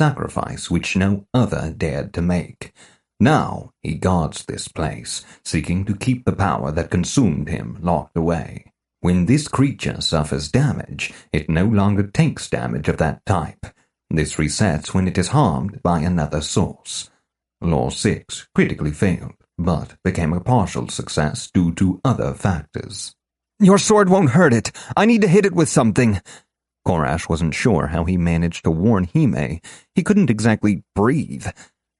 sacrifice which no other dared to make. Now he guards this place, seeking to keep the power that consumed him locked away. When this creature suffers damage, it no longer takes damage of that type. This resets when it is harmed by another source. Law 6 critically failed, but became a partial success due to other factors. Your sword won't hurt it. I need to hit it with something. Korash wasn't sure how he managed to warn Hime. He couldn't exactly breathe.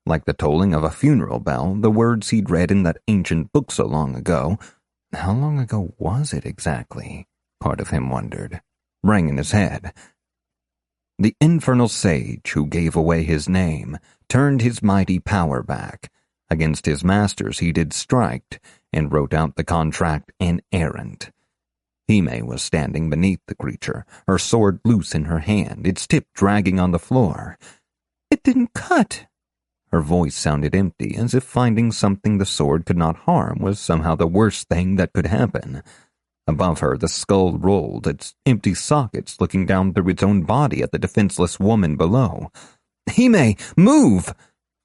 Like the tolling of a funeral bell, the words he'd read in that ancient book so long ago. How long ago was it exactly? Part of him wondered. Rang in his head. The infernal sage who gave away his name turned his mighty power back. Against his masters he did strike, and wrote out the contract inerrant. Hime was standing beneath the creature, her sword loose in her hand, its tip dragging on the floor. It didn't cut. Her voice sounded empty, as if finding something the sword could not harm was somehow the worst thing that could happen. Above her, the skull rolled, its empty sockets looking down through its own body at the defenseless woman below. "Hime, move!"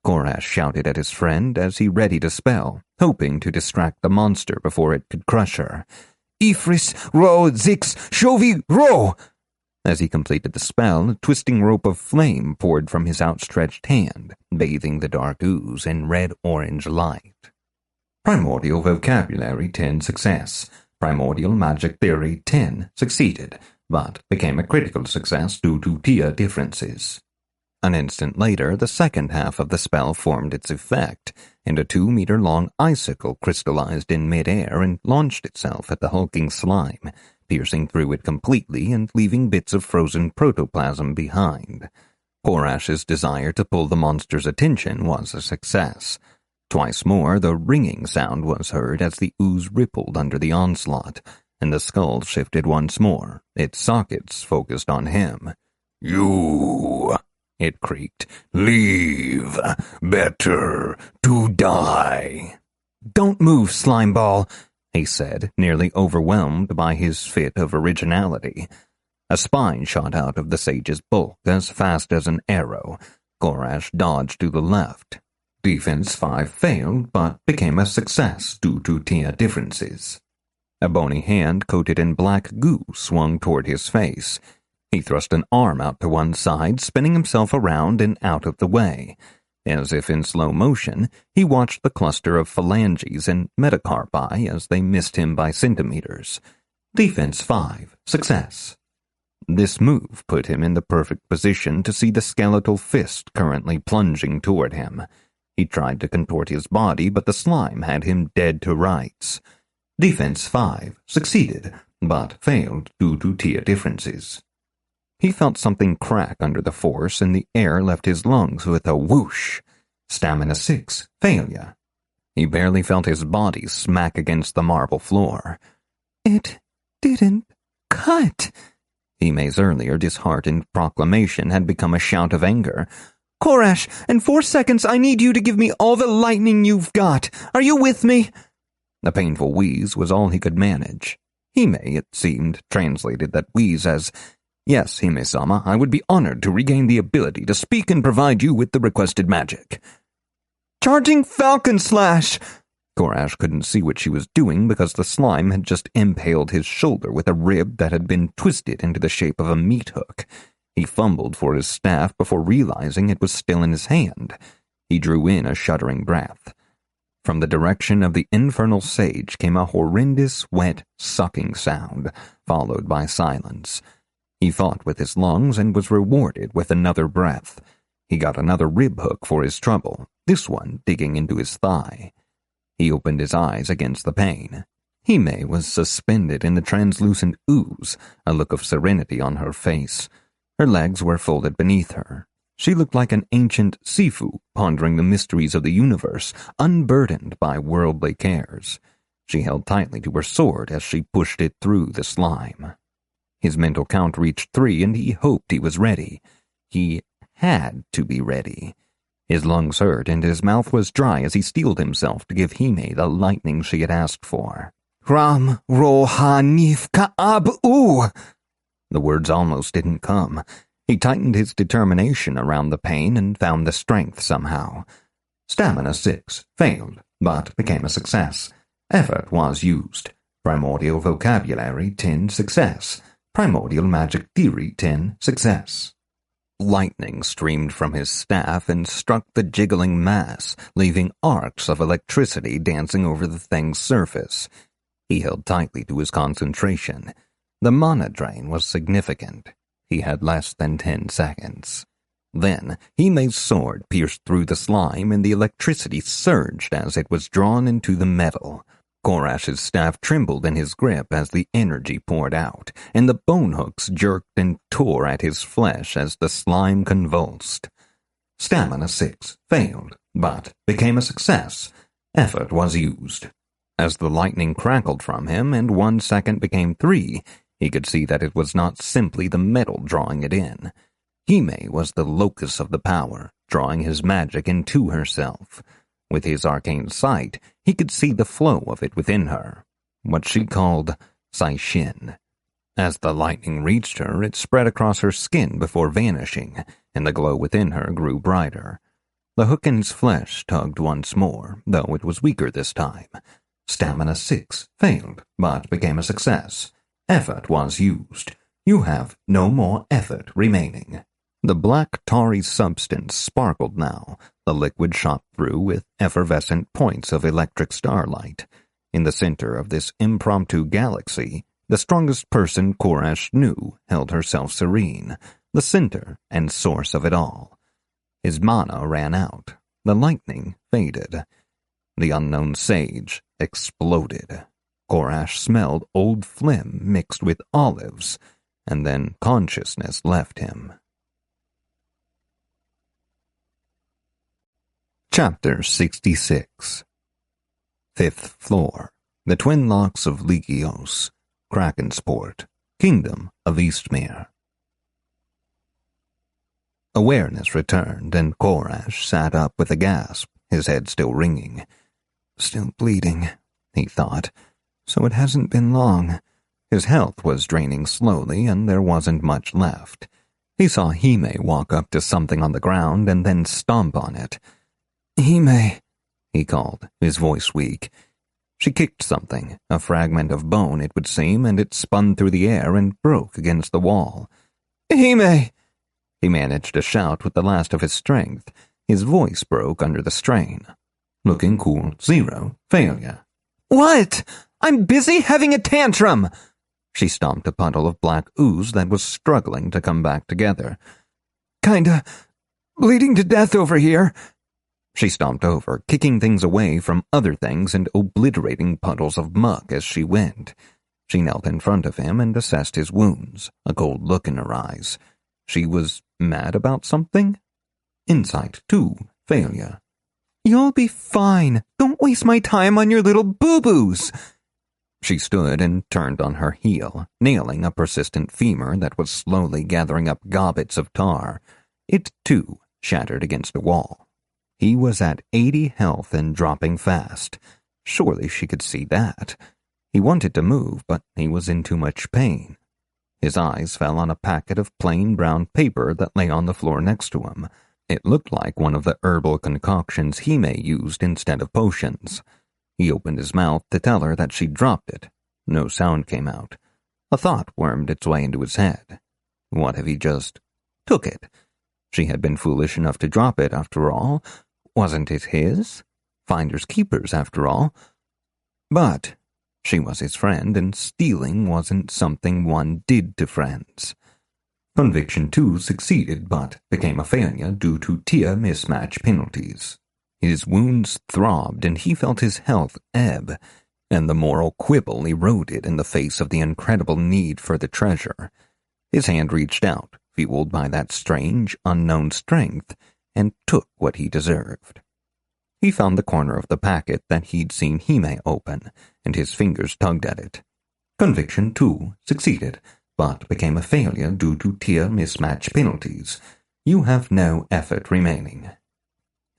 Korash shouted at his friend as he readied a spell, hoping to distract the monster before it could crush her. "Ifris, ro, zix, shovi, ro!" As he completed the spell, a twisting rope of flame poured from his outstretched hand, bathing the dark ooze in red-orange light. Primordial Vocabulary 10 success. Primordial Magic Theory 10 succeeded, but became a critical success due to tier differences. An instant later, the second half of the spell formed its effect, and a 2-meter-long icicle crystallized in mid-air and launched itself at the hulking slime, piercing through it completely and leaving bits of frozen protoplasm behind. Korash's desire to pull the monster's attention was a success. Twice more, the ringing sound was heard as the ooze rippled under the onslaught, and the skull shifted once more, its sockets focused on him. "You," it creaked, "leave. Better to die." "Don't move, slimeball," he said, nearly overwhelmed by his fit of originality. A spine shot out of the sage's bulk as fast as an arrow. Korash dodged to the left. Defense 5 failed, but became a success due to tier differences. A bony hand coated in black goo swung toward his face. He thrust an arm out to one side, spinning himself around and out of the way. As if in slow motion, he watched the cluster of phalanges and metacarpi as they missed him by centimeters. Defense 5 success. This move put him in the perfect position to see the skeletal fist currently plunging toward him. He tried to contort his body, but the slime had him dead to rights. Defense 5 succeeded, but failed due to tier differences. He felt something crack under the force, and the air left his lungs with a whoosh. Stamina 6 failure. He barely felt his body smack against the marble floor. "It didn't cut." Hime's earlier disheartened proclamation had become a shout of anger. "Korash, in 4 seconds I need you to give me all the lightning you've got. Are you with me?" A painful wheeze was all he could manage. Hime, it seemed, translated that wheeze as, "Yes, Hime-sama, I would be honored to regain the ability to speak and provide you with the requested magic." "Charging Falcon Slash!" Korash couldn't see what she was doing because the slime had just impaled his shoulder with a rib that had been twisted into the shape of a meat hook. He fumbled for his staff before realizing it was still in his hand. He drew in a shuddering breath. From the direction of the infernal sage came a horrendous, wet, sucking sound, followed by silence. He fought with his lungs and was rewarded with another breath. He got another rib hook for his trouble, this one digging into his thigh. He opened his eyes against the pain. Hime was suspended in the translucent ooze, a look of serenity on her face. Her legs were folded beneath her. She looked like an ancient Sifu pondering the mysteries of the universe, unburdened by worldly cares. She held tightly to her sword as she pushed it through the slime. His mental count reached 3, and he hoped he was ready. He had to be ready. His lungs hurt, and his mouth was dry as he steeled himself to give Hime the lightning she had asked for. "Ram Rohanif Ka'ab-u!" The words almost didn't come. He tightened his determination around the pain and found the strength somehow. Stamina 6 failed, but became a success. Effort was used. Primordial vocabulary 10 success. Primordial magic theory 10 success. Lightning streamed from his staff and struck the jiggling mass, leaving arcs of electricity dancing over the thing's surface. He held tightly to his concentration. The mana drain was significant. He had less than 10 seconds. Then, Hime's sword pierced through the slime and the electricity surged as it was drawn into the metal. Korash's staff trembled in his grip as the energy poured out, and the bone hooks jerked and tore at his flesh as the slime convulsed. Stamina 6 failed, but became a success. Effort was used. As the lightning crackled from him and 1 second became 3, he could see that it was not simply the metal drawing it in. Hime was the locus of the power, drawing his magic into herself. With his arcane sight, he could see the flow of it within her, what she called Saishin. As the lightning reached her, it spread across her skin before vanishing, and the glow within her grew brighter. The hook in his flesh tugged once more, though it was weaker this time. Stamina 6 failed, but became a success. Effort was used. You have no more effort remaining. The black tarry substance sparkled now. The liquid shot through with effervescent points of electric starlight. In the center of this impromptu galaxy, the strongest person Korash knew held herself serene, the center and source of it all. His mana ran out. The lightning faded. The unknown sage exploded. Korash smelled old phlegm mixed with olives, and then consciousness left him. Chapter 66. 5th Floor. The Twin Locks of Ligios, Krakensport, Kingdom of Eastmere. Awareness returned, and Korash sat up with a gasp, his head still ringing. Still bleeding, he thought, so it hasn't been long. His health was draining slowly, and there wasn't much left. He saw Hime walk up to something on the ground and then stomp on it. "Hime," he called, his voice weak. She kicked something, a fragment of bone it would seem, and it spun through the air and broke against the wall. "Hime!" He managed to shout with the last of his strength. His voice broke under the strain. Looking cool 0, failure. "What? I'm busy having a tantrum!" She stomped a puddle of black ooze that was struggling to come back together. "Kinda bleeding to death over here." She stomped over, kicking things away from other things and obliterating puddles of muck as she went. She knelt in front of him and assessed his wounds, a cold look in her eyes. She was mad about something? Insight 2, failure. "You'll be fine. Don't waste my time on your little boo-boos." She stood and turned on her heel, nailing a persistent femur that was slowly gathering up gobbets of tar. It, too, shattered against a wall. He was at 80 health and dropping fast. Surely she could see that. He wanted to move, but he was in too much pain. His eyes fell on a packet of plain brown paper that lay on the floor next to him. It looked like one of the herbal concoctions Hime used instead of potions. He opened his mouth to tell her that she'd dropped it. No sound came out. A thought wormed its way into his head. What if he just took it? She had been foolish enough to drop it, after all. Wasn't it his? Finders keepers, after all. But she was his friend, and stealing wasn't something one did to friends. Conviction 2 succeeded, but became a failure due to tier mismatch penalties. His wounds throbbed, and he felt his health ebb, and the moral quibble eroded in the face of the incredible need for the treasure. His hand reached out, fueled by that strange, unknown strength, and took what he deserved. He found the corner of the packet that he'd seen Hime open, and his fingers tugged at it. Conviction 2 succeeded, but became a failure due to tier mismatch penalties. You have no effort remaining.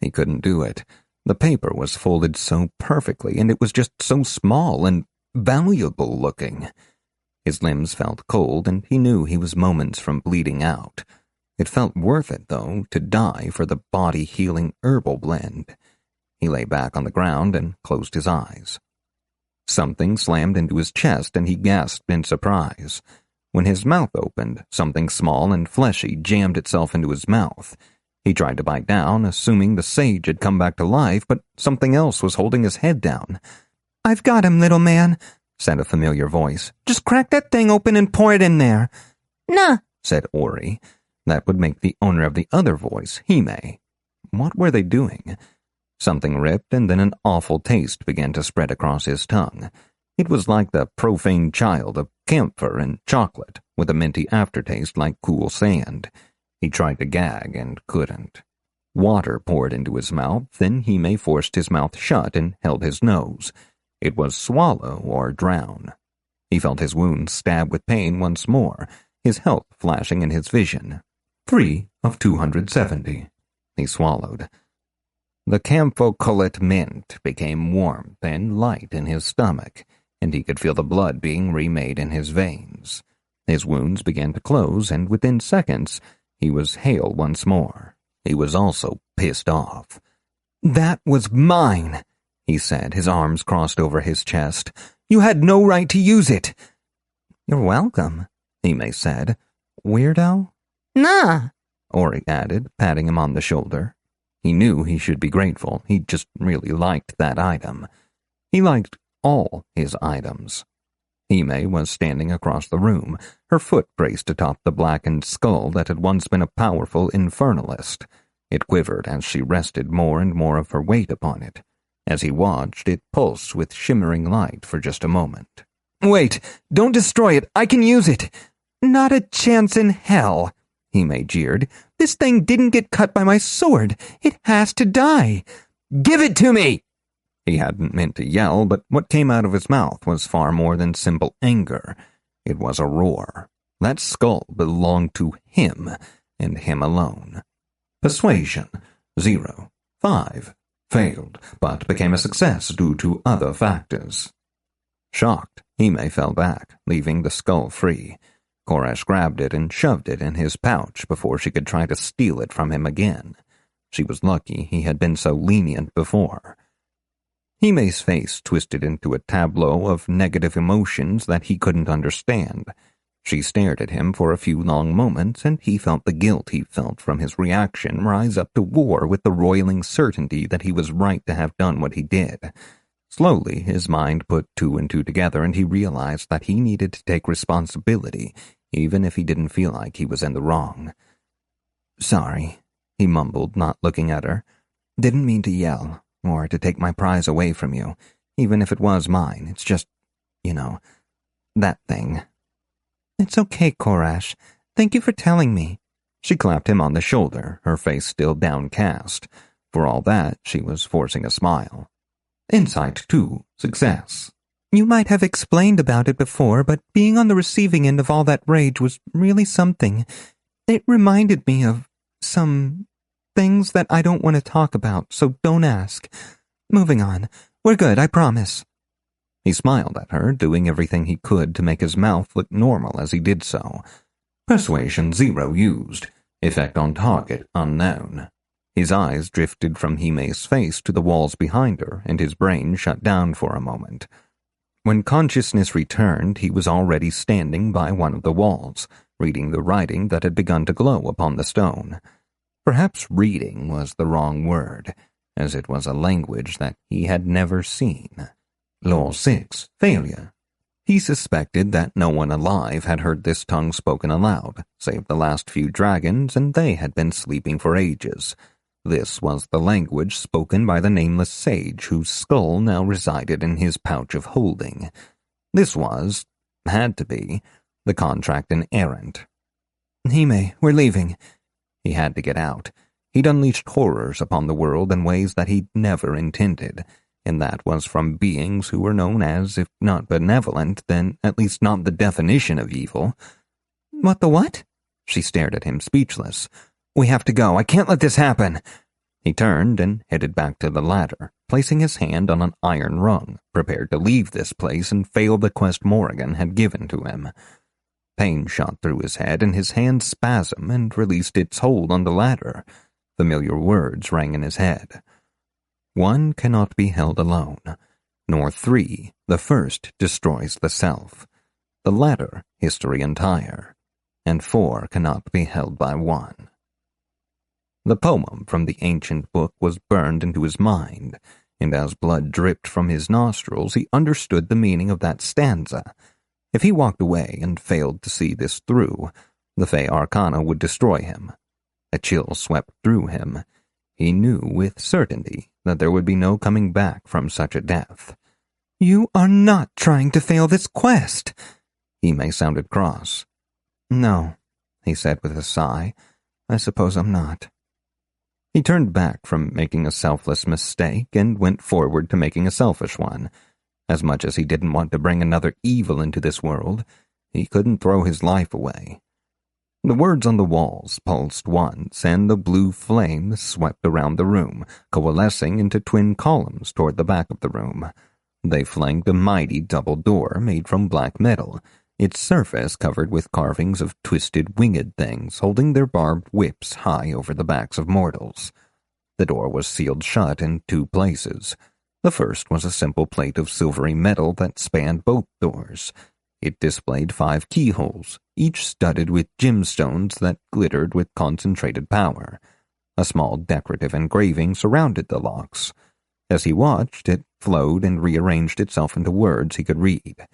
He couldn't do it. The paper was folded so perfectly, and it was just so small and valuable looking. His limbs felt cold, and he knew he was moments from bleeding out. It felt worth it, though, to die for the body-healing herbal blend. He lay back on the ground and closed his eyes. Something slammed into his chest and he gasped in surprise. When his mouth opened, something small and fleshy jammed itself into his mouth. He tried to bite down, assuming the sage had come back to life, but something else was holding his head down. "I've got him, little man," said a familiar voice. "Just crack that thing open and pour it in there." "Nah," said Ori. That would make the owner of the other voice, Hime. What were they doing? Something ripped, and then an awful taste began to spread across his tongue. It was like the profane child of camphor and chocolate, with a minty aftertaste like cool sand. He tried to gag and couldn't. Water poured into his mouth, then Hime forced his mouth shut and held his nose. It was swallow or drown. He felt his wounds stab with pain once more, his health flashing in his vision. 3 of 270. He swallowed. The camphoculate mint became warm and light in his stomach, and he could feel the blood being remade in his veins. His wounds began to close, and within seconds, he was hale once more. He was also pissed off. "That was mine," he said, his arms crossed over his chest. "You had no right to use it." "You're welcome," Hime said. "Weirdo?" "Nah," Ori added, patting him on the shoulder. He knew he should be grateful. He just really liked that item. He liked all his items. Hime was standing across the room, her foot braced atop the blackened skull that had once been a powerful infernalist. It quivered as she rested more and more of her weight upon it. As he watched, it pulsed with shimmering light for just a moment. "Wait, don't destroy it. I can use it." "Not a chance in hell," Hime jeered. "This thing didn't get cut by my sword. It has to die. Give it to me!" He hadn't meant to yell, but what came out of his mouth was far more than simple anger. It was a roar. That skull belonged to him, and him alone. Persuasion 0. 5. Failed, but became a success due to other factors. Shocked, Hime fell back, leaving the skull free. Koresh grabbed it and shoved it in his pouch before she could try to steal it from him again. She was lucky he had been so lenient before. Hime's face twisted into a tableau of negative emotions that he couldn't understand. She stared at him for a few long moments, and he felt the guilt he felt from his reaction rise up to war with the roiling certainty that he was right to have done what he did. Slowly, his mind put two and two together, and he realized that he needed to take responsibility, even if he didn't feel like he was in the wrong. "Sorry," he mumbled, not looking at her. "Didn't mean to yell, or to take my prize away from you, even if it was mine. It's just, that thing." "It's okay, Koresh. Thank you for telling me." She clapped him on the shoulder, her face still downcast. For all that, she was forcing a smile. Insight 2. Success. "You might have explained about it before, but being on the receiving end of all that rage was really something. It reminded me of some things that I don't want to talk about, so don't ask. Moving on. We're good, I promise." He smiled at her, doing everything he could to make his mouth look normal as he did so. Persuasion 0 used. Effect on target unknown. His eyes drifted from Hime's face to the walls behind her, and his brain shut down for a moment. When consciousness returned, he was already standing by one of the walls, reading the writing that had begun to glow upon the stone. Perhaps reading was the wrong word, as it was a language that he had never seen. Law 6. Failure. He suspected that no one alive had heard this tongue spoken aloud, save the last few dragons, and they had been sleeping for ages. This was the language spoken by the nameless sage whose skull now resided in his pouch of holding. This had to be, the contract inerrant. "Hime, we're leaving." He had to get out. He'd unleashed horrors upon the world in ways that he'd never intended, and that was from beings who were known as, if not benevolent, then at least not the definition of evil. "What the what?" She stared at him, speechless. "We have to go. I can't let this happen." He turned and headed back to the ladder, placing his hand on an iron rung, prepared to leave this place and fail the quest Morrigan had given to him. Pain shot through his head, and his hand spasmed and released its hold on the ladder. Familiar words rang in his head. 1 cannot be held alone, nor 3, the first destroys the self. The latter, history entire, and 4 cannot be held by 1. The poem from the ancient book was burned into his mind, and as blood dripped from his nostrils, he understood the meaning of that stanza. If he walked away and failed to see this through, the Fey Arcana would destroy him. A chill swept through him. He knew with certainty that there would be no coming back from such a death. "You are not trying to fail this quest." Hime sounded cross. "No," he said with a sigh. "I suppose I'm not." He turned back from making a selfless mistake and went forward to making a selfish one. As much as he didn't want to bring another evil into this world, he couldn't throw his life away. The words on the walls pulsed once, and the blue flame swept around the room, coalescing into twin columns toward the back of the room. They flanked a mighty double door made from black metal, its surface covered with carvings of twisted winged things holding their barbed whips high over the backs of mortals. The door was sealed shut in 2 places. The first was a simple plate of silvery metal that spanned both doors. It displayed 5 keyholes, each studded with gemstones that glittered with concentrated power. A small decorative engraving surrounded the locks. As he watched, it flowed and rearranged itself into words he could read.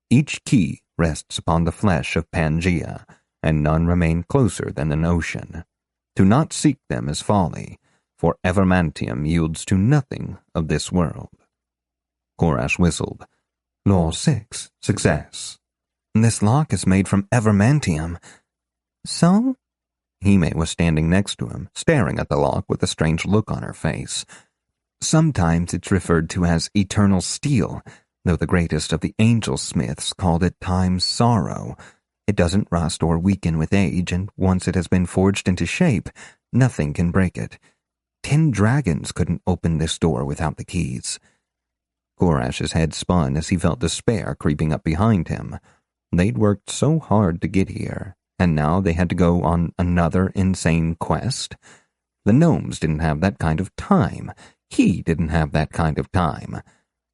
Each key rests upon the flesh of Pangea, and none remain closer than an ocean. To not seek them is folly, for Evermantium yields to nothing of this world. Korash whistled. Law 6, success. "This lock is made from Evermantium." "So?" Hime was standing next to him, staring at the lock with a strange look on her face. "Sometimes it's referred to as eternal steel, though the greatest of the angel smiths called it time's sorrow. It doesn't rust or weaken with age, and once it has been forged into shape, nothing can break it. 10 dragons couldn't open this door without the keys." Korash's head spun as he felt despair creeping up behind him. They'd worked so hard to get here, and now they had to go on another insane quest. The gnomes didn't have that kind of time. He didn't have that kind of time.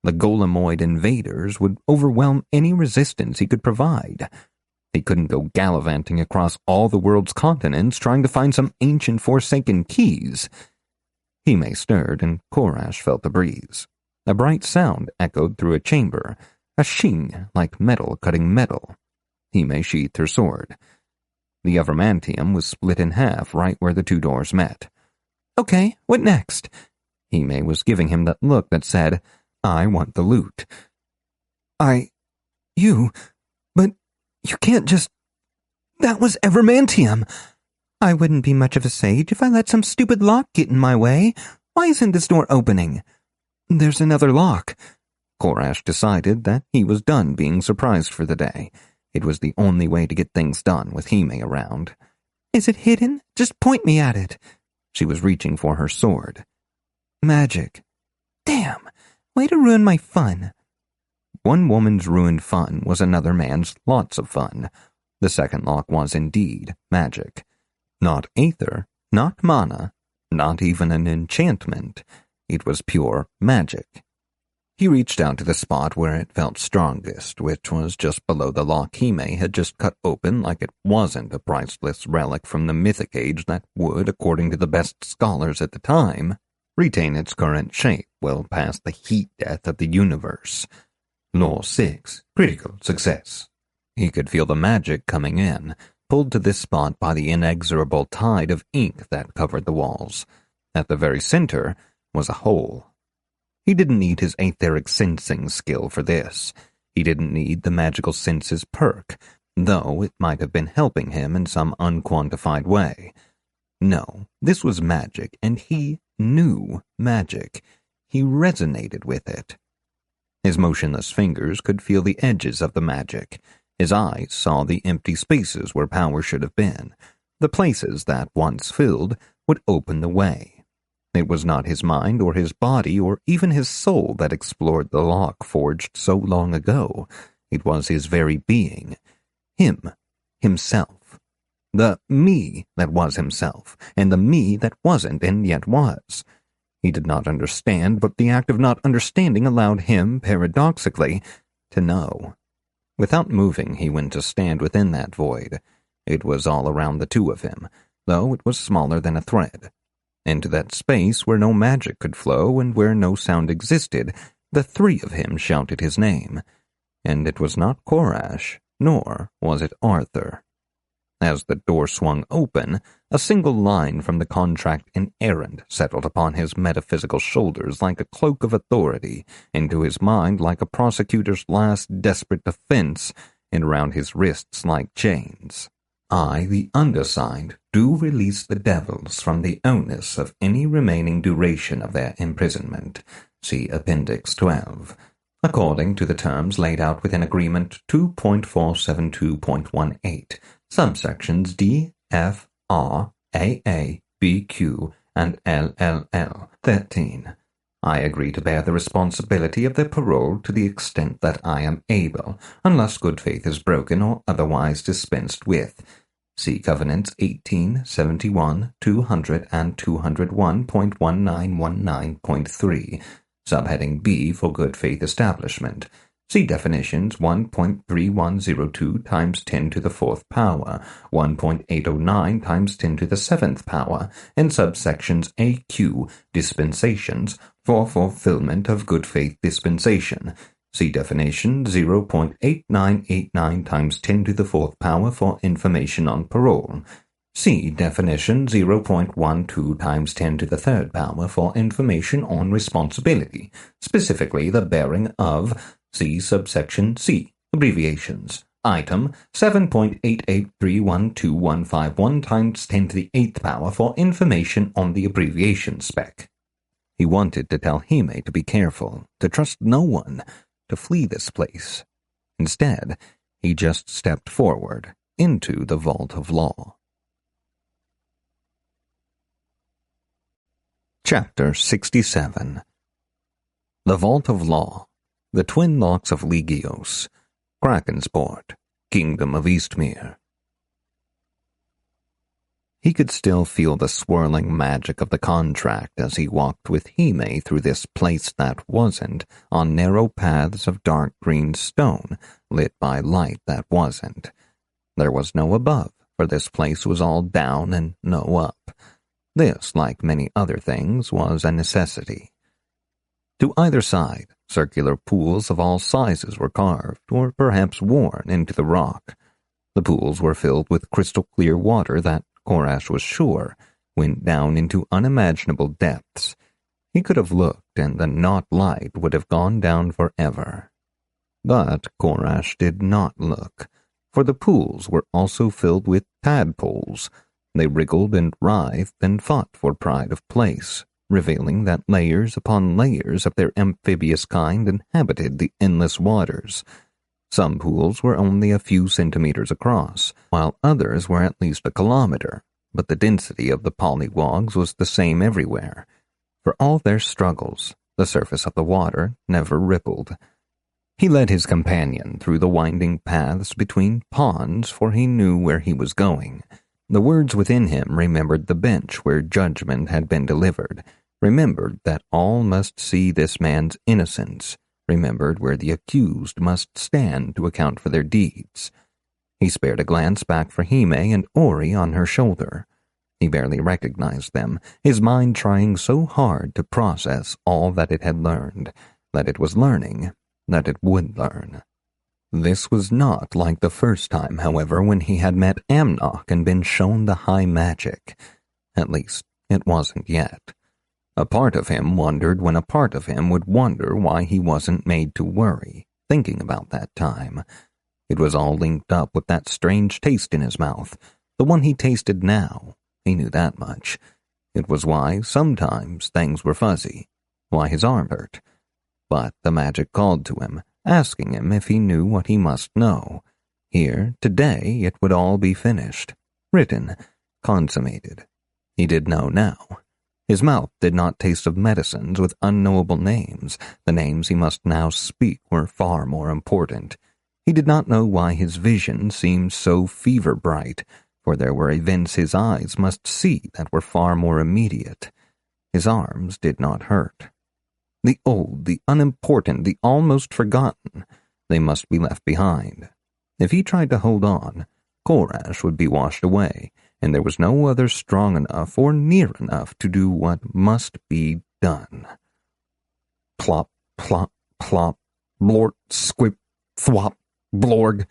The golemoid invaders would overwhelm any resistance he could provide. He couldn't go gallivanting across all the world's continents trying to find some ancient forsaken keys. Hime stirred, and Korash felt the breeze. A bright sound echoed through a chamber, a shing like metal cutting metal. Hime sheathed her sword. The Evermantium was split in half right where the 2 doors met. "Okay, what next?" Hime was giving him that look that said, "I want the loot." But you can't just... That was Evermantium. I wouldn't be much of a sage if I let some stupid lock get in my way. Why isn't this door opening? There's another lock. Korash decided that he was done being surprised for the day. It was the only way to get things done with Hime around. "Is it hidden? Just point me at it." She was reaching for her sword. "Magic." "Damn, way to ruin my fun." One woman's ruined fun was another man's lots of fun. The second lock was indeed magic. Not aether, not mana, not even an enchantment. It was pure magic. He reached out to the spot where it felt strongest, which was just below the lock Hime had just cut open like it wasn't a priceless relic from the mythic age that would, according to the best scholars at the time, retain its current shape well past the heat death of the universe. Law 6, critical success. He could feel the magic coming in, pulled to this spot by the inexorable tide of ink that covered the walls. At the very center was a hole. He didn't need his etheric sensing skill for this. He didn't need the magical senses perk, though it might have been helping him in some unquantified way. No, this was magic, and he knew magic. He resonated with it. His motionless fingers could feel the edges of the magic. His eyes saw the empty spaces where power should have been. The places that, once filled, would open the way. It was not his mind or his body or even his soul that explored the lock forged so long ago. It was his very being. himself. The me that was himself, and the me that wasn't and yet was. He did not understand, but the act of not understanding allowed him, paradoxically, to know. Without moving, he went to stand within that void. It was all around the two of him, though it was smaller than a thread. Into that space where no magic could flow and where no sound existed, the three of him shouted his name. And it was not Korash, nor was it Arthur. As the door swung open, a single line from the contract in errand settled upon his metaphysical shoulders like a cloak of authority, into his mind like a prosecutor's last desperate defense, and around his wrists like chains. I, the undersigned, do release the devils from the onus of any remaining duration of their imprisonment. See Appendix 12. According to the terms laid out within Agreement 2.472.18, subsections D, F, R, AA, BQ, and LLL. 13. I agree to bear the responsibility of their parole to the extent that I am able, unless good faith is broken or otherwise dispensed with. See Covenants 18, 71, 200, and 201.1919.3. Subheading B for good faith establishment. See definitions 1.3102 times 10 to the 4th power, 1.809 times 10 to the 7th power, and subsections AQ, dispensations, for fulfillment of good faith dispensation. See definition 0.8989 times 10 to the 4th power for information on parole. See definition 0.12 times 10 to the 3rd power for information on responsibility, specifically the bearing of, see subsection C, abbreviations. Item 7.8831251 times 10 to the 8th power for information on the abbreviation spec. He wanted to tell Hime to be careful, to trust no one, to flee this place. Instead, he just stepped forward into the vault of law. Chapter 67. The Vault of Law, the Twin Locks of Legios, Krakensport, Kingdom of Eastmere. He could still feel the swirling magic of the contract as he walked with Hime through this place that wasn't, on narrow paths of dark green stone, lit by light that wasn't. There was no above, for this place was all down and no up. This, like many other things, was a necessity. To either side, circular pools of all sizes were carved, or perhaps worn into the rock. The pools were filled with crystal-clear water that, Korash was sure, went down into unimaginable depths. He could have looked, and the not light would have gone down forever. But Korash did not look, for the pools were also filled with tadpoles. They wriggled and writhed and fought for pride of place, revealing that layers upon layers of their amphibious kind inhabited the endless waters. Some pools were only a few centimeters across, while others were at least a kilometer, but the density of the polywogs was the same everywhere. For all their struggles, the surface of the water never rippled. He led his companion through the winding paths between ponds, for he knew where he was going. The words within him remembered the bench where judgment had been delivered, remembered that all must see this man's innocence, remembered where the accused must stand to account for their deeds. He spared a glance back for Hime and Ori on her shoulder. He barely recognized them, his mind trying so hard to process all that it had learned, that it was learning, that it would learn. This was not like the first time, however, when he had met Amnok and been shown the high magic. At least, it wasn't yet. A part of him wondered when a part of him would wonder why he wasn't made to worry, thinking about that time. It was all linked up with that strange taste in his mouth, the one he tasted now. He knew that much. It was why, sometimes, things were fuzzy, why his arm hurt. But the magic called to him, asking him if he knew what he must know. Here, today, it would all be finished, written, consummated. He did know now. His mouth did not taste of medicines with unknowable names. The names he must now speak were far more important. He did not know why his vision seemed so fever-bright, for there were events his eyes must see that were far more immediate. His arms did not hurt. The old, the unimportant, the almost forgotten, they must be left behind. If he tried to hold on, Korash would be washed away, and there was no other strong enough or near enough to do what must be done. Plop, plop, plop, blort, squip, thwop, blorg.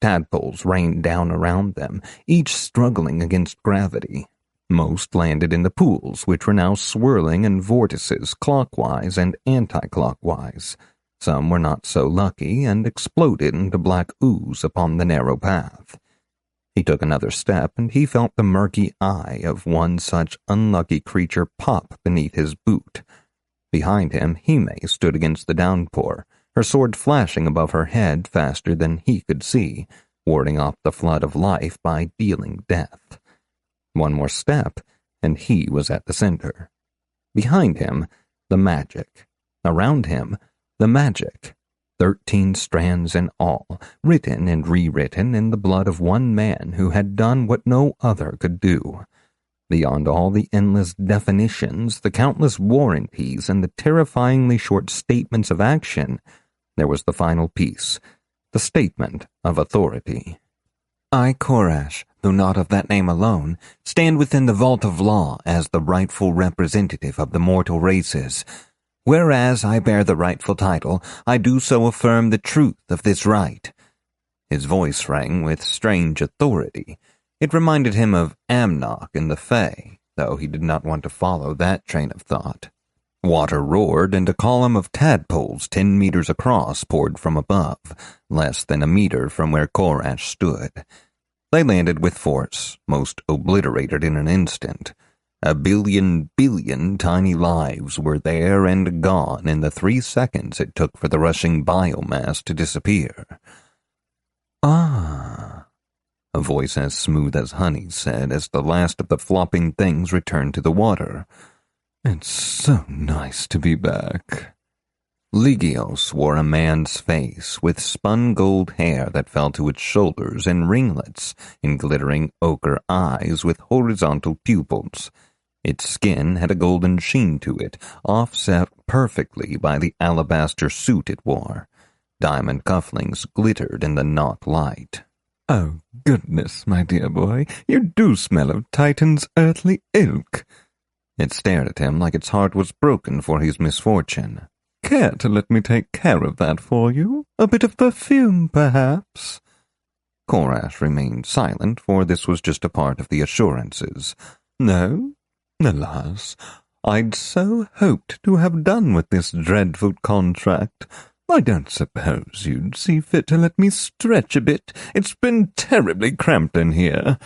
Tadpoles rained down around them, each struggling against gravity. Most landed in the pools, which were now swirling in vortices clockwise and anti-clockwise. Some were not so lucky and exploded into black ooze upon the narrow path. He took another step, and he felt the murky eye of one such unlucky creature pop beneath his boot. Behind him, Hime stood against the downpour, her sword flashing above her head faster than he could see, warding off the flood of life by dealing death. One more step, and he was at the center. Behind him, the magic. Around him, the magic. 13 strands in all, written and rewritten in the blood of one man who had done what no other could do. Beyond all the endless definitions, the countless warranties, and the terrifyingly short statements of action, there was the final piece, the statement of authority. I, Korash, though not of that name alone, stand within the vault of law as the rightful representative of the mortal races. Whereas I bear the rightful title, I do so affirm the truth of this right. His voice rang with strange authority. It reminded him of Amnok in the Fae, though he did not want to follow that train of thought. Water roared, and a column of tadpoles 10 meters across poured from above, less than a meter from where Korash stood. They landed with force, most obliterated in an instant. A billion tiny lives were there and gone in the 3 seconds it took for the rushing biomass to disappear. Ah, a voice as smooth as honey said as the last of the flopping things returned to the water. It's so nice to be back. Ligios wore a man's face with spun gold hair that fell to its shoulders and ringlets in glittering ochre eyes with horizontal pupils. Its skin had a golden sheen to it, offset perfectly by the alabaster suit it wore. Diamond cufflinks glittered in the naught light. Oh, goodness, my dear boy, you do smell of Titan's earthly ilk. It stared at him like its heart was broken for his misfortune. Care to let me take care of that for you? A bit of perfume, perhaps? Korash remained silent, for this was just a part of the assurances. No? Alas, I'd so hoped to have done with this dreadful contract. I don't suppose you'd see fit to let me stretch a bit. It's been terribly cramped in here.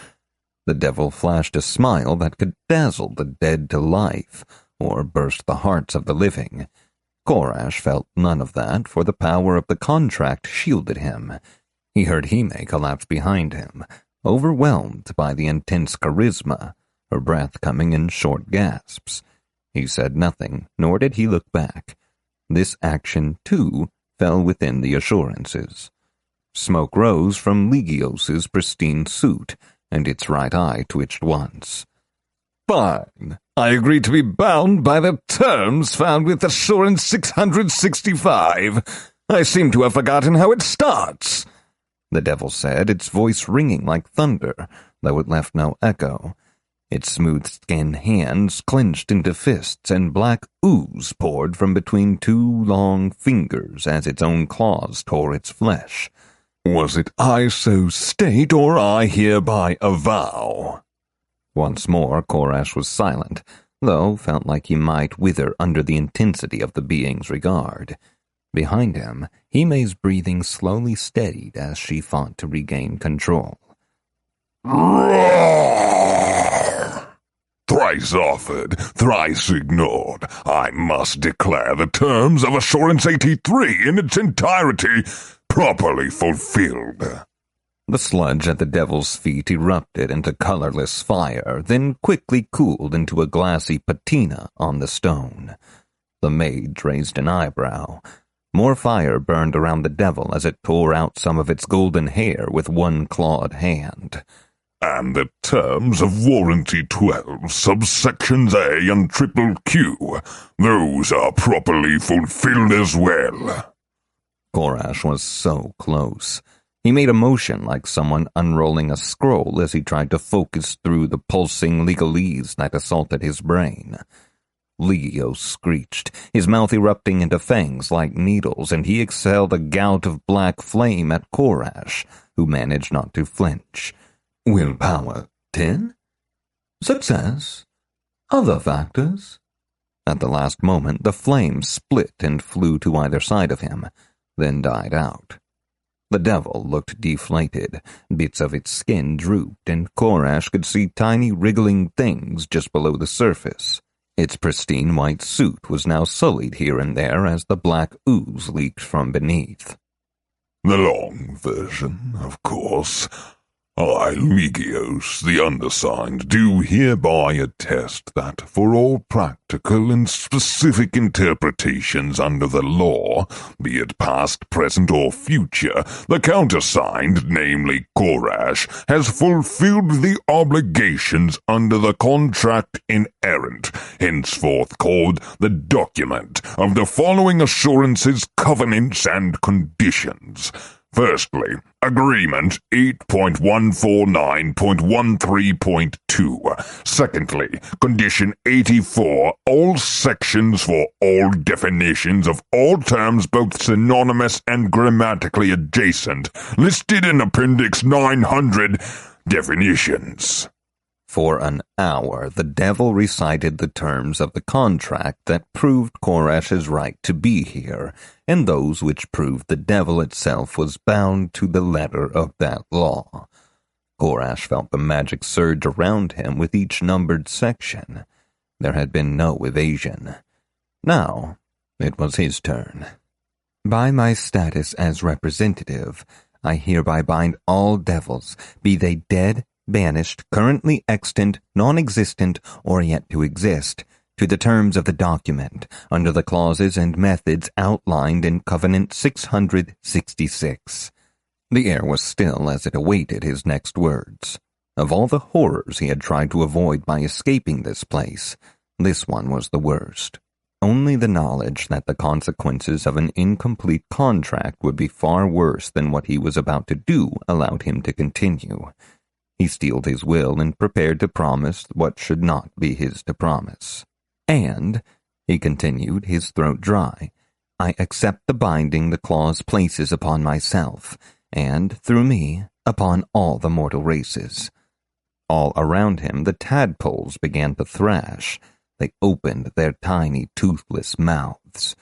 The devil flashed a smile that could dazzle the dead to life, or burst the hearts of the living. Korash felt none of that, for the power of the contract shielded him. He heard Hime collapse behind him, overwhelmed by the intense charisma, her breath coming in short gasps. He said nothing, nor did he look back. This action, too, fell within the assurances. Smoke rose from Ligios's pristine suit, and its right eye twitched once. Fine. I agree to be bound by the terms found with Assurance 665. I seem to have forgotten how it starts, the devil said, its voice ringing like thunder, though it left no echo. Its smooth-skinned hands clenched into fists, and black ooze poured from between 2 long fingers as its own claws tore its flesh. Was it I so state, or I hereby avow? Once more Korash was silent, though felt like he might wither under the intensity of the being's regard. Behind him, Hime's breathing slowly steadied as she fought to regain control. Thrice offered, thrice ignored. I must declare the terms of Assurance 83 in its entirety properly fulfilled. The sludge at the devil's feet erupted into colorless fire, then quickly cooled into a glassy patina on the stone. The mage raised an eyebrow. More fire burned around the devil as it tore out some of its golden hair with one clawed hand. And the terms of Warranty 12, subsections A and triple Q, those are properly fulfilled as well. Korash was so close. He made a motion like someone unrolling a scroll as he tried to focus through the pulsing legalese that assaulted his brain. Legio screeched, his mouth erupting into fangs like needles, and he exhaled a gout of black flame at Korash, who managed not to flinch. Willpower 10? Success? Other factors? At the last moment, the flame split and flew to either side of him, then died out. The devil looked deflated. Bits of its skin drooped, and Korash could see tiny wriggling things just below the surface. Its pristine white suit was now sullied here and there as the black ooze leaked from beneath. The long version, of course. I, Legios, the undersigned, do hereby attest that for all practical and specific interpretations under the law, be it past, present, or future, the countersigned, namely Korash, has fulfilled the obligations under the contract inerrant, henceforth called the document of the following assurances, covenants, and conditions. Firstly, Agreement 8.149.13.2. Secondly, Condition 84, all sections for all definitions of all terms both synonymous and grammatically adjacent, listed in Appendix 900, definitions. For an hour, the devil recited the terms of the contract that proved Korash's right to be here, and those which proved the devil itself was bound to the letter of that law. Korash felt the magic surge around him with each numbered section. There had been no evasion. Now, it was his turn. By my status as representative, I hereby bind all devils, be they dead, banished, currently extant, non-existent, or yet to exist, to the terms of the document, under the clauses and methods outlined in Covenant 666. The air was still as it awaited his next words. Of all the horrors he had tried to avoid by escaping this place, this one was the worst. Only the knowledge that the consequences of an incomplete contract would be far worse than what he was about to do allowed him to continue. He steeled his will and prepared to promise what should not be his to promise. And, he continued, his throat dry, I accept the binding the clause places upon myself, and, through me, upon all the mortal races. All around him the tadpoles began to thrash. They opened their tiny, toothless mouths.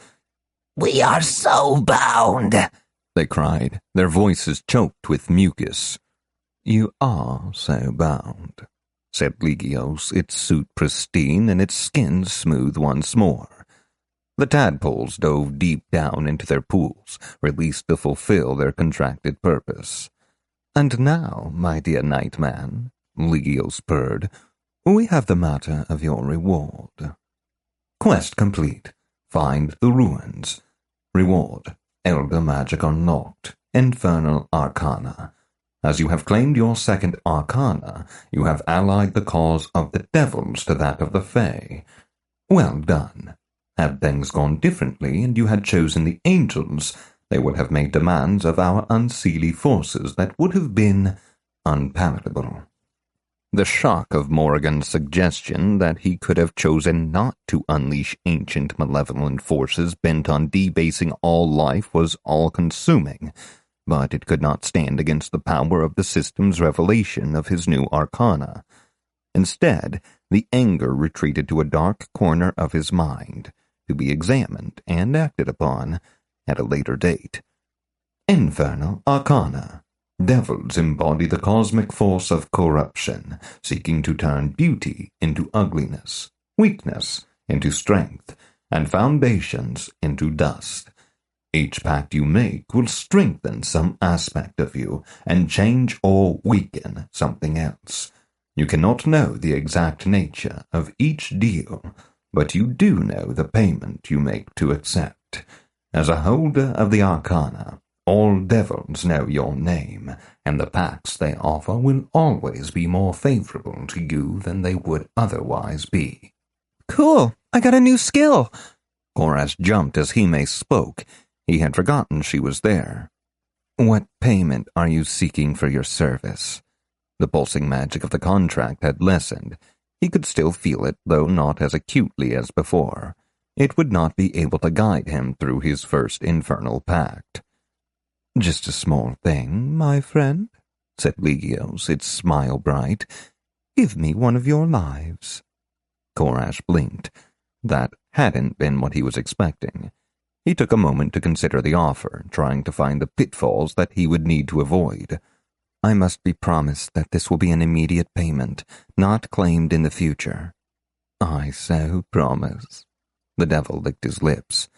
"We are so bound," they cried, their voices choked with mucus. You are so bound, said Legios, its suit pristine and its skin smooth once more. The tadpoles dove deep down into their pools, released to fulfill their contracted purpose. And now, my dear Nightman, Legios purred, we have the matter of your reward. Quest complete. Find the ruins. Reward. Elder magic unlocked. Infernal Arcana. As you have claimed your second Arcana, you have allied the cause of the devils to that of the Fae. Well done. Had things gone differently and you had chosen the angels, they would have made demands of our unseelie forces that would have been unpalatable. The shock of Morrigan's suggestion that he could have chosen not to unleash ancient malevolent forces bent on debasing all life was all-consuming, but it could not stand against the power of the system's revelation of his new arcana. Instead, the anger retreated to a dark corner of his mind, to be examined and acted upon at a later date. Infernal Arcana. Devils embody the cosmic force of corruption, seeking to turn beauty into ugliness, weakness into strength, and foundations into dust. Each pact you make will strengthen some aspect of you and change or weaken something else. You cannot know the exact nature of each deal, but you do know the payment you make to accept. As a holder of the Arcana, all devils know your name, and the pacts they offer will always be more favorable to you than they would otherwise be. Cool, I got a new skill. Korash jumped as Hime spoke. He had forgotten she was there. What payment are you seeking for your service? The pulsing magic of the contract had lessened. He could still feel it, though not as acutely as before. It would not be able to guide him through his first infernal pact. Just a small thing, my friend, said Ligios, its smile bright. Give me one of your lives. Korash blinked. That hadn't been what he was expecting. He took a moment to consider the offer, trying to find the pitfalls that he would need to avoid. I must be promised that this will be an immediate payment, not claimed in the future. I so promise. The devil licked his lips.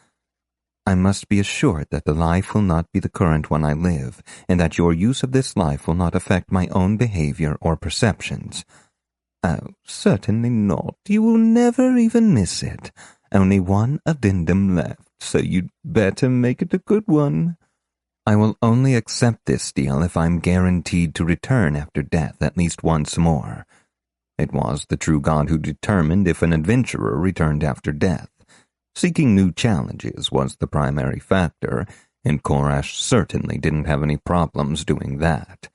I must be assured that the life will not be the current one I live, and that your use of this life will not affect my own behavior or perceptions. Oh, certainly not. You will never even miss it. Only one addendum left, so you'd better make it a good one. I will only accept this deal if I'm guaranteed to return after death at least once more. It was the true god who determined if an adventurer returned after death. Seeking new challenges was the primary factor, and Korash certainly didn't have any problems doing that.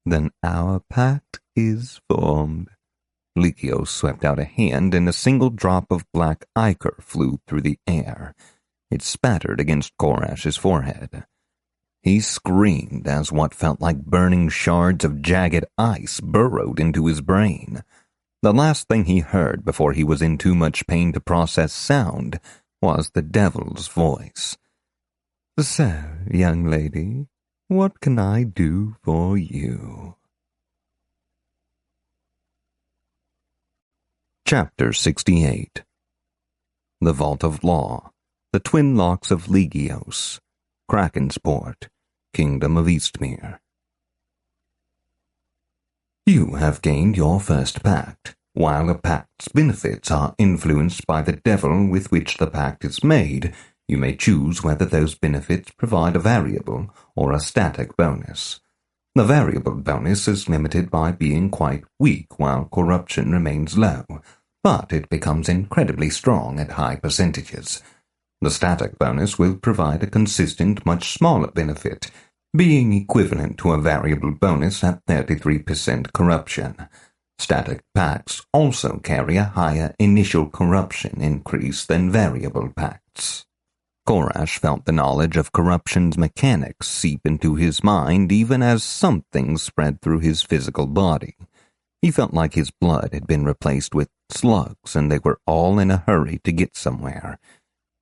Then our pact is formed. Ligios swept out a hand, and a single drop of black ichor flew through the air. It spattered against Korash's forehead. He screamed as what felt like burning shards of jagged ice burrowed into his brain. The last thing he heard before he was in too much pain to process sound was the devil's voice. So, young lady, what can I do for you? Chapter 68. The Vault of Law, the Twin Locks of Ligios, Krakensport, Kingdom of Eastmere. You have gained your first pact. While a pact's benefits are influenced by the devil with which the pact is made, you may choose whether those benefits provide a variable or a static bonus. The variable bonus is limited by being quite weak while corruption remains low, but it becomes incredibly strong at high percentages. The static bonus will provide a consistent, much smaller benefit, being equivalent to a variable bonus at 33% corruption. Static pacts also carry a higher initial corruption increase than variable pacts. Korash felt the knowledge of corruption's mechanics seep into his mind even as something spread through his physical body. He felt like his blood had been replaced with slugs and they were all in a hurry to get somewhere.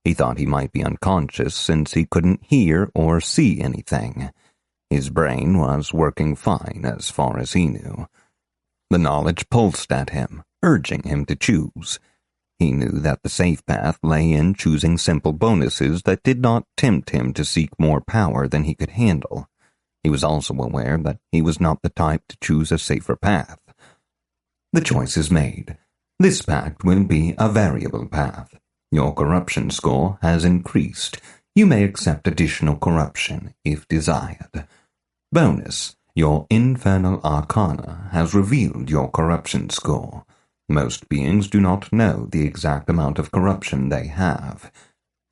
He thought he might be unconscious since he couldn't hear or see anything. His brain was working fine as far as he knew. The knowledge pulsed at him, urging him to choose. He knew that the safe path lay in choosing simple bonuses that did not tempt him to seek more power than he could handle. He was also aware that he was not the type to choose a safer path. The choice is made. This pact will be a variable path. Your corruption score has increased. You may accept additional corruption if desired. Bonus: your infernal arcana has revealed your corruption score. Most beings do not know the exact amount of corruption they have.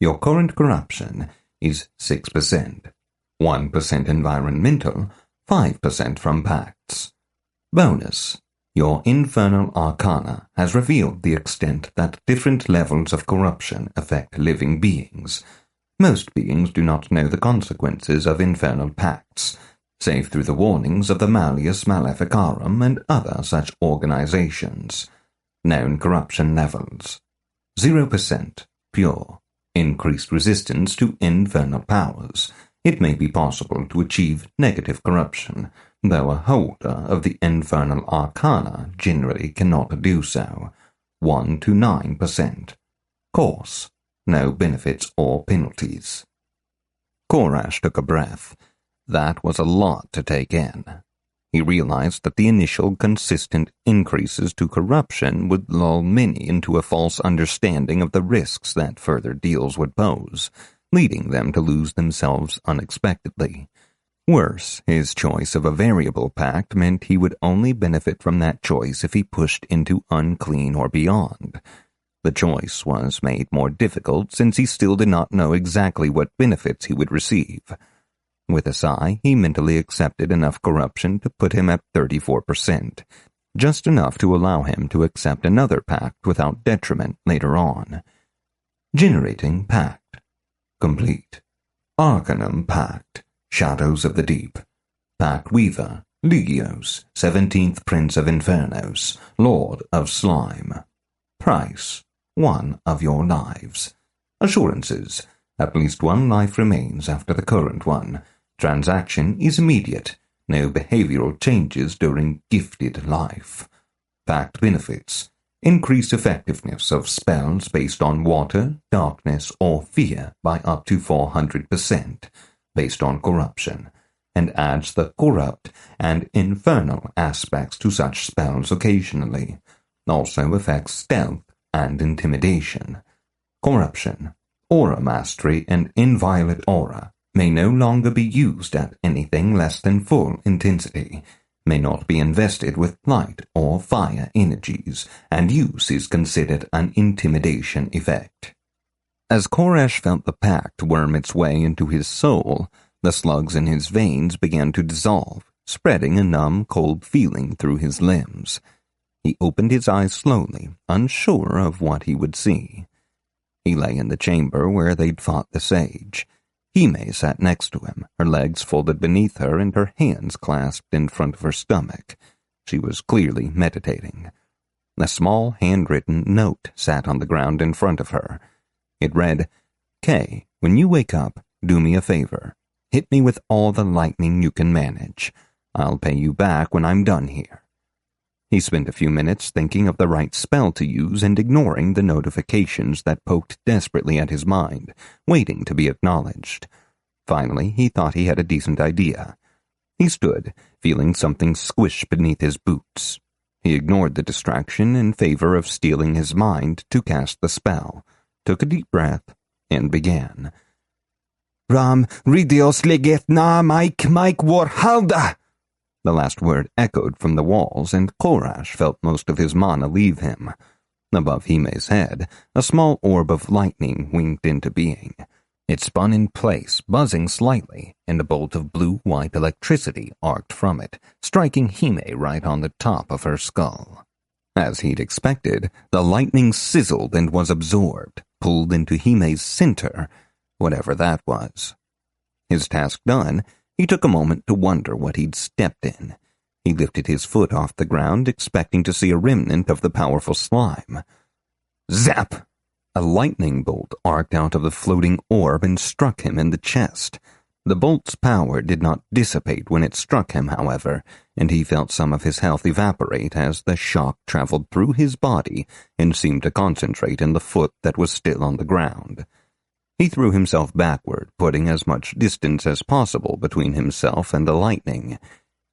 Your current corruption is 6%, 1% environmental, 5% from pacts. Bonus: your infernal arcana has revealed the extent that different levels of corruption affect living beings. Most beings do not know the consequences of infernal pacts, save through the warnings of the Malleus Maleficarum and other such organizations. Known corruption levels: 0%, pure, increased resistance to infernal powers. It may be possible to achieve negative corruption, though a holder of the infernal arcana generally cannot do so. 1 to 9%. Course: no benefits or penalties. Korash took a breath. That was a lot to take in. He realized that the initial consistent increases to corruption would lull many into a false understanding of the risks that further deals would pose. leading them to lose themselves unexpectedly. Worse, his choice of a variable pact meant he would only benefit from that choice if he pushed into unclean or beyond. The choice was made more difficult since he still did not know exactly what benefits he would receive. With a sigh, he mentally accepted enough corruption to put him at 34%, just enough to allow him to accept another pact without detriment later on. Generating pact. Complete. Arcanum Pact. Shadows of the Deep. Pact Weaver. Ligios, 17th Prince of Infernos, Lord of Slime. Price. 1 of your lives. Assurances. At least 1 life remains after the current one. Transaction is immediate. No behavioral changes during gifted life. Pact benefits. Increased effectiveness of spells based on water, darkness, or fear by up to 400%, based on corruption, and adds the corrupt and infernal aspects to such spells occasionally. Also affects stealth and intimidation. Corruption. Aura mastery and inviolate aura may no longer be used at anything less than full intensity, may not be invested with light or fire energies, and use is considered an intimidation effect. As Koresh felt the pact worm its way into his soul, the slugs in his veins began to dissolve, spreading a numb, cold feeling through his limbs. He opened his eyes slowly, unsure of what he would see. He lay in the chamber where they'd fought the sage. Hime sat next to him, her legs folded beneath her and her hands clasped in front of her stomach. She was clearly meditating. A small handwritten note sat on the ground in front of her. It read, "Kay, when you wake up, do me a favor. Hit me with all the lightning you can manage. I'll pay you back when I'm done here." He spent a few minutes thinking of the right spell to use and ignoring the notifications that poked desperately at his mind, waiting to be acknowledged. Finally, he thought he had a decent idea. He stood, feeling something squish beneath his boots. He ignored the distraction in favor of steeling his mind to cast the spell, took a deep breath, and began. "Ram ridios leget na Mike warhalda." The last word echoed from the walls, and Korash felt most of his mana leave him. Above Hime's head, a small orb of lightning winked into being. It spun in place, buzzing slightly, and a bolt of blue-white electricity arced from it, striking Hime right on the top of her skull. As he'd expected, the lightning sizzled and was absorbed, pulled into Hime's center, whatever that was. His task done, he took a moment to wonder what he'd stepped in. He lifted his foot off the ground, expecting to see a remnant of the powerful slime. Zap! A lightning bolt arced out of the floating orb and struck him in the chest. The bolt's power did not dissipate when it struck him, however, and he felt some of his health evaporate as the shock traveled through his body and seemed to concentrate in the foot that was still on the ground. He threw himself backward, putting as much distance as possible between himself and the lightning.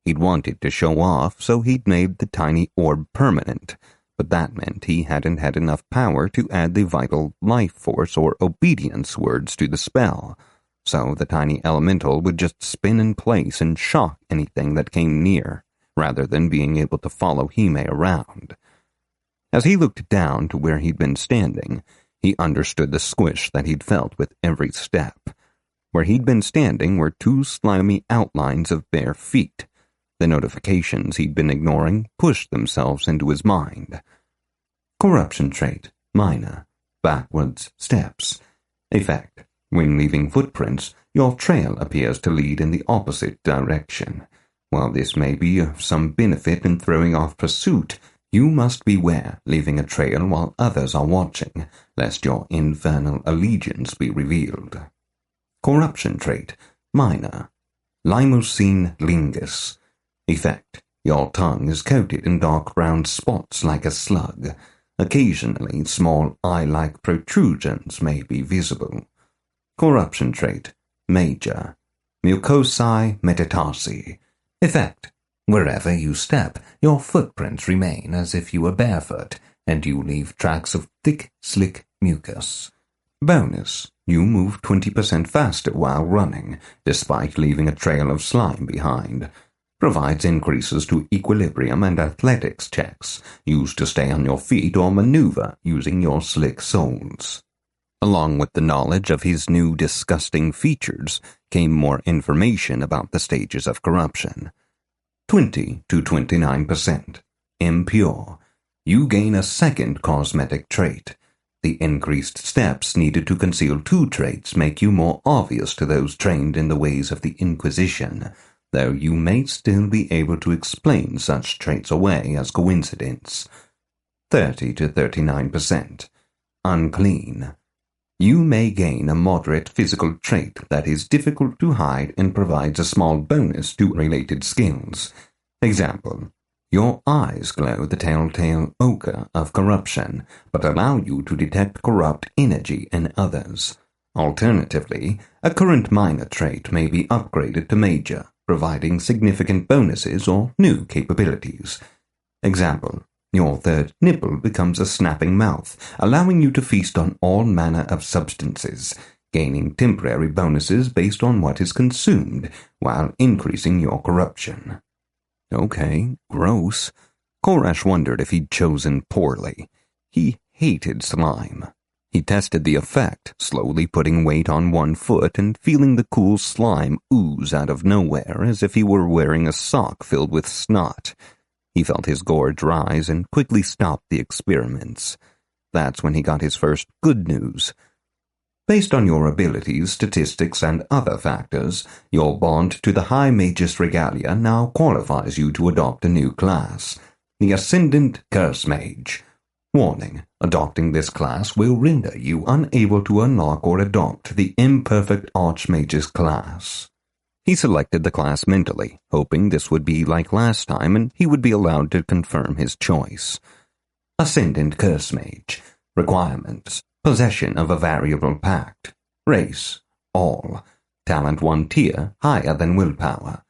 He'd wanted to show off, so he'd made the tiny orb permanent, but that meant he hadn't had enough power to add the vital life force or obedience words to the spell, so the tiny elemental would just spin in place and shock anything that came near, rather than being able to follow Hime around. As he looked down to where he'd been standing, he understood the squish that he'd felt with every step. Where he'd been standing were 2 slimy outlines of bare feet. The notifications he'd been ignoring pushed themselves into his mind. Corruption trait, minor, backwards steps. Effect, when leaving footprints, your trail appears to lead in the opposite direction. While this may be of some benefit in throwing off pursuit, you must beware leaving a trail while others are watching, lest your infernal allegiance be revealed. Corruption trait, minor, Limousin lingus. Effect, your tongue is coated in dark brown spots like a slug. Occasionally, small eye-like protrusions may be visible. Corruption trait, major, mucosae metatarsi. Effect, wherever you step, your footprints remain as if you were barefoot, and you leave tracks of thick, slick mucus. Bonus, You move 20% faster while running, despite leaving a trail of slime behind. Provides increases to equilibrium and athletics checks, used to stay on your feet or maneuver using your slick soles. Along with the knowledge of his new disgusting features came more information about the stages of corruption. 20 to 29%. Impure. You gain a second cosmetic trait. The increased steps needed to conceal two traits make you more obvious to those trained in the ways of the Inquisition, though you may still be able to explain such traits away as coincidence. 30 to 39%. Unclean. You may gain a moderate physical trait that is difficult to hide and provides a small bonus to related skills. Example: your eyes glow the telltale ochre of corruption, but allow you to detect corrupt energy in others. Alternatively, a current minor trait may be upgraded to major, providing significant bonuses or new capabilities. Example: your third nipple becomes a snapping mouth, allowing you to feast on all manner of substances, gaining temporary bonuses based on what is consumed, while increasing your corruption. Okay, gross. Korash wondered if he'd chosen poorly. He hated slime. He tested the effect, slowly putting weight on one foot and feeling the cool slime ooze out of nowhere as if he were wearing a sock filled with snot. He felt his gorge rise and quickly stopped the experiments. That's when he got his first good news. Based on your abilities, statistics, and other factors, your bond to the High Magus Regalia now qualifies you to adopt a new class, the Ascendant Curse Mage. Warning: adopting this class will render you unable to unlock or adopt the Imperfect Archmage's class. He selected the class mentally, hoping this would be like last time and he would be allowed to confirm his choice. Ascendant Curse Mage. Requirements: possession of a variable pact. Race: all. Talent 1 tier, higher than willpower.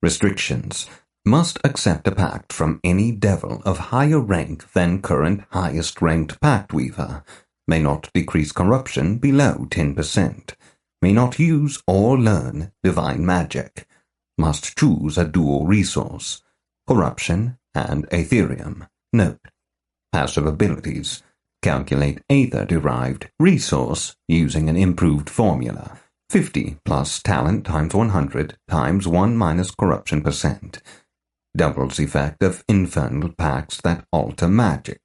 Restrictions: must accept a pact from any devil of higher rank than current highest-ranked pact weaver. May not decrease corruption below 10%. May not use or learn divine magic. Must choose a dual resource: corruption and Aetherium. Note: passive abilities. Calculate Aether-derived resource using an improved formula. 50 plus talent times 100 times 1 minus corruption percent. Doubles effect of infernal pacts that alter magic.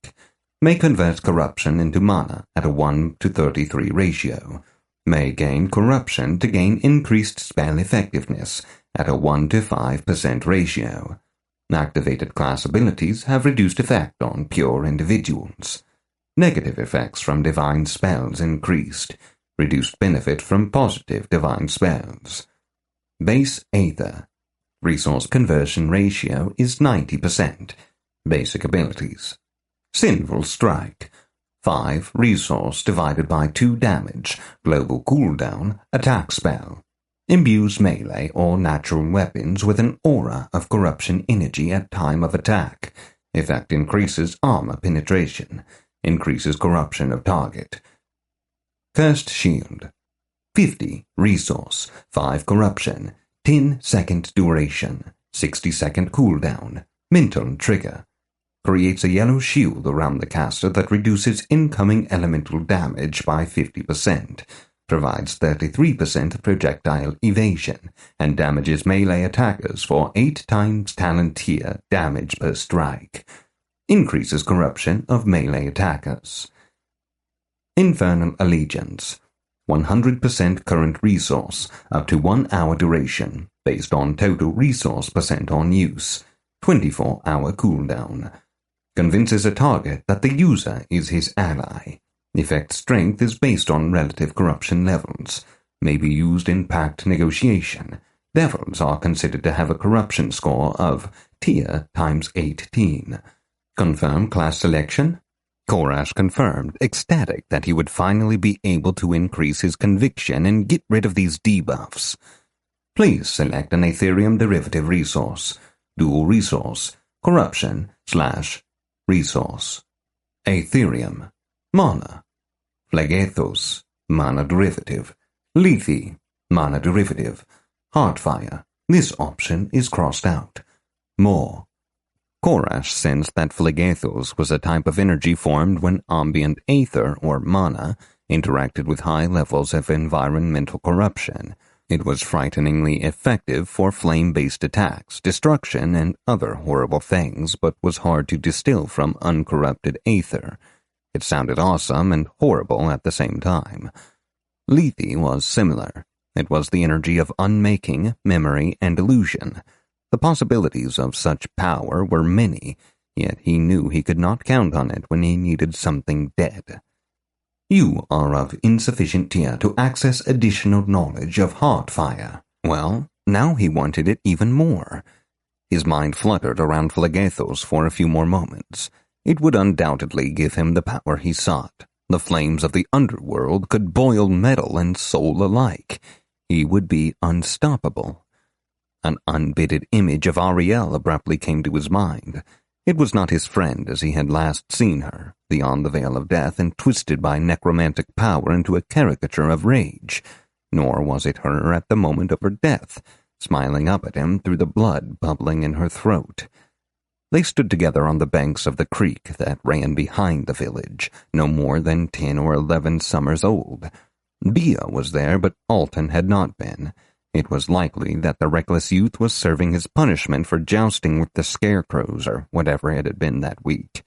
May convert corruption into mana at a 1 to 33 ratio. May gain corruption to gain increased spell effectiveness at a 1 to 5% ratio. Activated class abilities have reduced effect on pure individuals. Negative effects from divine spells increased. Reduced benefit from positive divine spells. Base Aether. Resource conversion ratio is 90%. Basic abilities: Sinful Strike. 5 resource divided by 2 damage, global cooldown, attack spell. Imbues melee or natural weapons with an aura of corruption energy at time of attack. Effect increases armor penetration. Increases corruption of target. Cursed Shield. 50 resource, 5 corruption, 10-second duration, 60-second cooldown. Mental trigger. Creates a yellow shield around the caster that reduces incoming elemental damage by 50%, provides 33% projectile evasion, and damages melee attackers for 8 times talent tier damage per strike. Increases corruption of melee attackers. Infernal Allegiance. 100% current resource, up to 1 hour duration, based on total resource percent on use. 24-hour cooldown. Convinces a target that the user is his ally. Effect strength is based on relative corruption levels. May be used in pact negotiation. Devils are considered to have a corruption score of tier times 18. Confirm class selection? Korash confirmed, ecstatic that he would finally be able to increase his conviction and get rid of these debuffs. Please select an Aetherium derivative resource. Dual resource. Corruption / resource. Aetherium. Mana. Phlegethos. mana derivative. Lethe, mana derivative. Heartfire. This option is crossed out. More. Korash sensed that phlegethos was a type of energy formed when ambient aether, or mana, interacted with high levels of environmental corruption. It was frighteningly effective for flame-based attacks, destruction, and other horrible things, but was hard to distill from uncorrupted aether. It sounded awesome and horrible at the same time. Lethe was similar. It was the energy of unmaking, memory, and illusion. The possibilities of such power were many, yet he knew he could not count on it when he needed something dead. You are of insufficient tier to access additional knowledge of Heartfire. Well, now he wanted it even more. His mind fluttered around phlegethos for a few more moments. It would undoubtedly give him the power he sought. The flames of the underworld could boil metal and soul alike. He would be unstoppable. An unbidded image of Ariel abruptly came to his mind. It was not his friend as he had last seen her, beyond the veil of death and twisted by necromantic power into a caricature of rage. Nor was it her at the moment of her death, smiling up at him through the blood bubbling in her throat. They stood together on the banks of the creek that ran behind the village, no more than 10 or 11 summers old. Bia was there, but Alton had not been. It was likely that the reckless youth was serving his punishment for jousting with the scarecrows or whatever it had been that week.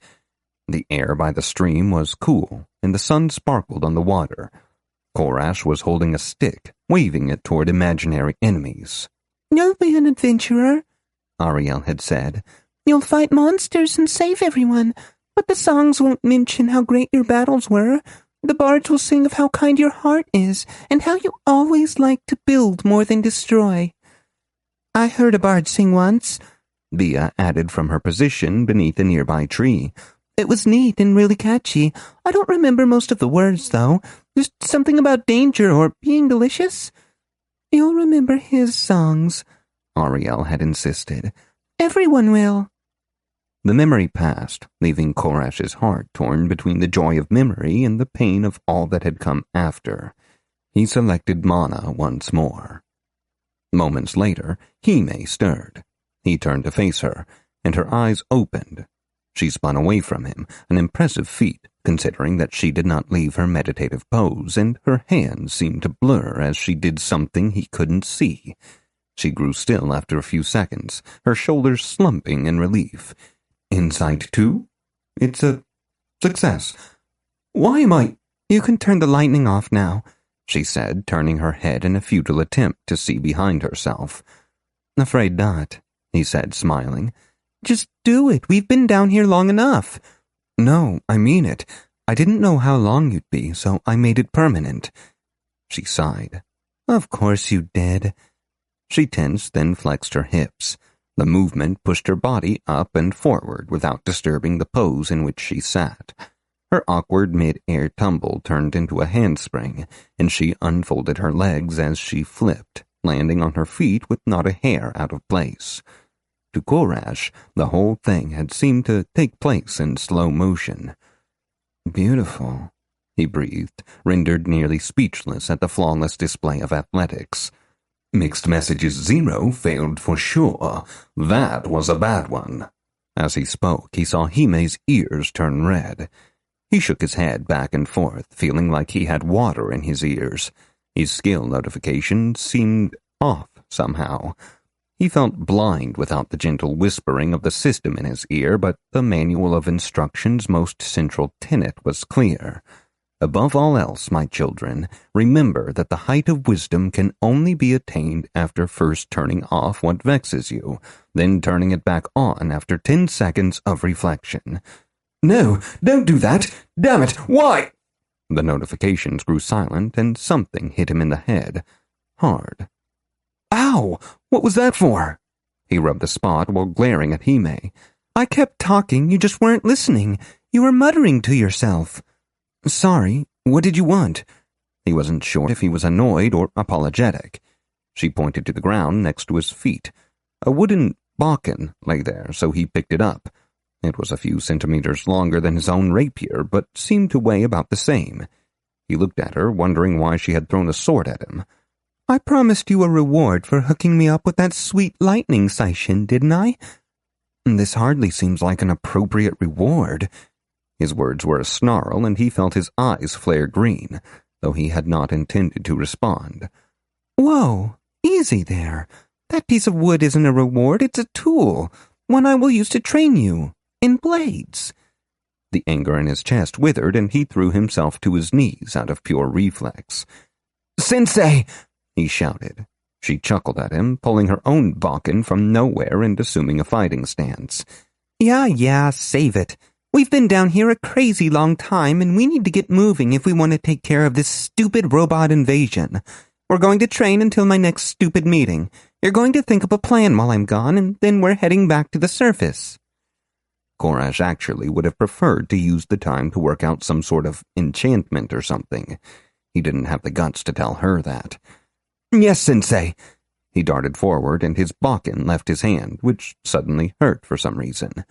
The air by the stream was cool, and the sun sparkled on the water. Korash was holding a stick, waving it toward imaginary enemies. "You'll be an adventurer," Ariel had said. "You'll fight monsters and save everyone, but the songs won't mention how great your battles were. The bards will sing of how kind your heart is, and how you always like to build more than destroy." "I heard a bard sing once," Bia added from her position beneath a nearby tree. "It was neat and really catchy. I don't remember most of the words, though. There's something about danger or being delicious." "You'll remember his songs," Ariel had insisted. "Everyone will." The memory passed, leaving Korash's heart torn between the joy of memory and the pain of all that had come after. He selected mana once more. Moments later, Hime stirred. He turned to face her, and her eyes opened. She spun away from him, an impressive feat, considering that she did not leave her meditative pose, and her hands seemed to blur as she did something he couldn't see. She grew still after a few seconds, her shoulders slumping in relief. Insight 2? It's a success. Why am I... "You can turn the lightning off now," she said, turning her head in a futile attempt to see behind herself. "Afraid not," he said, smiling. "Just do it. We've been down here long enough." "No, I mean it. I didn't know how long you'd be, so I made it permanent." She sighed. "Of course you did." She tensed, then flexed her hips. The movement pushed her body up and forward without disturbing the pose in which she sat. Her awkward mid-air tumble turned into a handspring, and she unfolded her legs as she flipped, landing on her feet with not a hair out of place. To Korash, the whole thing had seemed to take place in slow motion. "Beautiful," he breathed, rendered nearly speechless at the flawless display of athletics. Mixed messages 0 failed for sure. That was a bad one. As he spoke, he saw Hime's ears turn red. He shook his head back and forth, feeling like he had water in his ears. His skill notification seemed off somehow. He felt blind without the gentle whispering of the system in his ear, but the manual of instruction's most central tenet was clear. Above all else, my children, remember that the height of wisdom can only be attained after first turning off what vexes you, then turning it back on after 10 seconds of reflection. "No, don't do that! Damn it, why?" The notifications grew silent, and something hit him in the head. Hard. "Ow! What was that for?" He rubbed the spot while glaring at Hime. "I kept talking, you just weren't listening. You were muttering to yourself." "Sorry, what did you want?" He wasn't sure if he was annoyed or apologetic. She pointed to the ground next to his feet. A wooden bakken lay there, so he picked it up. It was a few centimeters longer than his own rapier, but seemed to weigh about the same. He looked at her, wondering why she had thrown a sword at him. I promised you a reward for hooking me up with that sweet lightning session, didn't I? This hardly seems like an appropriate reward. His words were a snarl, and he felt his eyes flare green, though he had not intended to respond. Whoa, easy there. That piece of wood isn't a reward, it's a tool, one I will use to train you, in blades. The anger in his chest withered, and he threw himself to his knees out of pure reflex. Sensei! He shouted. She chuckled at him, pulling her own Bakken from nowhere and assuming a fighting stance. Yeah, save it. We've been down here a crazy long time, and we need to get moving if we want to take care of this stupid robot invasion. We're going to train until my next stupid meeting. You're going to think up a plan while I'm gone, and then we're heading back to the surface. Korash actually would have preferred to use the time to work out some sort of enchantment or something. He didn't have the guts to tell her that. Yes, Sensei. He darted forward, and his Bakken left his hand, which suddenly hurt for some reason.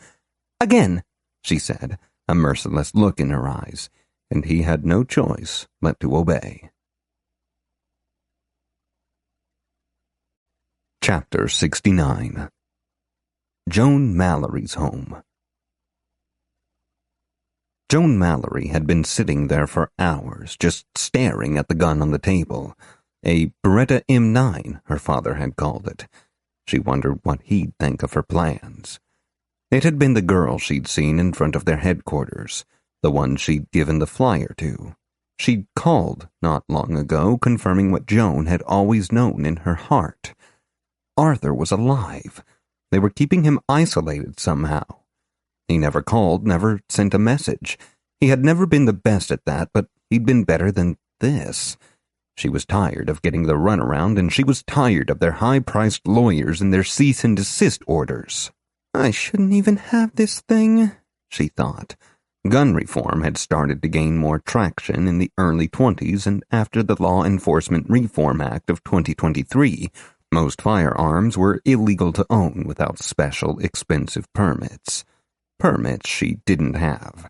Again, she said, a merciless look in her eyes, and he had no choice but to obey. Chapter 69. Joan Mallory's Home. Joan Mallory had been sitting there for hours, just staring at the gun on the table. A Beretta M9, her father had called it. She wondered what he'd think of her plans. It had been the girl she'd seen in front of their headquarters, the one she'd given the flyer to. She'd called not long ago, confirming what Joan had always known in her heart. Arthur was alive. They were keeping him isolated somehow. He never called, never sent a message. He had never been the best at that, but he'd been better than this. She was tired of getting the runaround, and she was tired of their high-priced lawyers and their cease-and-desist orders. I shouldn't even have this thing, she thought. Gun reform had started to gain more traction in the early 20s, and after the Law Enforcement Reform Act of 2023, most firearms were illegal to own without special, expensive permits. Permits she didn't have.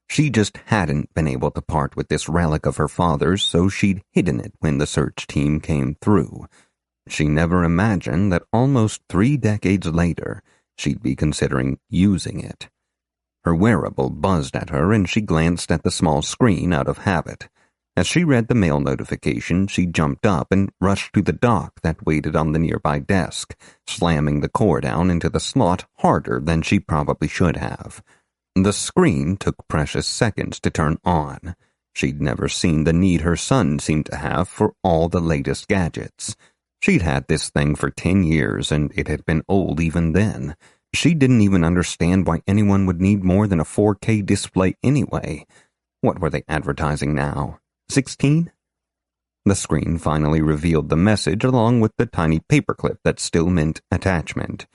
She just hadn't been able to part with this relic of her father's, so she'd hidden it when the search team came through. She never imagined that almost 3 decades later, she'd be considering using it. Her wearable buzzed at her, and she glanced at the small screen out of habit. As she read the mail notification, she jumped up and rushed to the dock that waited on the nearby desk, slamming the core down into the slot harder than she probably should have. The screen took precious seconds to turn on. She'd never seen the need her son seemed to have for all the latest gadgets. She'd had this thing for 10 years, and it had been old even then. She didn't even understand why anyone would need more than a 4K display anyway. What were they advertising now? 16? The screen finally revealed the message along with the tiny paperclip that still meant attachment.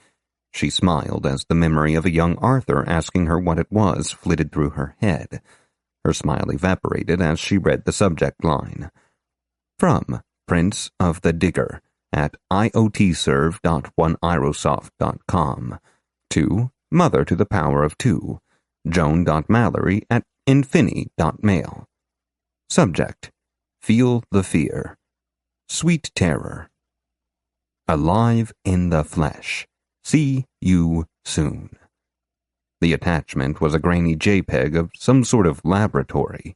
She smiled as the memory of a young Arthur asking her what it was flitted through her head. Her smile evaporated as she read the subject line. From Prince of the Digger at iotserve.oneirosoft.com to Mother to the Power of 2, Joan.Mallory at infini.mail. Subject, Feel the Fear. Sweet Terror. Alive in the Flesh. See you soon. The attachment was a grainy JPEG of some sort of laboratory.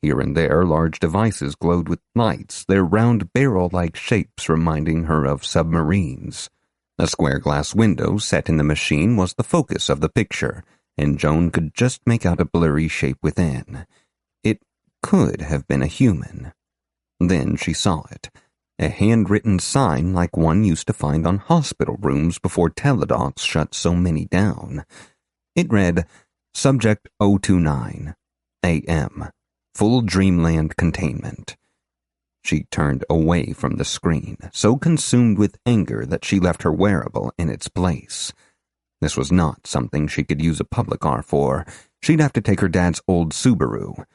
Here and there, large devices glowed with lights, their round barrel-like shapes reminding her of submarines. A square glass window set in the machine was the focus of the picture, and Joan could just make out a blurry shape within. It could have been a human. Then she saw it. A handwritten sign like one used to find on hospital rooms before teledocs shut so many down. It read, Subject 029, AM, Full Dreamland Containment. She turned away from the screen, so consumed with anger that she left her wearable in its place. This was not something she could use a public car for. She'd have to take her dad's old Subaru.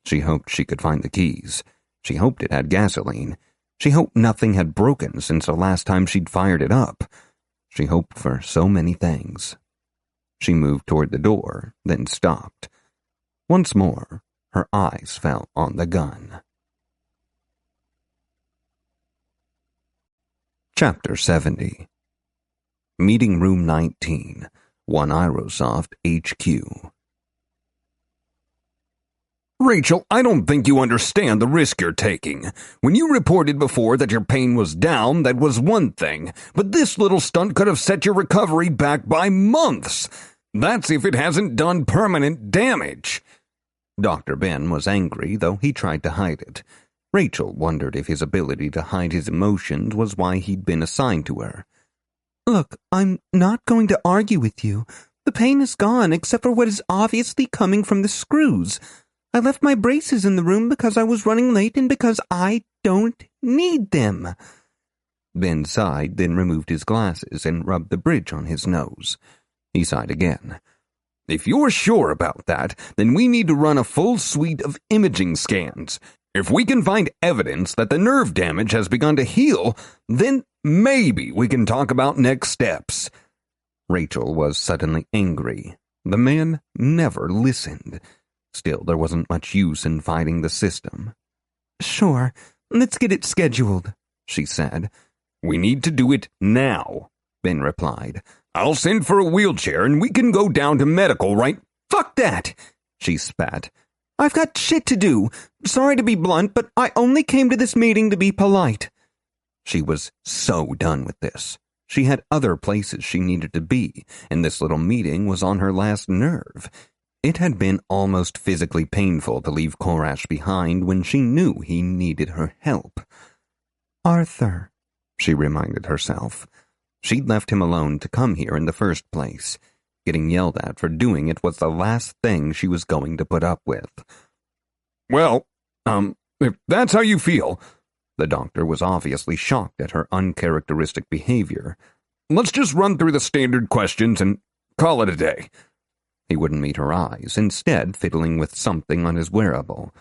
She hoped she could find the keys. She hoped it had gasoline. She hoped nothing had broken since the last time she'd fired it up. She hoped for so many things. She moved toward the door, then stopped. Once more, her eyes fell on the gun. Chapter 70. Meeting Room 19, 1 Aerosoft HQ. Rachel, I don't think you understand the risk you're taking. When you reported before that your pain was down, that was one thing, but this little stunt could have set your recovery back by months. That's if it hasn't done permanent damage. Dr. Ben was angry, though he tried to hide it. Rachel wondered if his ability to hide his emotions was why he'd been assigned to her. Look, I'm not going to argue with you. The pain is gone, except for what is obviously coming from the screws. I left my braces in the room because I was running late and because I don't need them. Ben sighed, then removed his glasses and rubbed the bridge on his nose. He sighed again. If you're sure about that, then we need to run a full suite of imaging scans. If we can find evidence that the nerve damage has begun to heal, then maybe we can talk about next steps. Rachel was suddenly angry. The man never listened. Still, there wasn't much use in fighting the system. Sure, let's get it scheduled, she said. We need to do it now, Ben replied. I'll send for a wheelchair and we can go down to medical right— Fuck that, she spat. I've got shit to do. Sorry to be blunt, but I only came to this meeting to be polite. She was so done with this. She had other places she needed to be, and this little meeting was on her last nerve. It had been almost physically painful to leave Korash behind when she knew he needed her help. Arthur, she reminded herself. She'd left him alone to come here in the first place. Getting yelled at for doing it was the last thing she was going to put up with. Well, if that's how you feel— the doctor was obviously shocked at her uncharacteristic behavior. Let's just run through the standard questions and call it a day. He wouldn't meet her eyes, instead fiddling with something on his wearable.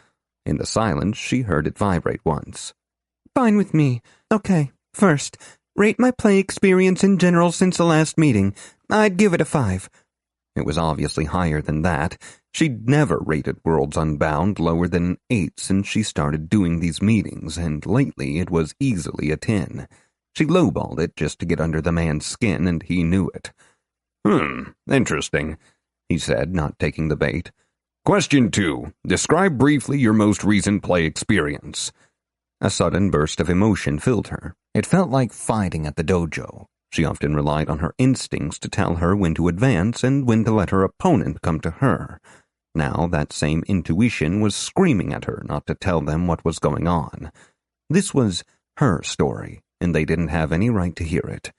In the silence, she heard it vibrate once. Fine with me. Okay, first, rate my play experience in general since the last meeting. I'd give it a 5. It was obviously higher than that. She'd never rated Worlds Unbound lower than an 8 since she started doing these meetings, and lately it was easily a 10. She lowballed it just to get under the man's skin, and he knew it. Interesting, he said, not taking the bait. Question 2. Describe briefly your most recent play experience. A sudden burst of emotion filled her. It felt like fighting at the dojo. She often relied on her instincts to tell her when to advance and when to let her opponent come to her. Now that same intuition was screaming at her not to tell them what was going on. This was her story, and they didn't have any right to hear it.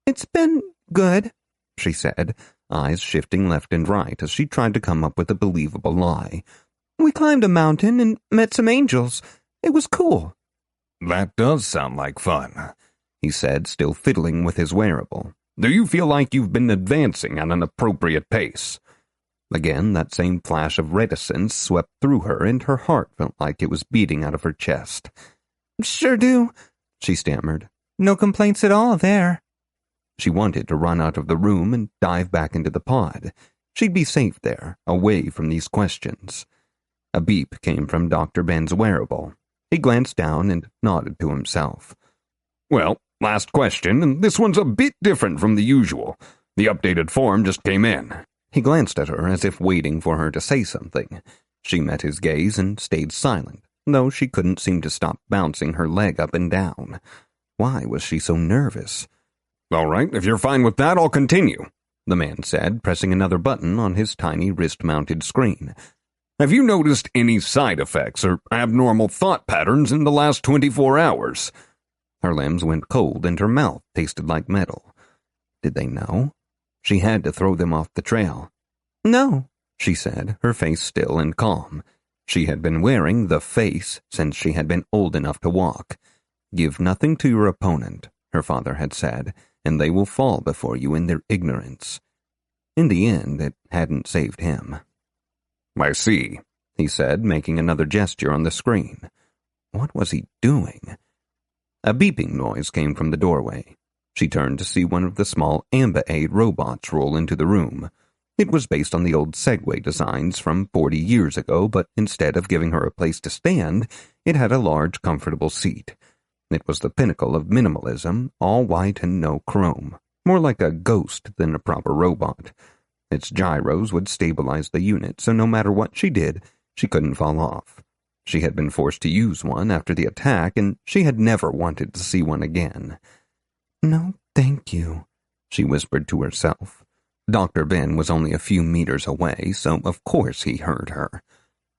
It's been good, she said, eyes shifting left and right as she tried to come up with a believable lie. We climbed a mountain and met some angels. It was cool. That does sound like fun, he said, still fiddling with his wearable. Do you feel like you've been advancing at an appropriate pace? Again, that same flash of reticence swept through her, and her heart felt like it was beating out of her chest. Sure do, she stammered. No complaints at all there. She wanted to run out of the room and dive back into the pod. She'd be safe there, away from these questions. A beep came from Dr. Ben's wearable. He glanced down and nodded to himself. Well, last question, and this one's a bit different from the usual. The updated form just came in. He glanced at her as if waiting for her to say something. She met his gaze and stayed silent, though she couldn't seem to stop bouncing her leg up and down. Why was she so nervous? All right, if you're fine with that, I'll continue, the man said, pressing another button on his tiny wrist-mounted screen. Have you noticed any side effects or abnormal thought patterns in the last 24 hours? Her limbs went cold and her mouth tasted like metal. Did they know? She had to throw them off the trail. No, she said, her face still and calm. She had been wearing the face since she had been old enough to walk. Give nothing to your opponent, her father had said, and they will fall before you in their ignorance. In the end, it hadn't saved him. I see, he said, making another gesture on the screen. What was he doing? A beeping noise came from the doorway. She turned to see one of the small Amba-Aid robots roll into the room. It was based on the old Segway designs from 40 years ago, but instead of giving her a place to stand, it had a large, comfortable seat. It was the pinnacle of minimalism, all white and no chrome, more like a ghost than a proper robot. Its gyros would stabilize the unit, so no matter what she did, she couldn't fall off. She had been forced to use one after the attack, and she had never wanted to see one again. "No, thank you," she whispered to herself. Dr. Ben was only a few meters away, so of course he heard her.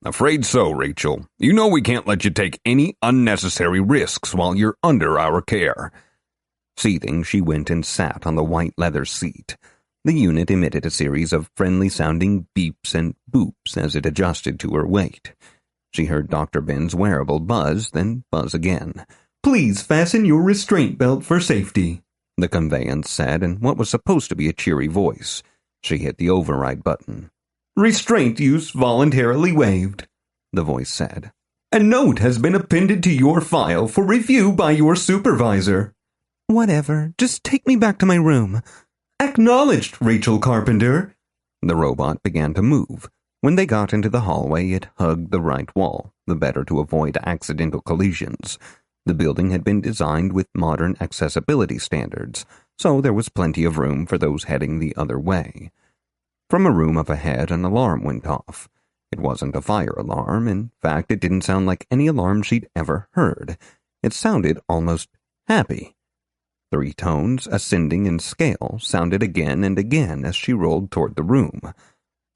"Afraid so, Rachel. You know we can't let you take any unnecessary risks while you're under our care." Seething, she went and sat on the white leather seat. The unit emitted a series of friendly-sounding beeps and boops as it adjusted to her weight. She heard Dr. Ben's wearable buzz, then buzz again. "Please fasten your restraint belt for safety," the conveyance said in what was supposed to be a cheery voice. She hit the override button. "Restraint use voluntarily waived," the voice said. "A note has been appended to your file for review by your supervisor." "Whatever, just take me back to my room." "Acknowledged, Rachel Carpenter." The robot began to move. When they got into the hallway, it hugged the right wall, the better to avoid accidental collisions. The building had been designed with modern accessibility standards, so there was plenty of room for those heading the other way. From a room up ahead, an alarm went off. It wasn't a fire alarm. In fact, it didn't sound like any alarm she'd ever heard. It sounded almost happy. 3 tones, ascending in scale, sounded again and again as she rolled toward the room.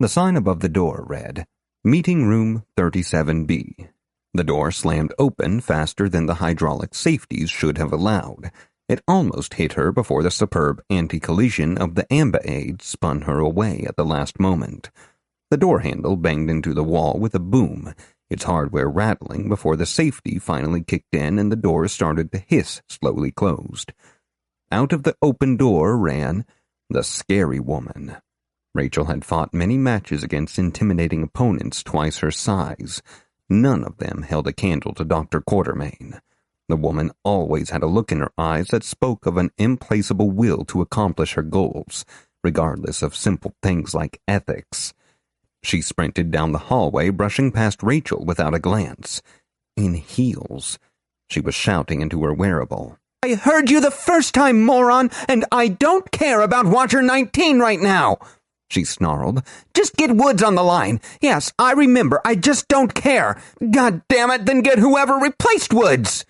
The sign above the door read, "Meeting Room 37B." The door slammed open faster than the hydraulic safeties should have allowed. It almost hit her before the superb anti-collision of the AMBA aid spun her away at the last moment. The door handle banged into the wall with a boom, its hardware rattling before the safety finally kicked in and the door started to hiss slowly closed. Out of the open door ran the scary woman. Rachel had fought many matches against intimidating opponents twice her size. None of them held a candle to Dr. Quartermain. The woman always had a look in her eyes that spoke of an implacable will to accomplish her goals, regardless of simple things like ethics. She sprinted down the hallway, brushing past Rachel without a glance. In heels, she was shouting into her wearable. "I heard you the first time, moron, and I don't care about Watcher 19 right now," she snarled. "Just get Woods on the line. Yes, I remember. I just don't care. God damn it, then get whoever replaced Woods."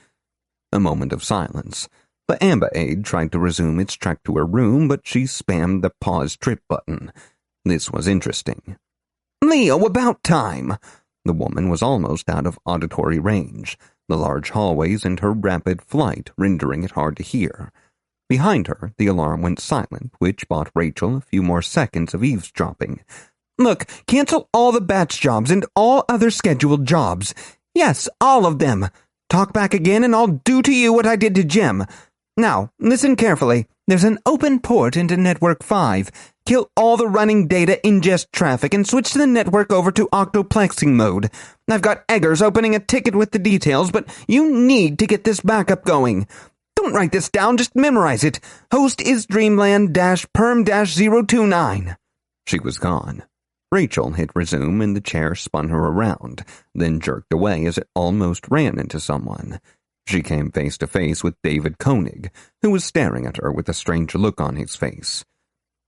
A moment of silence. The AMBA aide tried to resume its trek to her room, but she spammed the pause trip button. This was interesting. "Leo, about time." The woman was almost out of auditory range, the large hallways and her rapid flight rendering it hard to hear. Behind her, the alarm went silent, which bought Rachel a few more seconds of eavesdropping. "Look, cancel all the batch jobs and all other scheduled jobs. Yes, all of them. Talk back again and I'll do to you what I did to Jim. Now, listen carefully. There's an open port into Network 5. Kill all the running data ingest traffic and switch the network over to octoplexing mode. I've got Eggers opening a ticket with the details, but you need to get this backup going. Don't write this down, just memorize it. Host is Dreamland-Perm-029. She was gone. Rachel hit resume and the chair spun her around, then jerked away as it almost ran into someone. She came face to face with David Koenig, who was staring at her with a strange look on his face.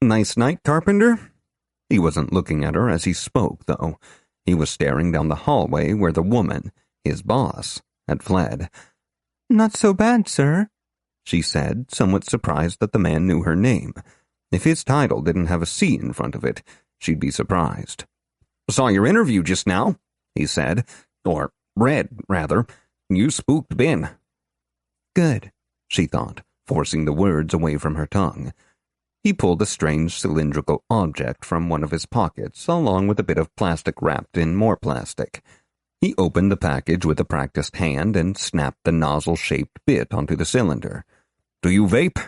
"Nice night, Carpenter?" He wasn't looking at her as he spoke, though. He was staring down the hallway where the woman, his boss, had fled. "Not so bad, sir," she said, somewhat surprised that the man knew her name. If his title didn't have a C in front of it, she'd be surprised. "Saw your interview just now," he said. "Or read, rather. You spooked Ben." "Good," she thought, forcing the words away from her tongue. He pulled a strange cylindrical object from one of his pockets, along with a bit of plastic wrapped in more plastic. He opened the package with a practiced hand and snapped the nozzle-shaped bit onto the cylinder. "Do you vape?"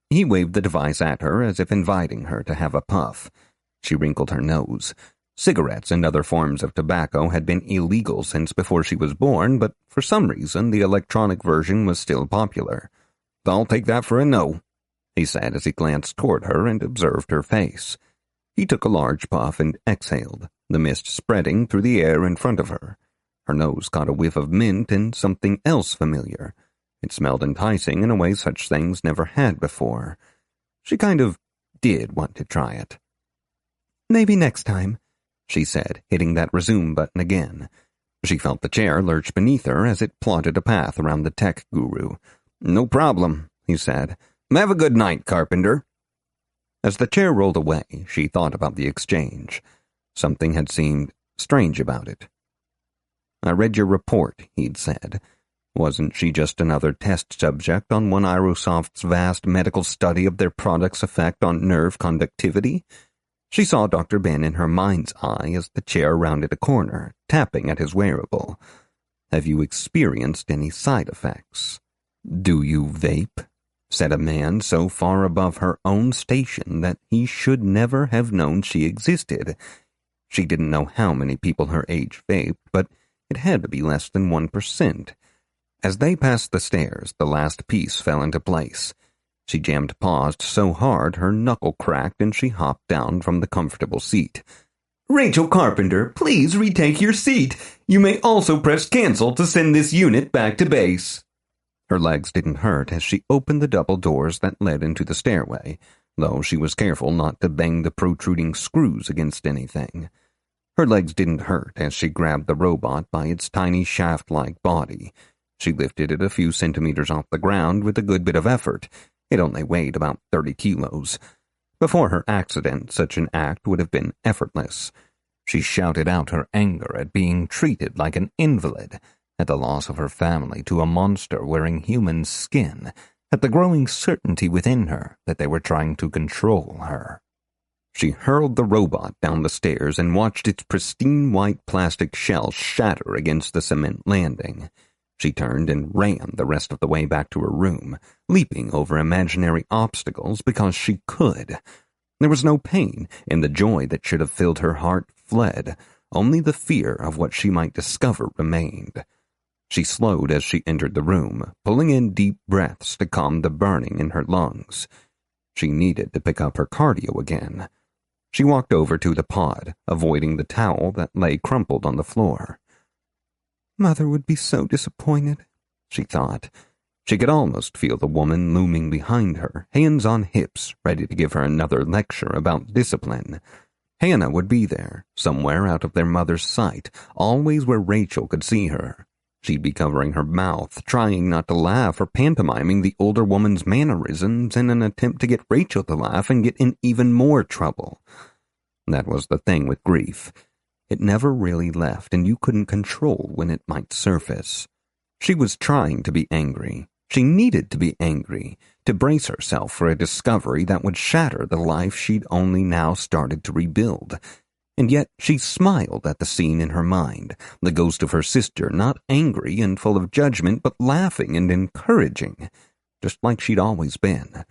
He waved the device at her as if inviting her to have a puff. She wrinkled her nose. Cigarettes and other forms of tobacco had been illegal since before she was born, but for some reason the electronic version was still popular. "I'll take that for a no," he said as he glanced toward her and observed her face. He took a large puff and exhaled, the mist spreading through the air in front of her. Her nose caught a whiff of mint and something else familiar. It smelled enticing in a way such things never had before. She kind of did want to try it. "Maybe next time," she said, hitting that resume button again. She felt the chair lurch beneath her as it plotted a path around the tech guru. "No problem," he said. "Have a good night, Carpenter." As the chair rolled away, she thought about the exchange. Something had seemed strange about it. "I read your report," he'd said. Wasn't she just another test subject on one Aerosoft's vast medical study of their product's effect on nerve conductivity? She saw Dr. Ben in her mind's eye as the chair rounded a corner, tapping at his wearable. "Have you experienced any side effects?" "Do you vape?" said a man so far above her own station that he should never have known she existed. She didn't know how many people her age vaped, but it had to be less than 1%. As they passed the stairs, the last piece fell into place. She jammed paused so hard her knuckle cracked and she hopped down from the comfortable seat. "Rachel Carpenter, please retake your seat. You may also press cancel to send this unit back to base." Her legs didn't hurt as she opened the double doors that led into the stairway, though she was careful not to bang the protruding screws against anything. Her legs didn't hurt as she grabbed the robot by its tiny shaft-like body. She lifted it a few centimeters off the ground with a good bit of effort. It only weighed about 30 kilos. Before her accident, such an act would have been effortless. She shouted out her anger at being treated like an invalid, at the loss of her family to a monster wearing human skin, at the growing certainty within her that they were trying to control her. She hurled the robot down the stairs and watched its pristine white plastic shell shatter against the cement landing. She turned and ran the rest of the way back to her room, leaping over imaginary obstacles because she could. There was no pain, and the joy that should have filled her heart fled. Only the fear of what she might discover remained. She slowed as she entered the room, pulling in deep breaths to calm the burning in her lungs. She needed to pick up her cardio again. She walked over to the pod, avoiding the towel that lay crumpled on the floor. "Mother would be so disappointed," she thought. She could almost feel the woman looming behind her, hands on hips, ready to give her another lecture about discipline. Hannah would be there, somewhere out of their mother's sight, always where Rachel could see her. She'd be covering her mouth, trying not to laugh or pantomiming the older woman's mannerisms in an attempt to get Rachel to laugh and get in even more trouble. That was the thing with grief. It never really left, and you couldn't control when it might surface. She was trying to be angry. She needed to be angry, to brace herself for a discovery that would shatter the life she'd only now started to rebuild. And yet she smiled at the scene in her mind, the ghost of her sister, not angry and full of judgment, but laughing and encouraging, just like she'd always been.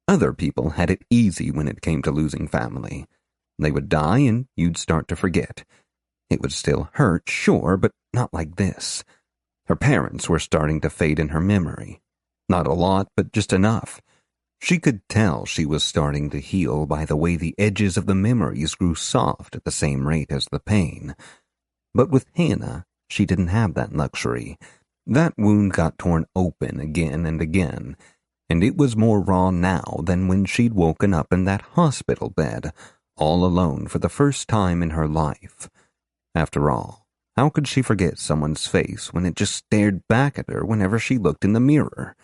Other people had it easy when it came to losing family. They would die and you'd start to forget. It would still hurt, sure, but not like this. Her parents were starting to fade in her memory. Not a lot, but just enough. She could tell she was starting to heal by the way the edges of the memories grew soft at the same rate as the pain. But with Hannah, she didn't have that luxury. That wound got torn open again and again, and it was more raw now than when she'd woken up in that hospital bed, all alone for the first time in her life. After all, how could she forget someone's face when it just stared back at her whenever she looked in the mirror?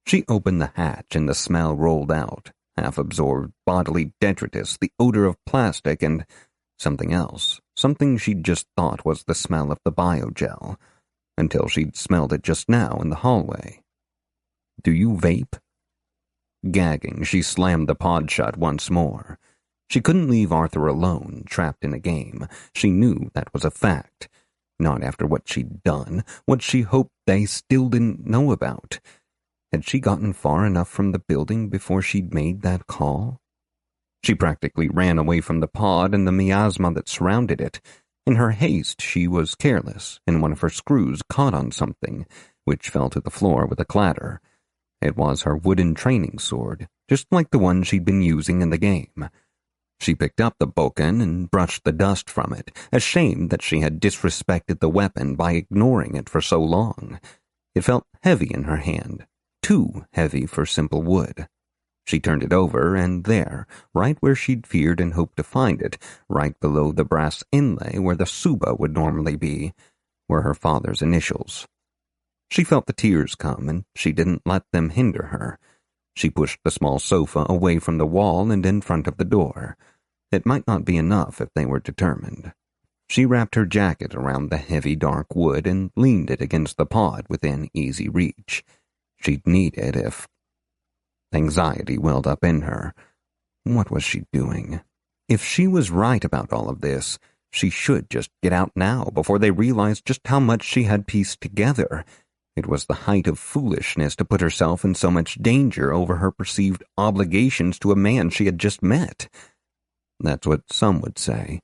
She opened the hatch and the smell rolled out, half-absorbed bodily detritus, the odor of plastic, and something else, something she'd just thought was the smell of the biogel, until she'd smelled it just now in the hallway. "Do you vape?" Gagging, she slammed the pod shut once more. She couldn't leave Arthur alone, trapped in a game. She knew that was a fact. Not after what she'd done, what she hoped they still didn't know about. Had she gotten far enough from the building before she'd made that call? She practically ran away from the pod and the miasma that surrounded it. In her haste, she was careless, and one of her screws caught on something, which fell to the floor with a clatter. It was her wooden training sword, just like the one she'd been using in the game. She picked up the bokken and brushed the dust from it, ashamed that she had disrespected the weapon by ignoring it for so long. It felt heavy in her hand, too heavy for simple wood. She turned it over, and there, right where she'd feared and hoped to find it, right below the brass inlay where the suba would normally be, were her father's initials. She felt the tears come, and she didn't let them hinder her. She pushed the small sofa away from the wall and in front of the door. It might not be enough if they were determined. She wrapped her jacket around the heavy dark wood and leaned it against the pod within easy reach. She'd need it if... Anxiety welled up in her. What was she doing? If she was right about all of this, she should just get out now before they realized just how much she had pieced together. It was the height of foolishness to put herself in so much danger over her perceived obligations to a man she had just met. That's what some would say.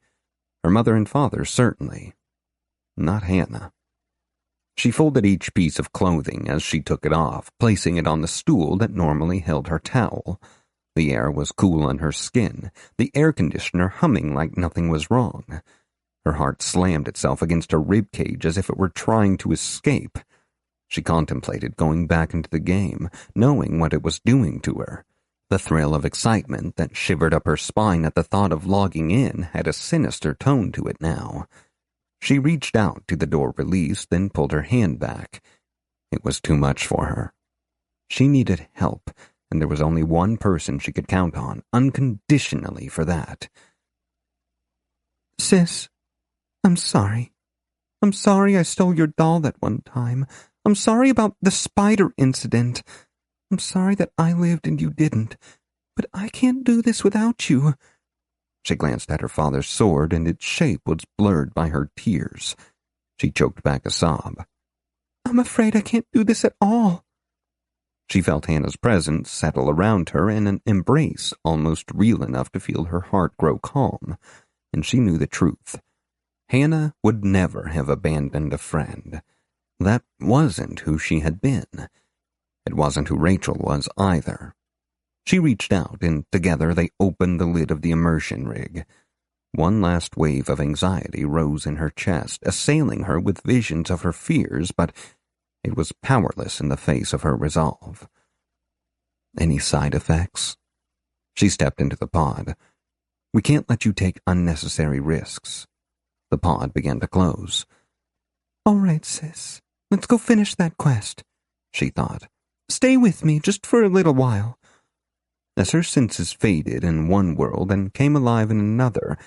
Her mother and father, certainly. Not Hannah. She folded each piece of clothing as she took it off, placing it on the stool that normally held her towel. The air was cool on her skin, the air conditioner humming like nothing was wrong. Her heart slammed itself against her rib cage as if it were trying to escape. She contemplated going back into the game, knowing what it was doing to her. The thrill of excitement that shivered up her spine at the thought of logging in had a sinister tone to it now. She reached out to the door release, then pulled her hand back. It was too much for her. She needed help, and there was only one person she could count on, unconditionally for that. Sis, I'm sorry. I'm sorry I stole your doll that one time. I'm sorry about the spider incident. I'm sorry that I lived and you didn't. But I can't do this without you. She glanced at her father's sword, and its shape was blurred by her tears. She choked back a sob. I'm afraid I can't do this at all. She felt Hannah's presence settle around her in an embrace almost real enough to feel her heart grow calm, and she knew the truth. Hannah would never have abandoned a friend. That wasn't who she had been. It wasn't who Rachel was either. She reached out, and together they opened the lid of the immersion rig. One last wave of anxiety rose in her chest, assailing her with visions of her fears, but it was powerless in the face of her resolve. Any side effects? She stepped into the pod. We can't let you take unnecessary risks. The pod began to close. All right, sis. Let's go finish that quest, she thought. Stay with me just for a little while. As her senses faded in one world and came alive in another,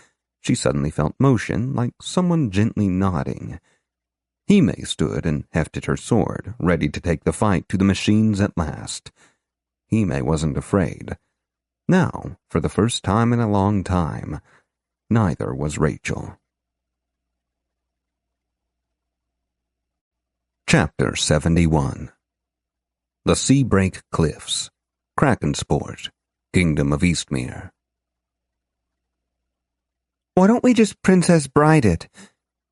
she suddenly felt motion like someone gently nodding. Hime stood and hefted her sword, ready to take the fight to the machines at last. Hime wasn't afraid. Now, for the first time in a long time, neither was Rachel. Chapter 71. The Seabreak Cliffs, Krakensport, Kingdom of Eastmere. Why don't we just Princess Bride it?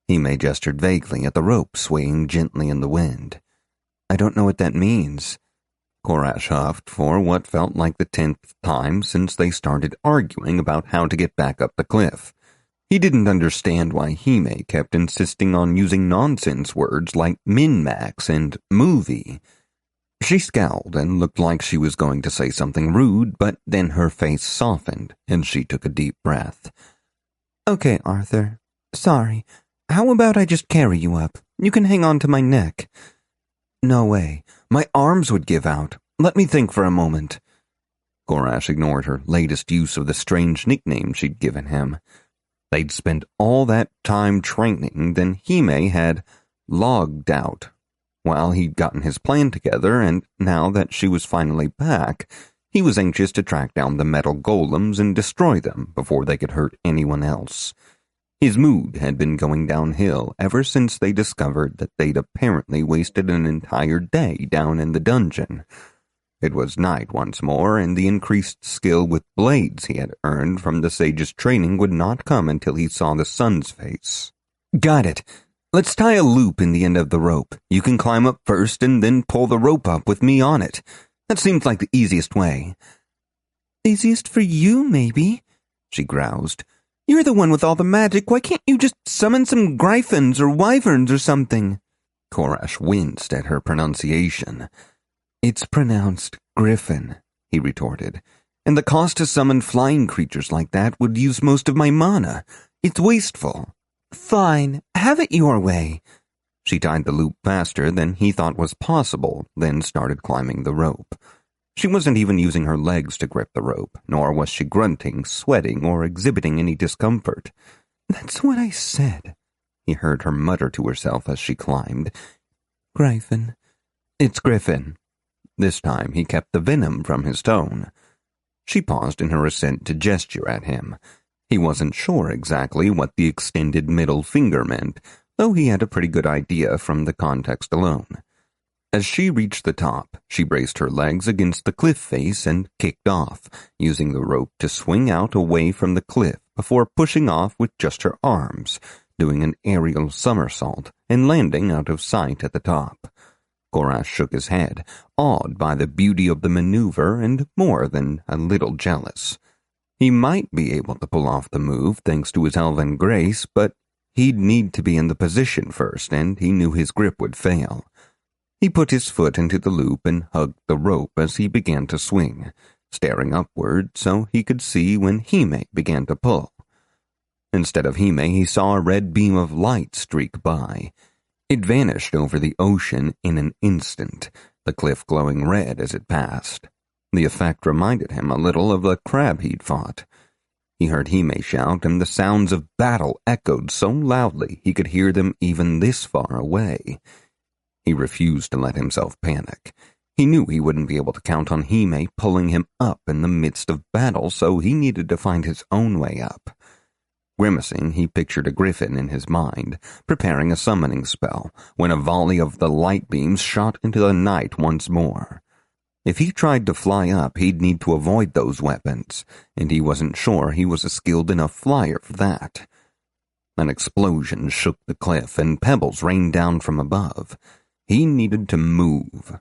Hime gestured vaguely at the rope swaying gently in the wind. I don't know what that means. Korash huffed for what felt like the 10th time since they started arguing about how to get back up the cliff. He didn't understand why Hime kept insisting on using nonsense words like min-max and movie. She scowled and looked like she was going to say something rude, but then her face softened, and she took a deep breath. Okay, Arthur. Sorry. How about I just carry you up? You can hang on to my neck. No way. My arms would give out. Let me think for a moment. Korash ignored her latest use of the strange nickname she'd given him. They'd spent all that time training, then Hime had logged out. While he'd gotten his plan together, and now that she was finally back, he was anxious to track down the metal golems and destroy them before they could hurt anyone else. His mood had been going downhill ever since they discovered that they'd apparently wasted an entire day down in the dungeon. It was night once more, and the increased skill with blades he had earned from the sage's training would not come until he saw the sun's face. Got it. Let's tie a loop in the end of the rope. You can climb up first and then pull the rope up with me on it. That seems like the easiest way. Easiest for you, maybe, she groused. You're the one with all the magic. Why can't you just summon some gryphons or wyverns or something? Korash winced at her pronunciation. "It's pronounced griffin," he retorted, "and the cost to summon flying creatures like that would use most of my mana. It's wasteful." "Fine, have it your way." She tied the loop faster than he thought was possible, then started climbing the rope. She wasn't even using her legs to grip the rope, nor was she grunting, sweating, or exhibiting any discomfort. "That's what I said," he heard her mutter to herself as she climbed. "Griffin." "It's Griffin." This time he kept the venom from his tone. She paused in her ascent to gesture at him. He wasn't sure exactly what the extended middle finger meant, though he had a pretty good idea from the context alone. As she reached the top, she braced her legs against the cliff face and kicked off, using the rope to swing out away from the cliff before pushing off with just her arms, doing an aerial somersault and landing out of sight at the top. Korash shook his head, awed by the beauty of the maneuver and more than a little jealous. He might be able to pull off the move thanks to his elven grace, but he'd need to be in the position first, and he knew his grip would fail. He put his foot into the loop and hugged the rope as he began to swing, staring upward so he could see when Hime began to pull. Instead of Hime, he saw a red beam of light streak by. It vanished over the ocean in an instant, the cliff glowing red as it passed. The effect reminded him a little of the crab he'd fought. He heard Hime shout, and the sounds of battle echoed so loudly he could hear them even this far away. He refused to let himself panic. He knew he wouldn't be able to count on Hime pulling him up in the midst of battle, so he needed to find his own way up. Grimacing, he pictured a griffin in his mind, preparing a summoning spell, when a volley of the light beams shot into the night once more. If he tried to fly up, he'd need to avoid those weapons, and he wasn't sure he was a skilled enough flyer for that. An explosion shook the cliff, and pebbles rained down from above. He needed to move.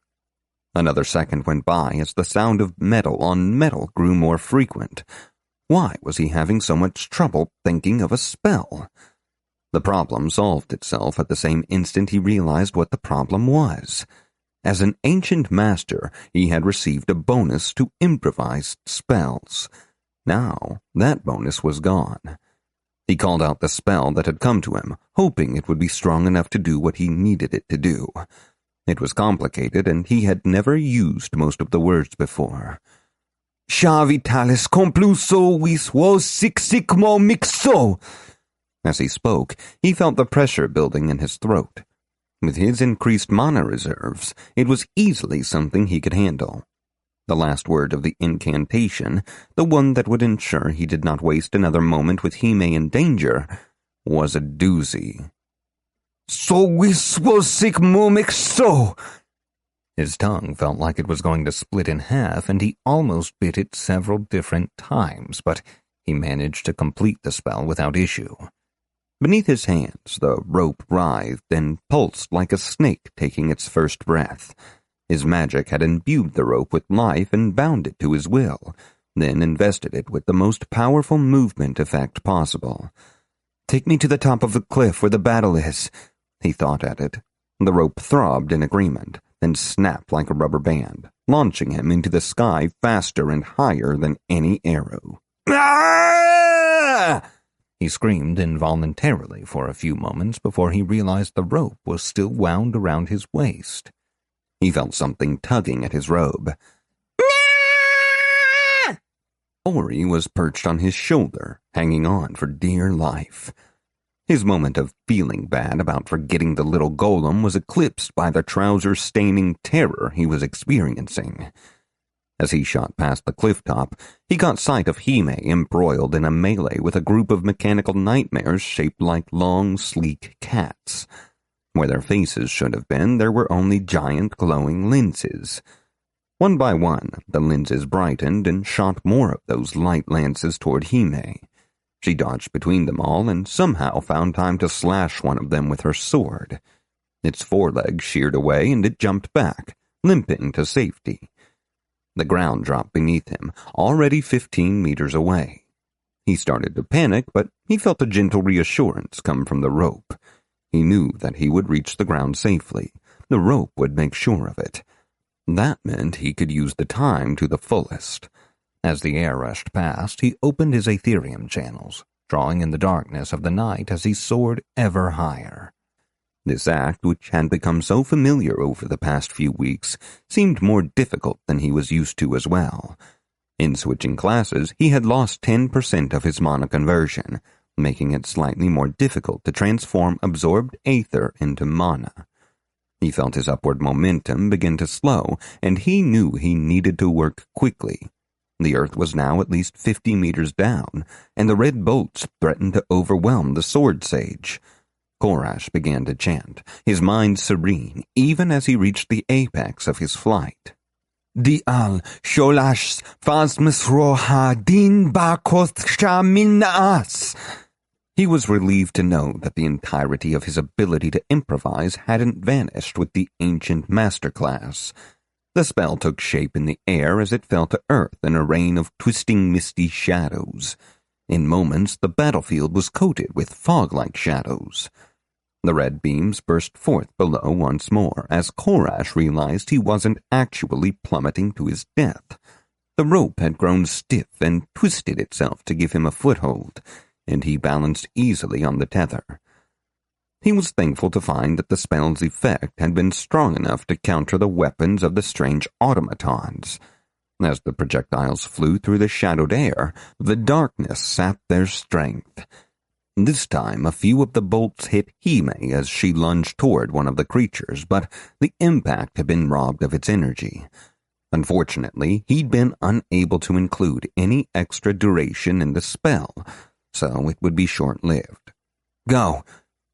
Another second went by as the sound of metal on metal grew more frequent. Why was he having so much trouble thinking of a spell? The problem solved itself at the same instant he realized what the problem was. As an ancient master, he had received a bonus to improvised spells. Now, that bonus was gone. He called out the spell that had come to him, hoping it would be strong enough to do what he needed it to do. It was complicated, and he had never used most of the words before. "Sha vitalis compluso vis vos sic mo mixo." As he spoke, he felt the pressure building in his throat. With his increased mana reserves, it was easily something he could handle. The last word of the incantation, the one that would ensure he did not waste another moment with Hime in danger, was a doozy. "So vis vos sic mo mixo." His tongue felt like it was going to split in half, and he almost bit it several different times, but he managed to complete the spell without issue. Beneath his hands, the rope writhed and pulsed like a snake taking its first breath. His magic had imbued the rope with life and bound it to his will, then invested it with the most powerful movement effect possible. "Take me to the top of the cliff where the battle is," he thought at it. The rope throbbed in agreement, then snapped like a rubber band, launching him into the sky faster and higher than any arrow. "Ah!" He screamed involuntarily for a few moments before he realized the rope was still wound around his waist. He felt something tugging at his robe. "Ah!" Ori was perched on his shoulder, hanging on for dear life. His moment of feeling bad about forgetting the little golem was eclipsed by the trouser-staining terror he was experiencing. As he shot past the cliff top, he caught sight of Hime embroiled in a melee with a group of mechanical nightmares shaped like long, sleek cats. Where their faces should have been, there were only giant glowing lenses. One by one, the lenses brightened and shot more of those light lances toward Hime. She dodged between them all and somehow found time to slash one of them with her sword. Its foreleg sheared away and it jumped back, limping to safety. The ground dropped beneath him, already 15 meters away. He started to panic, but he felt a gentle reassurance come from the rope. He knew that he would reach the ground safely. The rope would make sure of it. That meant he could use the time to the fullest. As the air rushed past, he opened his Aetherium channels, drawing in the darkness of the night as he soared ever higher. This act, which had become so familiar over the past few weeks, seemed more difficult than he was used to as well. In switching classes, he had lost 10% of his mana conversion, making it slightly more difficult to transform absorbed aether into mana. He felt his upward momentum begin to slow, and he knew he needed to work quickly. The earth was now at least 50 meters down, and the red bolts threatened to overwhelm the sword sage. Korash began to chant, his mind serene, even as he reached the apex of his flight. Dial sholash fasmisroha din bakoth shaminaas. He was relieved to know that the entirety of his ability to improvise hadn't vanished with the ancient masterclass. The spell took shape in the air as it fell to earth in a rain of twisting misty shadows. In moments, the battlefield was coated with fog-like shadows. The red beams burst forth below once more as Korash realized he wasn't actually plummeting to his death. The rope had grown stiff and twisted itself to give him a foothold, and he balanced easily on the tether. He was thankful to find that the spell's effect had been strong enough to counter the weapons of the strange automatons. As the projectiles flew through the shadowed air, the darkness sapped their strength. This time, a few of the bolts hit Hime as she lunged toward one of the creatures, but the impact had been robbed of its energy. Unfortunately, he'd been unable to include any extra duration in the spell, so it would be short-lived. Go!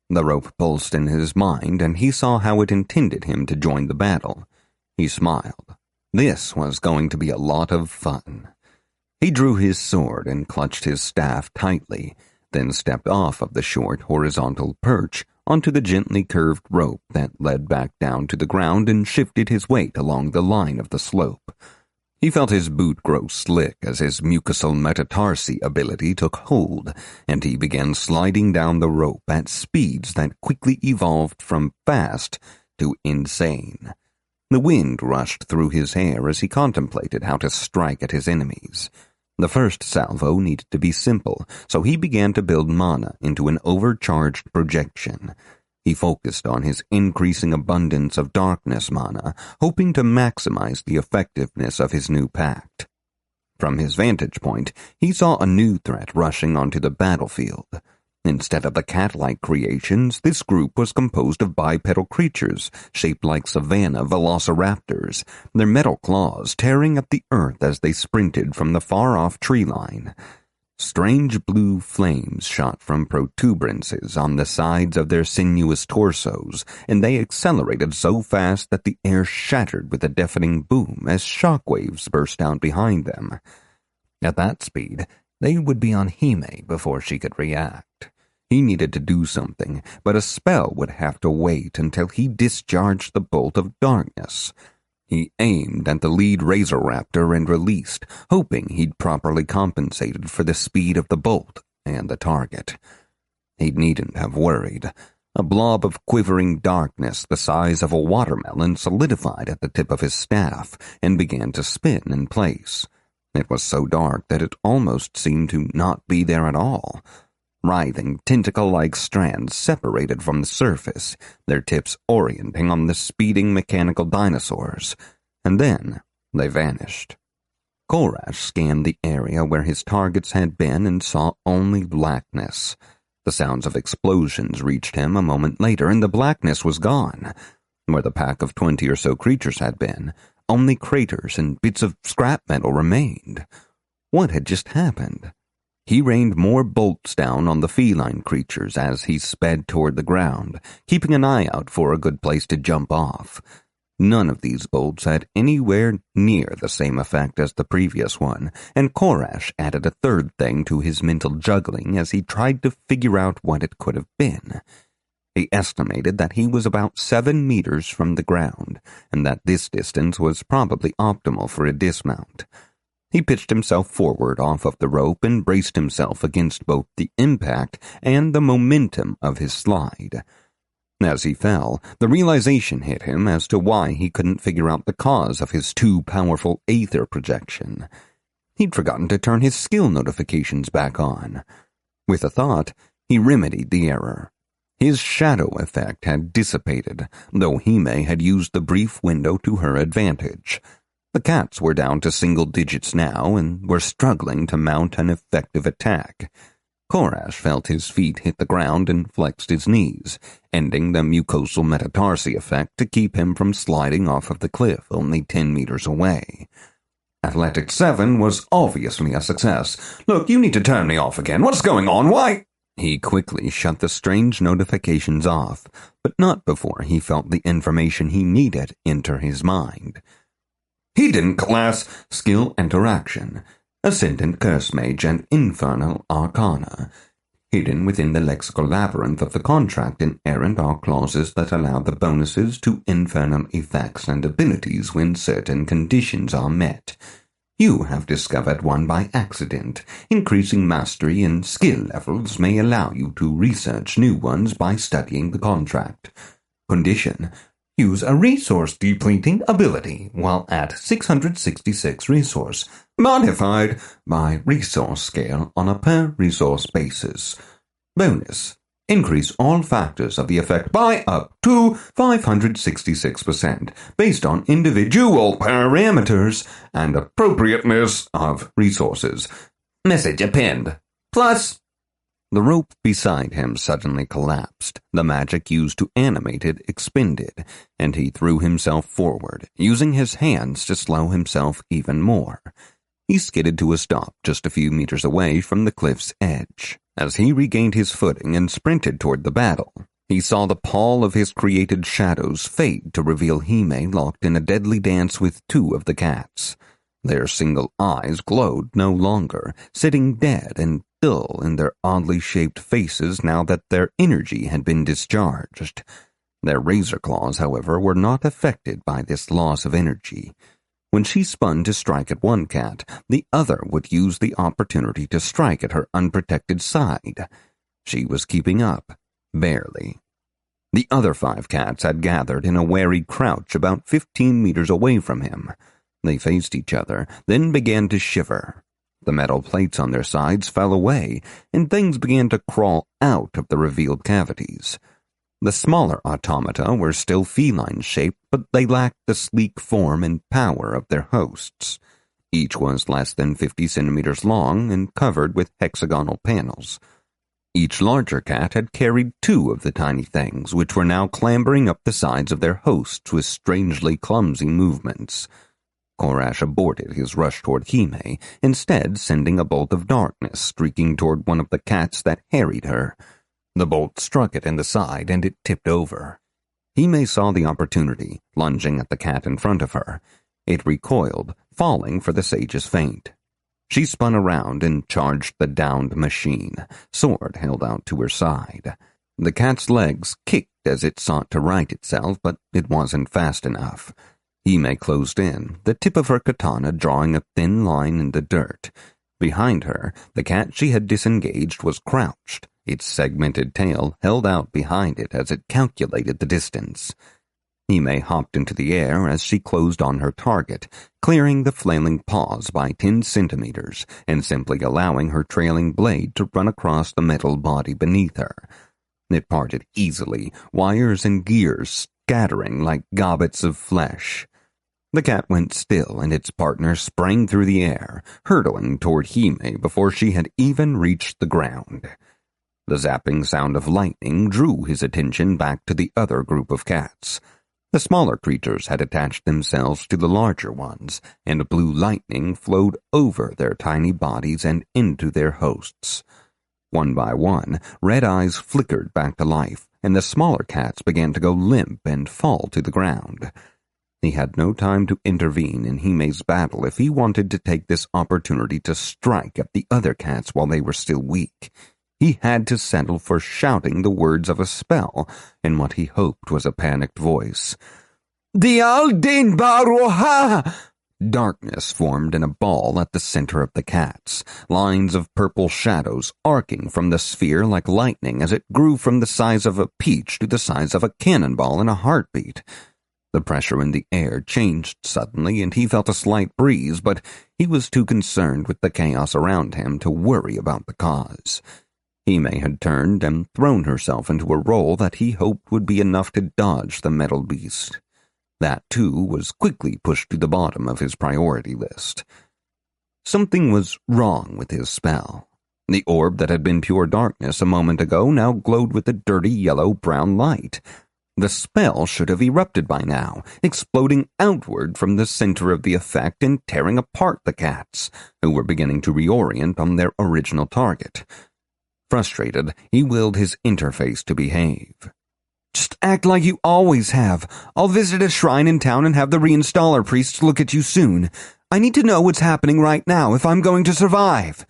The rope pulsed in his mind, and he saw how it intended him to join the battle. He smiled. This was going to be a lot of fun. He drew his sword and clutched his staff tightly, then stepped off of the short horizontal perch onto the gently curved rope that led back down to the ground and shifted his weight along the line of the slope. He felt his boot grow slick as his mucosal metatarsi ability took hold, and he began sliding down the rope at speeds that quickly evolved from fast to insane. The wind rushed through his hair as he contemplated how to strike at his enemies. The first salvo needed to be simple, so he began to build mana into an overcharged projection. He focused on his increasing abundance of darkness mana, hoping to maximize the effectiveness of his new pact. From his vantage point, he saw a new threat rushing onto the battlefield. Instead of the cat-like creations, this group was composed of bipedal creatures, shaped like savanna velociraptors, their metal claws tearing at the earth as they sprinted from the far-off tree line. Strange blue flames shot from protuberances on the sides of their sinuous torsos, and they accelerated so fast that the air shattered with a deafening boom as shockwaves burst out behind them. At that speed, they would be on Hime before she could react. He needed to do something, but a spell would have to wait until he discharged the bolt of darkness. He aimed at the lead Razor Raptor and released, hoping he'd properly compensated for the speed of the bolt and the target. He needn't have worried. A blob of quivering darkness the size of a watermelon solidified at the tip of his staff and began to spin in place. It was so dark that it almost seemed to not be there at all. Writhing, tentacle-like strands separated from the surface, their tips orienting on the speeding mechanical dinosaurs, and then they vanished. Korash scanned the area where his targets had been and saw only blackness. The sounds of explosions reached him a moment later, and the blackness was gone. Where the pack of 20 or so creatures had been, only craters and bits of scrap metal remained. What had just happened? He rained more bolts down on the feline creatures as he sped toward the ground, keeping an eye out for a good place to jump off. None of these bolts had anywhere near the same effect as the previous one, and Korash added a third thing to his mental juggling as he tried to figure out what it could have been. He estimated that he was about 7 meters from the ground, and that this distance was probably optimal for a dismount. He pitched himself forward off of the rope and braced himself against both the impact and the momentum of his slide. As he fell, the realization hit him as to why he couldn't figure out the cause of his too powerful aether projection. He'd forgotten to turn his skill notifications back on. With a thought, he remedied the error. His shadow effect had dissipated, though Hime had used the brief window to her advantage. The cats were down to single digits now and were struggling to mount an effective attack. Korash felt his feet hit the ground and flexed his knees, ending the mucosal metatarsi effect to keep him from sliding off of the cliff only 10 meters away. Athletics 7 was obviously a success. Look, you need to turn me off again. What's going on? Why? He quickly shut the strange notifications off, but not before he felt the information he needed enter his mind. Hidden class skill interaction. Ascendant Curse Mage and Infernal Arcana. Hidden within the lexical labyrinth of the contract inerrant are clauses that allow the bonuses to infernal effects and abilities when certain conditions are met. You have discovered one by accident. Increasing mastery and skill levels may allow you to research new ones by studying the contract. Condition: use a resource-depleting ability while at 666 resource, modified by resource scale on a per-resource basis. Bonus: increase all factors of the effect by up to 566%, based on individual parameters and appropriateness of resources. Message append. Plus, the rope beside him suddenly collapsed. The magic used to animate it expended, and he threw himself forward, using his hands to slow himself even more. He skidded to a stop just a few meters away from the cliff's edge. As he regained his footing and sprinted toward the battle, he saw the pall of his created shadows fade to reveal Hime locked in a deadly dance with two of the cats. Their single eyes glowed no longer, sitting dead and dull in their oddly shaped faces now that their energy had been discharged. Their razor claws, however, were not affected by this loss of energy. When she spun to strike at one cat, the other would use the opportunity to strike at her unprotected side. She was keeping up, barely. The other 5 cats had gathered in a wary crouch about 15 meters away from him. They faced each other, then began to shiver. The metal plates on their sides fell away, and things began to crawl out of the revealed cavities. The smaller automata were still feline-shaped, but they lacked the sleek form and power of their hosts. Each was less than 50 centimeters long and covered with hexagonal panels. Each larger cat had carried 2 of the tiny things, which were now clambering up the sides of their hosts with strangely clumsy movements. Korash aborted his rush toward Hime, instead sending a bolt of darkness streaking toward one of the cats that harried her. The bolt struck it in the side, and it tipped over. Hime saw the opportunity, lunging at the cat in front of her. It recoiled, falling for the sage's feint. She spun around and charged the downed machine, sword held out to her side. The cat's legs kicked as it sought to right itself, but it wasn't fast enough. Hime closed in, the tip of her katana drawing a thin line in the dirt. Behind her, the cat she had disengaged was crouched, its segmented tail held out behind it as it calculated the distance. Hime hopped into the air as she closed on her target, clearing the flailing paws by 10 centimeters and simply allowing her trailing blade to run across the metal body beneath her. It parted easily, wires and gears scattering like gobbets of flesh. The cat went still, and its partner sprang through the air, hurtling toward Hime before she had even reached the ground. The zapping sound of lightning drew his attention back to the other group of cats. The smaller creatures had attached themselves to the larger ones, and blue lightning flowed over their tiny bodies and into their hosts. One by one, red eyes flickered back to life, and the smaller cats began to go limp and fall to the ground. He had no time to intervene in Hime's battle if he wanted to take this opportunity to strike at the other cats while they were still weak. He had to settle for shouting the words of a spell in what he hoped was a panicked voice. "The Aldin Baroha!" Darkness formed in a ball at the center of the cats, lines of purple shadows arcing from the sphere like lightning as it grew from the size of a peach to the size of a cannonball in a heartbeat. The pressure in the air changed suddenly, and he felt a slight breeze, but he was too concerned with the chaos around him to worry about the cause. Hime had turned and thrown herself into a roll that he hoped would be enough to dodge the metal beast. That, too, was quickly pushed to the bottom of his priority list. Something was wrong with his spell. The orb that had been pure darkness a moment ago now glowed with a dirty yellow-brown light. The spell should have erupted by now, exploding outward from the center of the effect and tearing apart the cats, who were beginning to reorient on their original target. Frustrated, he willed his interface to behave. "Just act like you always have. I'll visit a shrine in town and have the reinstaller priests look at you soon. I need to know what's happening right now if I'm going to survive."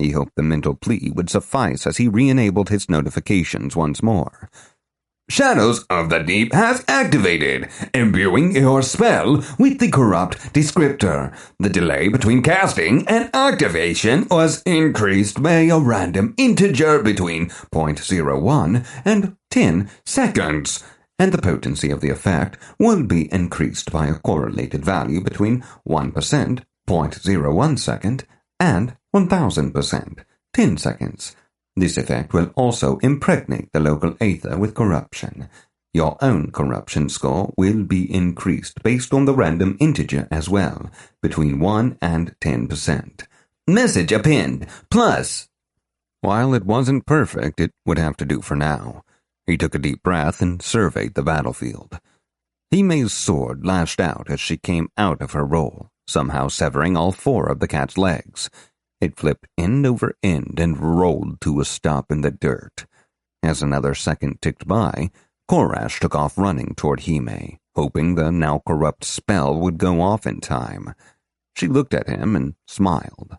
He hoped the mental plea would suffice as he re-enabled his notifications once more. Shadows of the Deep has activated, imbuing your spell with the corrupt descriptor. The delay between casting and activation was increased by a random integer between 0.01 and 10 seconds, and the potency of the effect will be increased by a correlated value between 1%, 0.01 second, and 1000%, 10 seconds. This effect will also impregnate the local aether with corruption. Your own corruption score will be increased based on the random integer as well, between 1 and 10%. Message append, plus. While it wasn't perfect, it would have to do for now. He took a deep breath and surveyed the battlefield. Hime's sword lashed out as she came out of her roll, somehow severing all 4 of the cat's legs. It flipped end over end and rolled to a stop in the dirt. As another second ticked by, Korash took off running toward Hime, hoping the now corrupt spell would go off in time. She looked at him and smiled.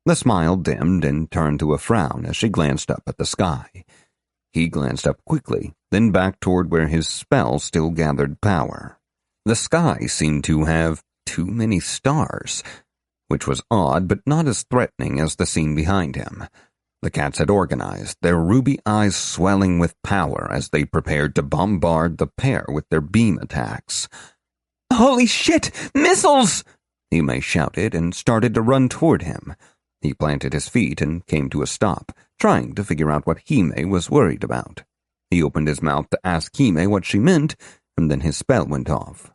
The smile dimmed and turned to a frown as she glanced up at the sky. He glanced up quickly, then back toward where his spell still gathered power. The sky seemed to have too many stars, which was odd but not as threatening as the scene behind him. The cats had organized, their ruby eyes swelling with power as they prepared to bombard the pair with their beam attacks. "Holy shit! Missiles!" Hime shouted and started to run toward him. He planted his feet and came to a stop, trying to figure out what Hime was worried about. He opened his mouth to ask Hime what she meant, and then his spell went off.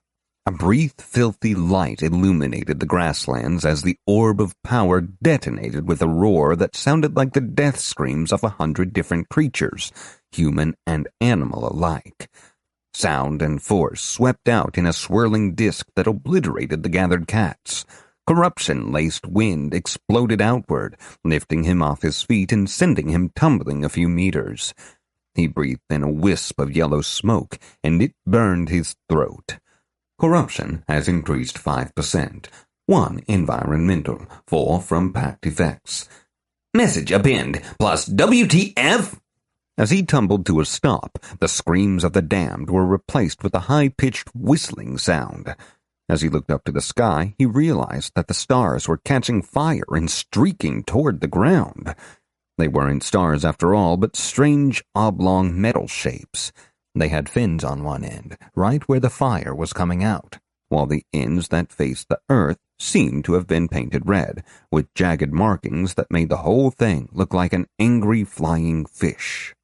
A brief, filthy light illuminated the grasslands as the orb of power detonated with a roar that sounded like the death screams of 100 different creatures, human and animal alike. Sound and force swept out in a swirling disk that obliterated the gathered cats. Corruption-laced wind exploded outward, lifting him off his feet and sending him tumbling a few meters. He breathed in a wisp of yellow smoke, and it burned his throat. Corruption has increased 5%, 1 environmental, 4 from packed effects. Message append, plus WTF? As he tumbled to a stop, the screams of the damned were replaced with a high-pitched whistling sound. As he looked up to the sky, he realized that the stars were catching fire and streaking toward the ground. They weren't stars after all, but strange oblong metal shapes. They had fins on one end, right where the fire was coming out, while the ends that faced the earth seemed to have been painted red, with jagged markings that made the whole thing look like an angry flying fish.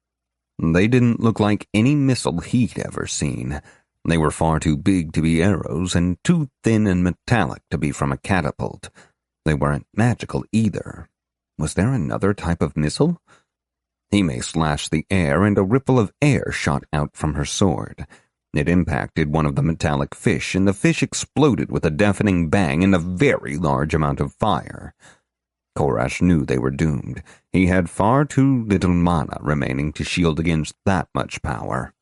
They didn't look like any missile he'd ever seen. They were far too big to be arrows and too thin and metallic to be from a catapult. They weren't magical either. Was there another type of missile? Hime slashed the air, and a ripple of air shot out from her sword. It impacted one of the metallic fish, and the fish exploded with a deafening bang and a very large amount of fire. Korash knew they were doomed. He had far too little mana remaining to shield against that much power.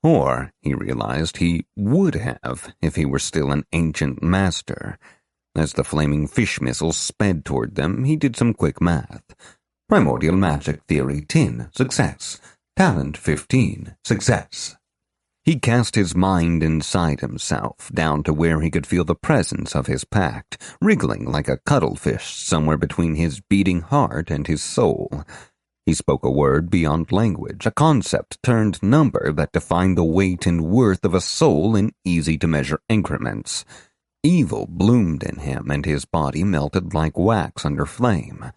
Or, he realized, he would have if he were still an ancient master. As the flaming fish missiles sped toward them, he did some quick math. Primordial Magic Theory 10, success. Talent 15, success. He cast his mind inside himself, down to where he could feel the presence of his pact, wriggling like a cuttlefish somewhere between his beating heart and his soul. He spoke a word beyond language, a concept-turned number that defined the weight and worth of a soul in easy-to-measure increments. Evil bloomed in him, and his body melted like wax under flame.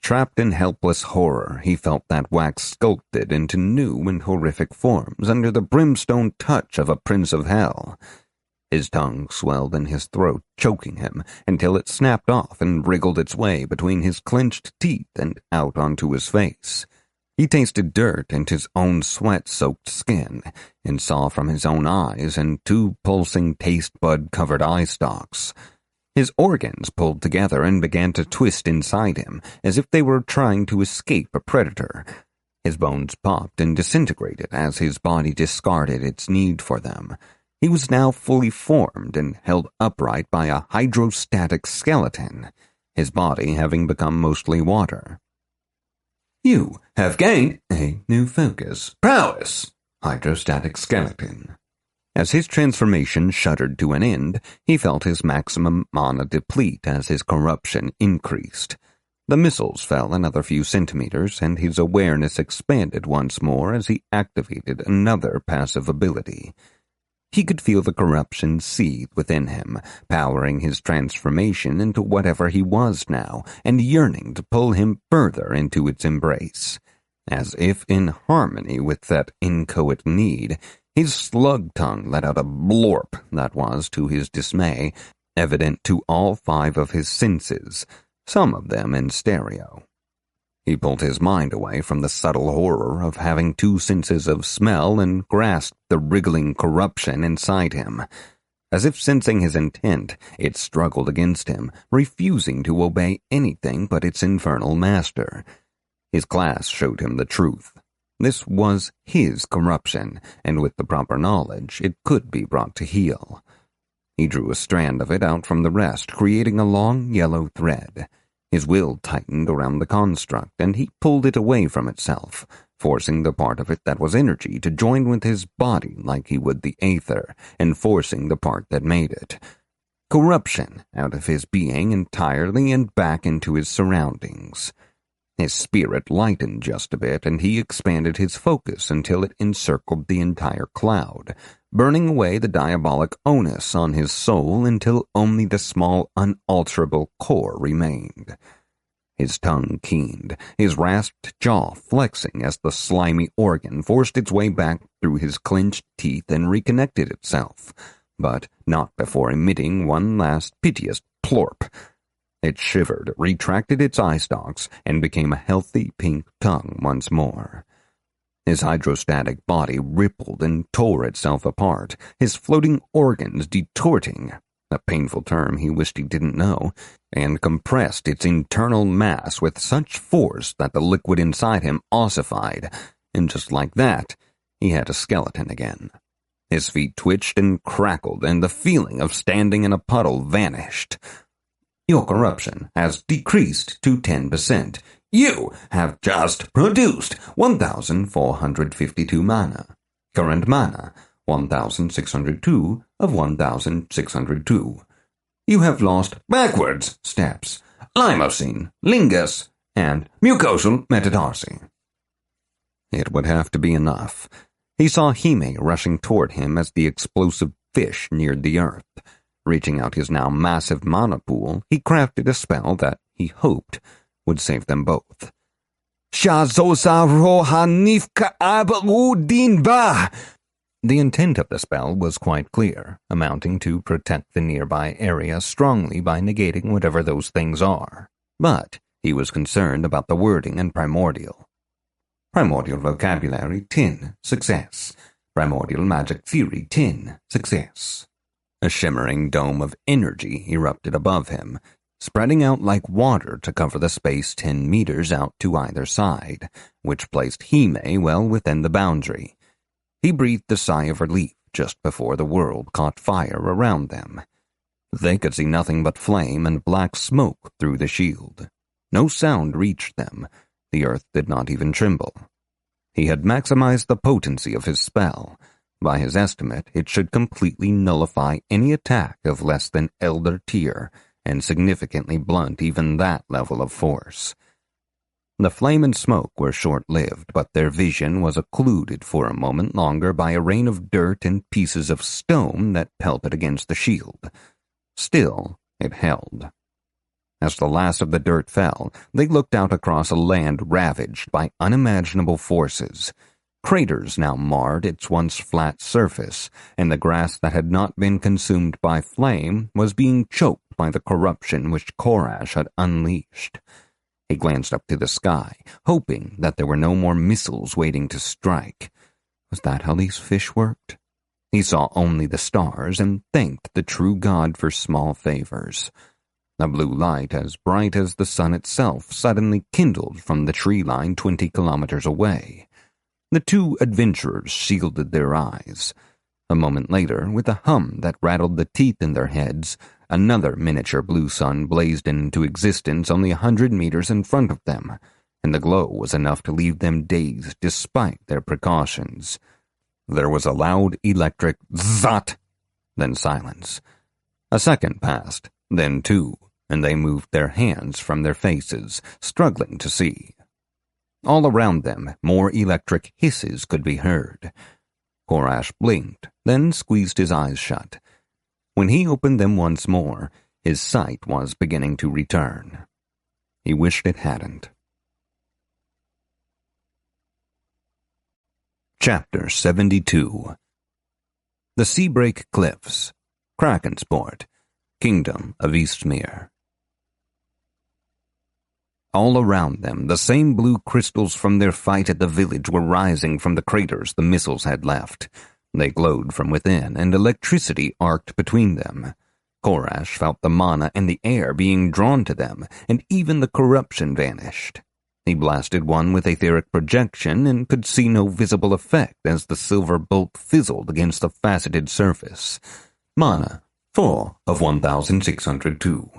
Trapped in helpless horror, he felt that wax sculpted into new and horrific forms under the brimstone touch of a prince of hell. His tongue swelled in his throat, choking him, until it snapped off and wriggled its way between his clenched teeth and out onto his face. He tasted dirt and his own sweat-soaked skin, and saw from his own eyes and two pulsing taste-bud-covered eye stalks. His organs pulled together and began to twist inside him, as if they were trying to escape a predator. His bones popped and disintegrated as his body discarded its need for them. He was now fully formed and held upright by a hydrostatic skeleton, his body having become mostly water. You have gained a new focus. Prowess. Hydrostatic skeleton. As his transformation shuddered to an end, he felt his maximum mana deplete as his corruption increased. The missiles fell another few centimeters, and his awareness expanded once more as he activated another passive ability. He could feel the corruption seethe within him, powering his transformation into whatever he was now, and yearning to pull him further into its embrace. As if in harmony with that inchoate need, his slug tongue let out a blorp that was, to his dismay, evident to all 5 of his senses, some of them in stereo. He pulled his mind away from the subtle horror of having 2 senses of smell and grasped the wriggling corruption inside him. As if sensing his intent, it struggled against him, refusing to obey anything but its infernal master. His class showed him the truth. This was his corruption, and with the proper knowledge, it could be brought to heel. He drew a strand of it out from the rest, creating a long yellow thread. His will tightened around the construct, and he pulled it away from itself, forcing the part of it that was energy to join with his body like he would the aether, and forcing the part that made it. Corruption out of his being entirely and back into his surroundings. His spirit lightened just a bit, and he expanded his focus until it encircled the entire cloud, burning away the diabolic onus on his soul until only the small, unalterable core remained. His tongue keened, his rasped jaw flexing as the slimy organ forced its way back through his clenched teeth and reconnected itself, but not before emitting one last piteous plorp. It shivered, retracted its eye stalks, and became a healthy pink tongue once more. His hydrostatic body rippled and tore itself apart, his floating organs detorting, a painful term he wished he didn't know, and compressed its internal mass with such force that the liquid inside him ossified, and just like that, he had a skeleton again. His feet twitched and crackled, and the feeling of standing in a puddle vanished. Your corruption has decreased to 10%. You have just produced 1,452 mana. Current mana, 1,602 of 1,602. You have lost backwards steps, lymosine, lingus, and mucosal metatarsi. It would have to be enough. He saw Hime rushing toward him as the explosive fish neared the earth. Reaching out his now massive mana pool, he crafted a spell that, he hoped, would save them both. Shazosa rohanifka abudinba! The intent of the spell was quite clear, amounting to protect the nearby area strongly by negating whatever those things are. But he was concerned about the wording and primordial. Primordial vocabulary 10, success. Primordial magic theory 10, success. A shimmering dome of energy erupted above him, spreading out like water to cover the space 10 meters out to either side, which placed Hime well within the boundary. He breathed a sigh of relief just before the world caught fire around them. They could see nothing but flame and black smoke through the shield. No sound reached them. The earth did not even tremble. He had maximized the potency of his spell, By his estimate, it should completely nullify any attack of less than Elder tier and significantly blunt even that level of force. The flame and smoke were short-lived, but their vision was occluded for a moment longer by a rain of dirt and pieces of stone that pelted against the shield. Still, it held. As the last of the dirt fell, they looked out across a land ravaged by unimaginable forces. Craters now marred its once flat surface, and the grass that had not been consumed by flame was being choked by the corruption which Korash had unleashed. He glanced up to the sky, hoping that there were no more missiles waiting to strike. Was that how these fish worked? He saw only the stars and thanked the true God for small favors. A blue light as bright as the sun itself suddenly kindled from the tree line 20 kilometers away. The two adventurers shielded their eyes. A moment later, with a hum that rattled the teeth in their heads, another miniature blue sun blazed into existence only 100 meters in front of them, and the glow was enough to leave them dazed despite their precautions. There was a loud electric zot, then silence. A second passed, then two, and they moved their hands from their faces, struggling to see. All around them, more electric hisses could be heard. Korash blinked, then squeezed his eyes shut. When he opened them once more, his sight was beginning to return. He wished it hadn't. Chapter 72. The Seabreak Cliffs, Krakensport, Kingdom of Eastmere. All around them, the same blue crystals from their fight at the village were rising from the craters the missiles had left. They glowed from within, and electricity arced between them. Korash felt the mana in the air being drawn to them, and even the corruption vanished. He blasted one with etheric projection and could see no visible effect as the silver bolt fizzled against the faceted surface. Mana, 4 of 1,602.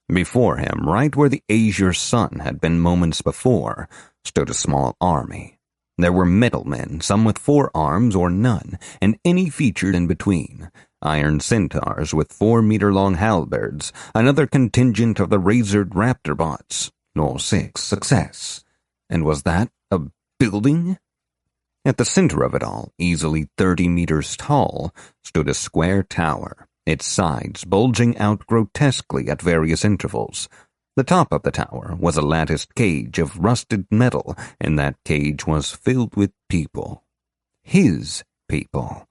Before him, right where the azure sun had been moments before, stood a small army. There were metalmen, some with 4 arms or none, and any featured in between. Iron centaurs with 4-meter-long halberds, another contingent of the razored raptor bots. All 6 success. And was that a building? At the center of it all, easily 30 meters tall, stood a square tower, its sides bulging out grotesquely at various intervals. The top of the tower was a latticed cage of rusted metal, and that cage was filled with people. His people.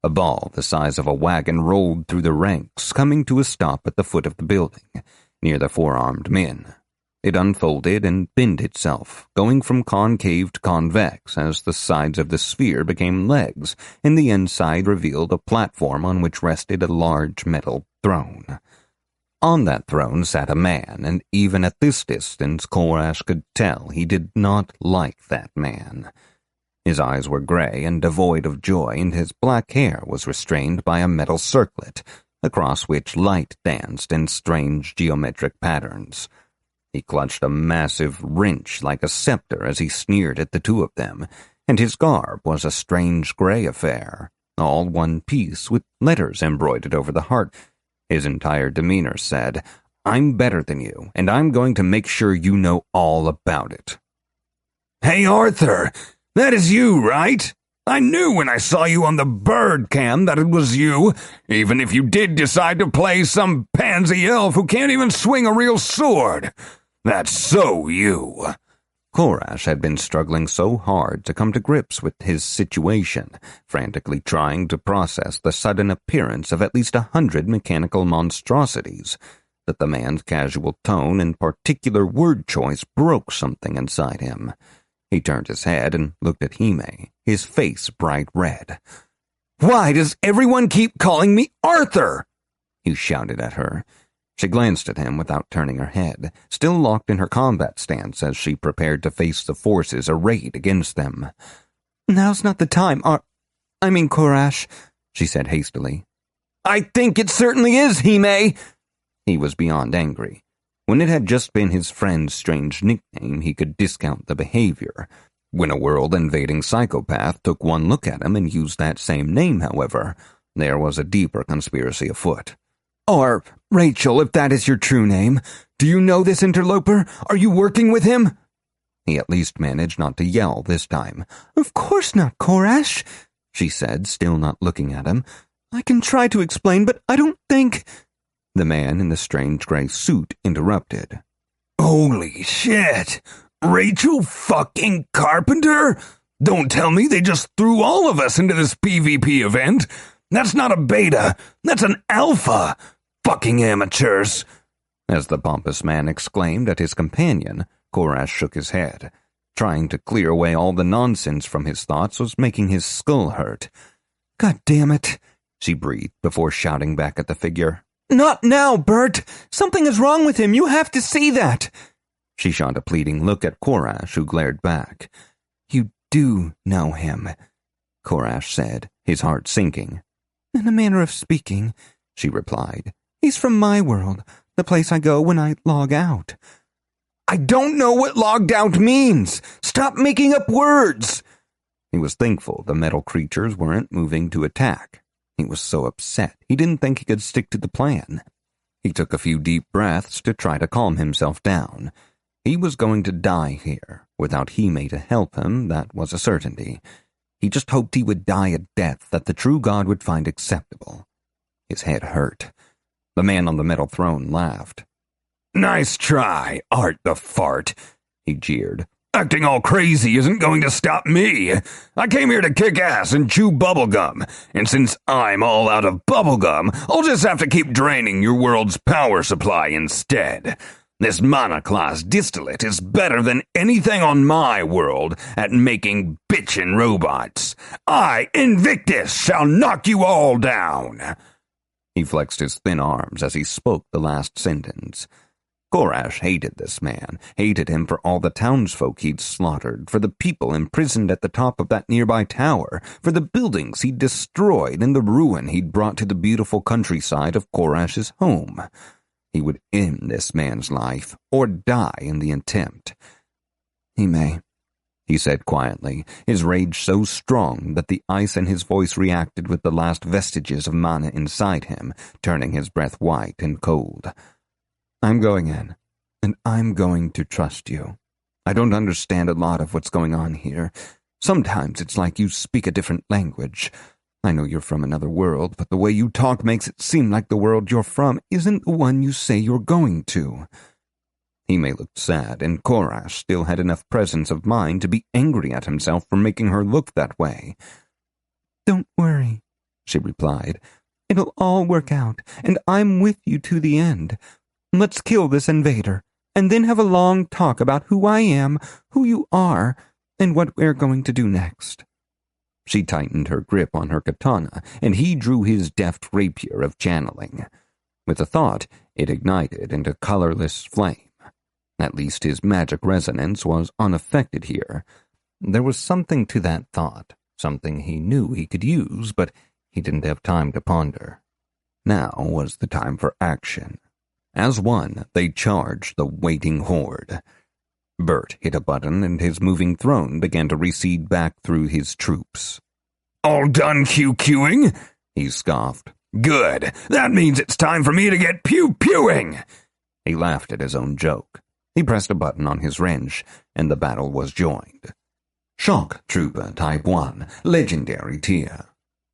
A ball the size of a wagon rolled through the ranks, coming to a stop at the foot of the building, near the 4-armed men. It unfolded and bent itself, going from concave to convex as the sides of the sphere became legs, and the inside revealed a platform on which rested a large metal throne. On that throne sat a man, and even at this distance Korash could tell he did not like that man. His eyes were gray and devoid of joy, and his black hair was restrained by a metal circlet, across which light danced in strange geometric patterns. He clutched a massive wrench like a scepter as he sneered at the two of them, and his garb was a strange gray affair, all one piece with letters embroidered over the heart. His entire demeanor said, "I'm better than you, and I'm going to make sure you know all about it." "Hey, Arthur, that is you, right? I knew when I saw you on the bird cam that it was you, even if you did decide to play some pansy elf who can't even swing a real sword. That's so you." Korash had been struggling so hard to come to grips with his situation, frantically trying to process the sudden appearance of at least 100 mechanical monstrosities, that the man's casual tone and particular word choice broke something inside him. He turned his head and looked at Hime, his face bright red. "Why does everyone keep calling me Arthur?" he shouted at her. She glanced at him without turning her head, still locked in her combat stance as she prepared to face the forces arrayed against them. "Now's not the time, Korash," she said hastily. "I think it certainly is, Hime." He was beyond angry. When it had just been his friend's strange nickname, he could discount the behavior. When a world-invading psychopath took one look at him and used that same name, however, there was a deeper conspiracy afoot. Or, Rachel, if that is your true name, do you know this interloper? Are you working with him? He at least managed not to yell this time. Of course not, Korash, she said, still not looking at him. I can try to explain, but I don't think... The man in the strange gray suit interrupted. Holy shit! Rachel fucking Carpenter? Don't tell me they just threw all of us into this PvP event. That's not a beta. That's an alpha. Fucking amateurs. As the pompous man exclaimed at his companion, Korash shook his head. Trying to clear away all the nonsense from his thoughts was making his skull hurt. God damn it, she breathed before shouting back at the figure. Not now, Bert! Something is wrong with him. You have to see that! She shot a pleading look at Korash, who glared back. You do know him, Korash said, his heart sinking. In a manner of speaking, she replied. He's from my world, the place I go when I log out. I don't know what logged out means. Stop making up words. He was thankful the metal creatures weren't moving to attack. He was so upset he didn't think he could stick to the plan. He took a few deep breaths to try to calm himself down. He was going to die here. Without Hime to help him, that was a certainty. He just hoped he would die a death that the true god would find acceptable. His head hurt. The man on the metal throne laughed. Nice try, Art the Fart, he jeered. Acting all crazy isn't going to stop me. I came here to kick ass and chew bubblegum, and since I'm all out of bubblegum, I'll just have to keep draining your world's power supply instead. This mana class distillate is better than anything on my world at making bitchin' robots. I, Invictus, shall knock you all down. He flexed his thin arms as he spoke the last sentence. Korash hated this man, hated him for all the townsfolk he'd slaughtered, for the people imprisoned at the top of that nearby tower, for the buildings he'd destroyed and the ruin he'd brought to the beautiful countryside of Korash's home. He would end this man's life, or die in the attempt. Hime, he said quietly, his rage so strong that the ice in his voice reacted with the last vestiges of mana inside him, turning his breath white and cold. I'm going in, and I'm going to trust you. I don't understand a lot of what's going on here. Sometimes it's like you speak a different language. I know you're from another world, but the way you talk makes it seem like the world you're from isn't the one you say you're going to. Hime looked sad, and Korash still had enough presence of mind to be angry at himself for making her look that way. Don't worry, she replied. It'll all work out, and I'm with you to the end. Let's kill this invader, and then have a long talk about who I am, who you are, and what we're going to do next. She tightened her grip on her katana, and he drew his deft rapier of channeling. With a thought, it ignited into colorless flame. At least his magic resonance was unaffected here. There was something to that thought, something he knew he could use, but he didn't have time to ponder. Now was the time for action. As one, they charged the waiting horde. Bert hit a button, and his moving throne began to recede back through his troops. All done QQing? He scoffed. Good. That means it's time for me to get pew-pewing. He laughed at his own joke. He pressed a button on his wrench, and the battle was joined. Shock Trooper Type 1, Legendary Tier.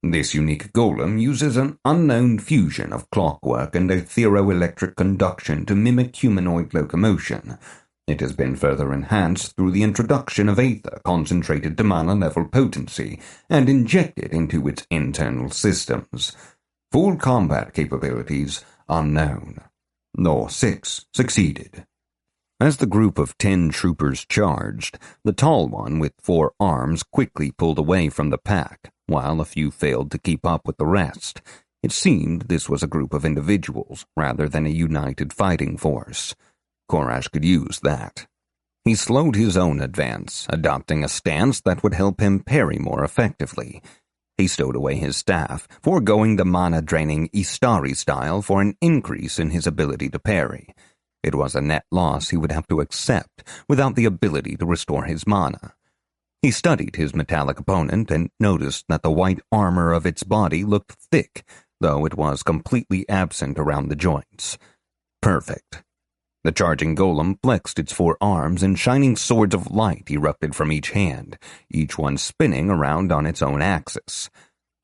This unique golem uses an unknown fusion of clockwork and etheroelectric conduction to mimic humanoid locomotion. It has been further enhanced through the introduction of aether concentrated to mana-level potency and injected into its internal systems. Full combat capabilities unknown. Law 6 succeeded. As the group of 10 troopers charged, the tall one with 4 arms quickly pulled away from the pack, while a few failed to keep up with the rest. It seemed this was a group of individuals rather than a united fighting force. Korash could use that. He slowed his own advance, adopting a stance that would help him parry more effectively. He stowed away his staff, foregoing the mana-draining Istari style for an increase in his ability to parry. It was a net loss he would have to accept without the ability to restore his mana. He studied his metallic opponent and noticed that the white armor of its body looked thick, though it was completely absent around the joints. Perfect. The charging golem flexed its 4 arms, and shining swords of light erupted from each hand, each one spinning around on its own axis.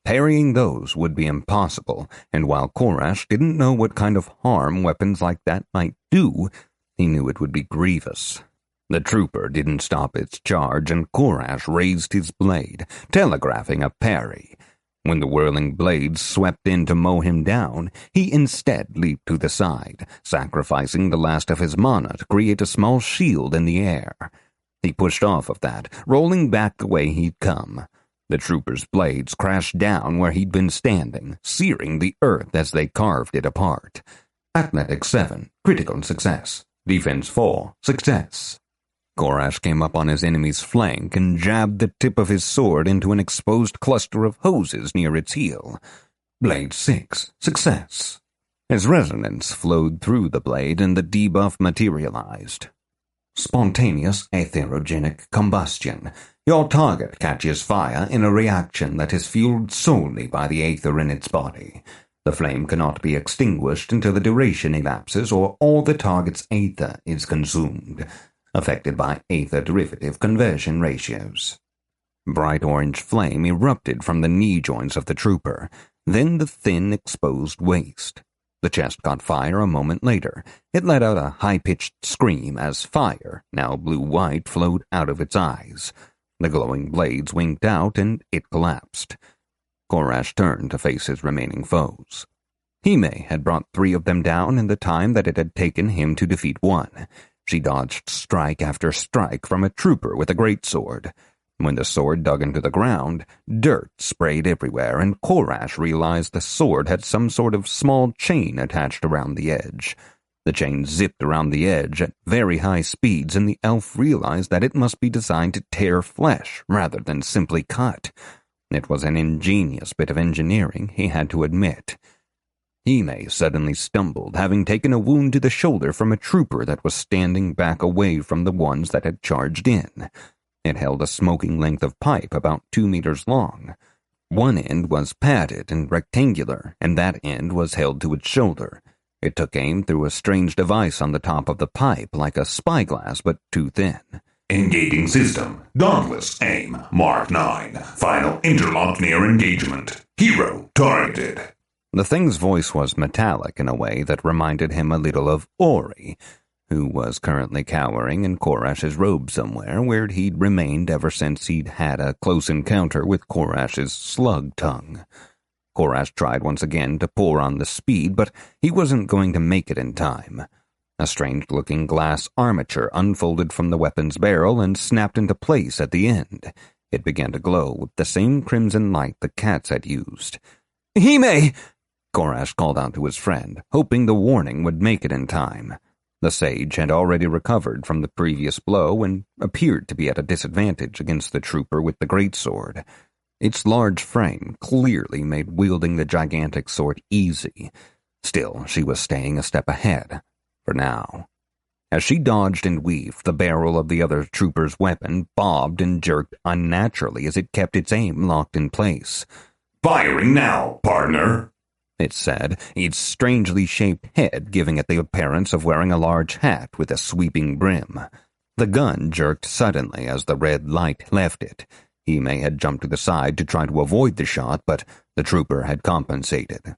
Parrying those would be impossible, and while Korash didn't know what kind of harm weapons like that might do, he knew it would be grievous. The trooper didn't stop its charge, and Korash raised his blade, telegraphing a parry. When the whirling blades swept in to mow him down, he instead leaped to the side, sacrificing the last of his mana to create a small shield in the air. He pushed off of that, rolling back the way he'd come. The trooper's blades crashed down where he'd been standing, searing the earth as they carved it apart. Athletics 7, critical success. Defense 4, success. Korash came up on his enemy's flank and jabbed the tip of his sword into an exposed cluster of hoses near its heel. Blade 6, success. As resonance flowed through the blade and the debuff materialized. Spontaneous atherogenic combustion. Your target catches fire in a reaction that is fueled solely by the aether in its body. The flame cannot be extinguished until the duration elapses or all the target's aether is consumed, affected by aether derivative conversion ratios. Bright orange flame erupted from the knee joints of the trooper, then the thin exposed waist. The chest caught fire a moment later. It let out a high-pitched scream as fire, now blue-white, flowed out of its eyes. The glowing blades winked out and it collapsed. Korash turned to face his remaining foes. Hime had brought 3 of them down in the time that it had taken him to defeat 1. She dodged strike after strike from a trooper with a greatsword. When the sword dug into the ground, dirt sprayed everywhere, and Korash realized the sword had some sort of small chain attached around the edge. The chain zipped around the edge at very high speeds, and the elf realized that it must be designed to tear flesh rather than simply cut. It was an ingenious bit of engineering, he had to admit. Hime suddenly stumbled, having taken a wound to the shoulder from a trooper that was standing back away from the ones that had charged in. It held a smoking length of pipe about 2 meters long. One end was padded and rectangular, and that end was held to its shoulder. It took aim through a strange device on the top of the pipe, like a spyglass, but too thin. Engaging system. Dauntless aim. Mark 9. Final interlock near engagement. Hero targeted. The thing's voice was metallic in a way that reminded him a little of Ori, who was currently cowering in Korash's robe somewhere, where he'd remained ever since he'd had a close encounter with Korash's slug tongue. Korash tried once again to pour on the speed, but he wasn't going to make it in time. A strange-looking glass armature unfolded from the weapon's barrel and snapped into place at the end. It began to glow with the same crimson light the cats had used. "Hime!" Korash called out to his friend, hoping the warning would make it in time. The sage had already recovered from the previous blow and appeared to be at a disadvantage against the trooper with the greatsword. Its large frame clearly made wielding the gigantic sword easy. Still, she was staying a step ahead, for now. As she dodged and weaved, the barrel of the other trooper's weapon bobbed and jerked unnaturally as it kept its aim locked in place. "Firing now, partner," it said, its strangely shaped head giving it the appearance of wearing a large hat with a sweeping brim. The gun jerked suddenly as the red light left it. Hime had jumped to the side to try to avoid the shot, but the trooper had compensated.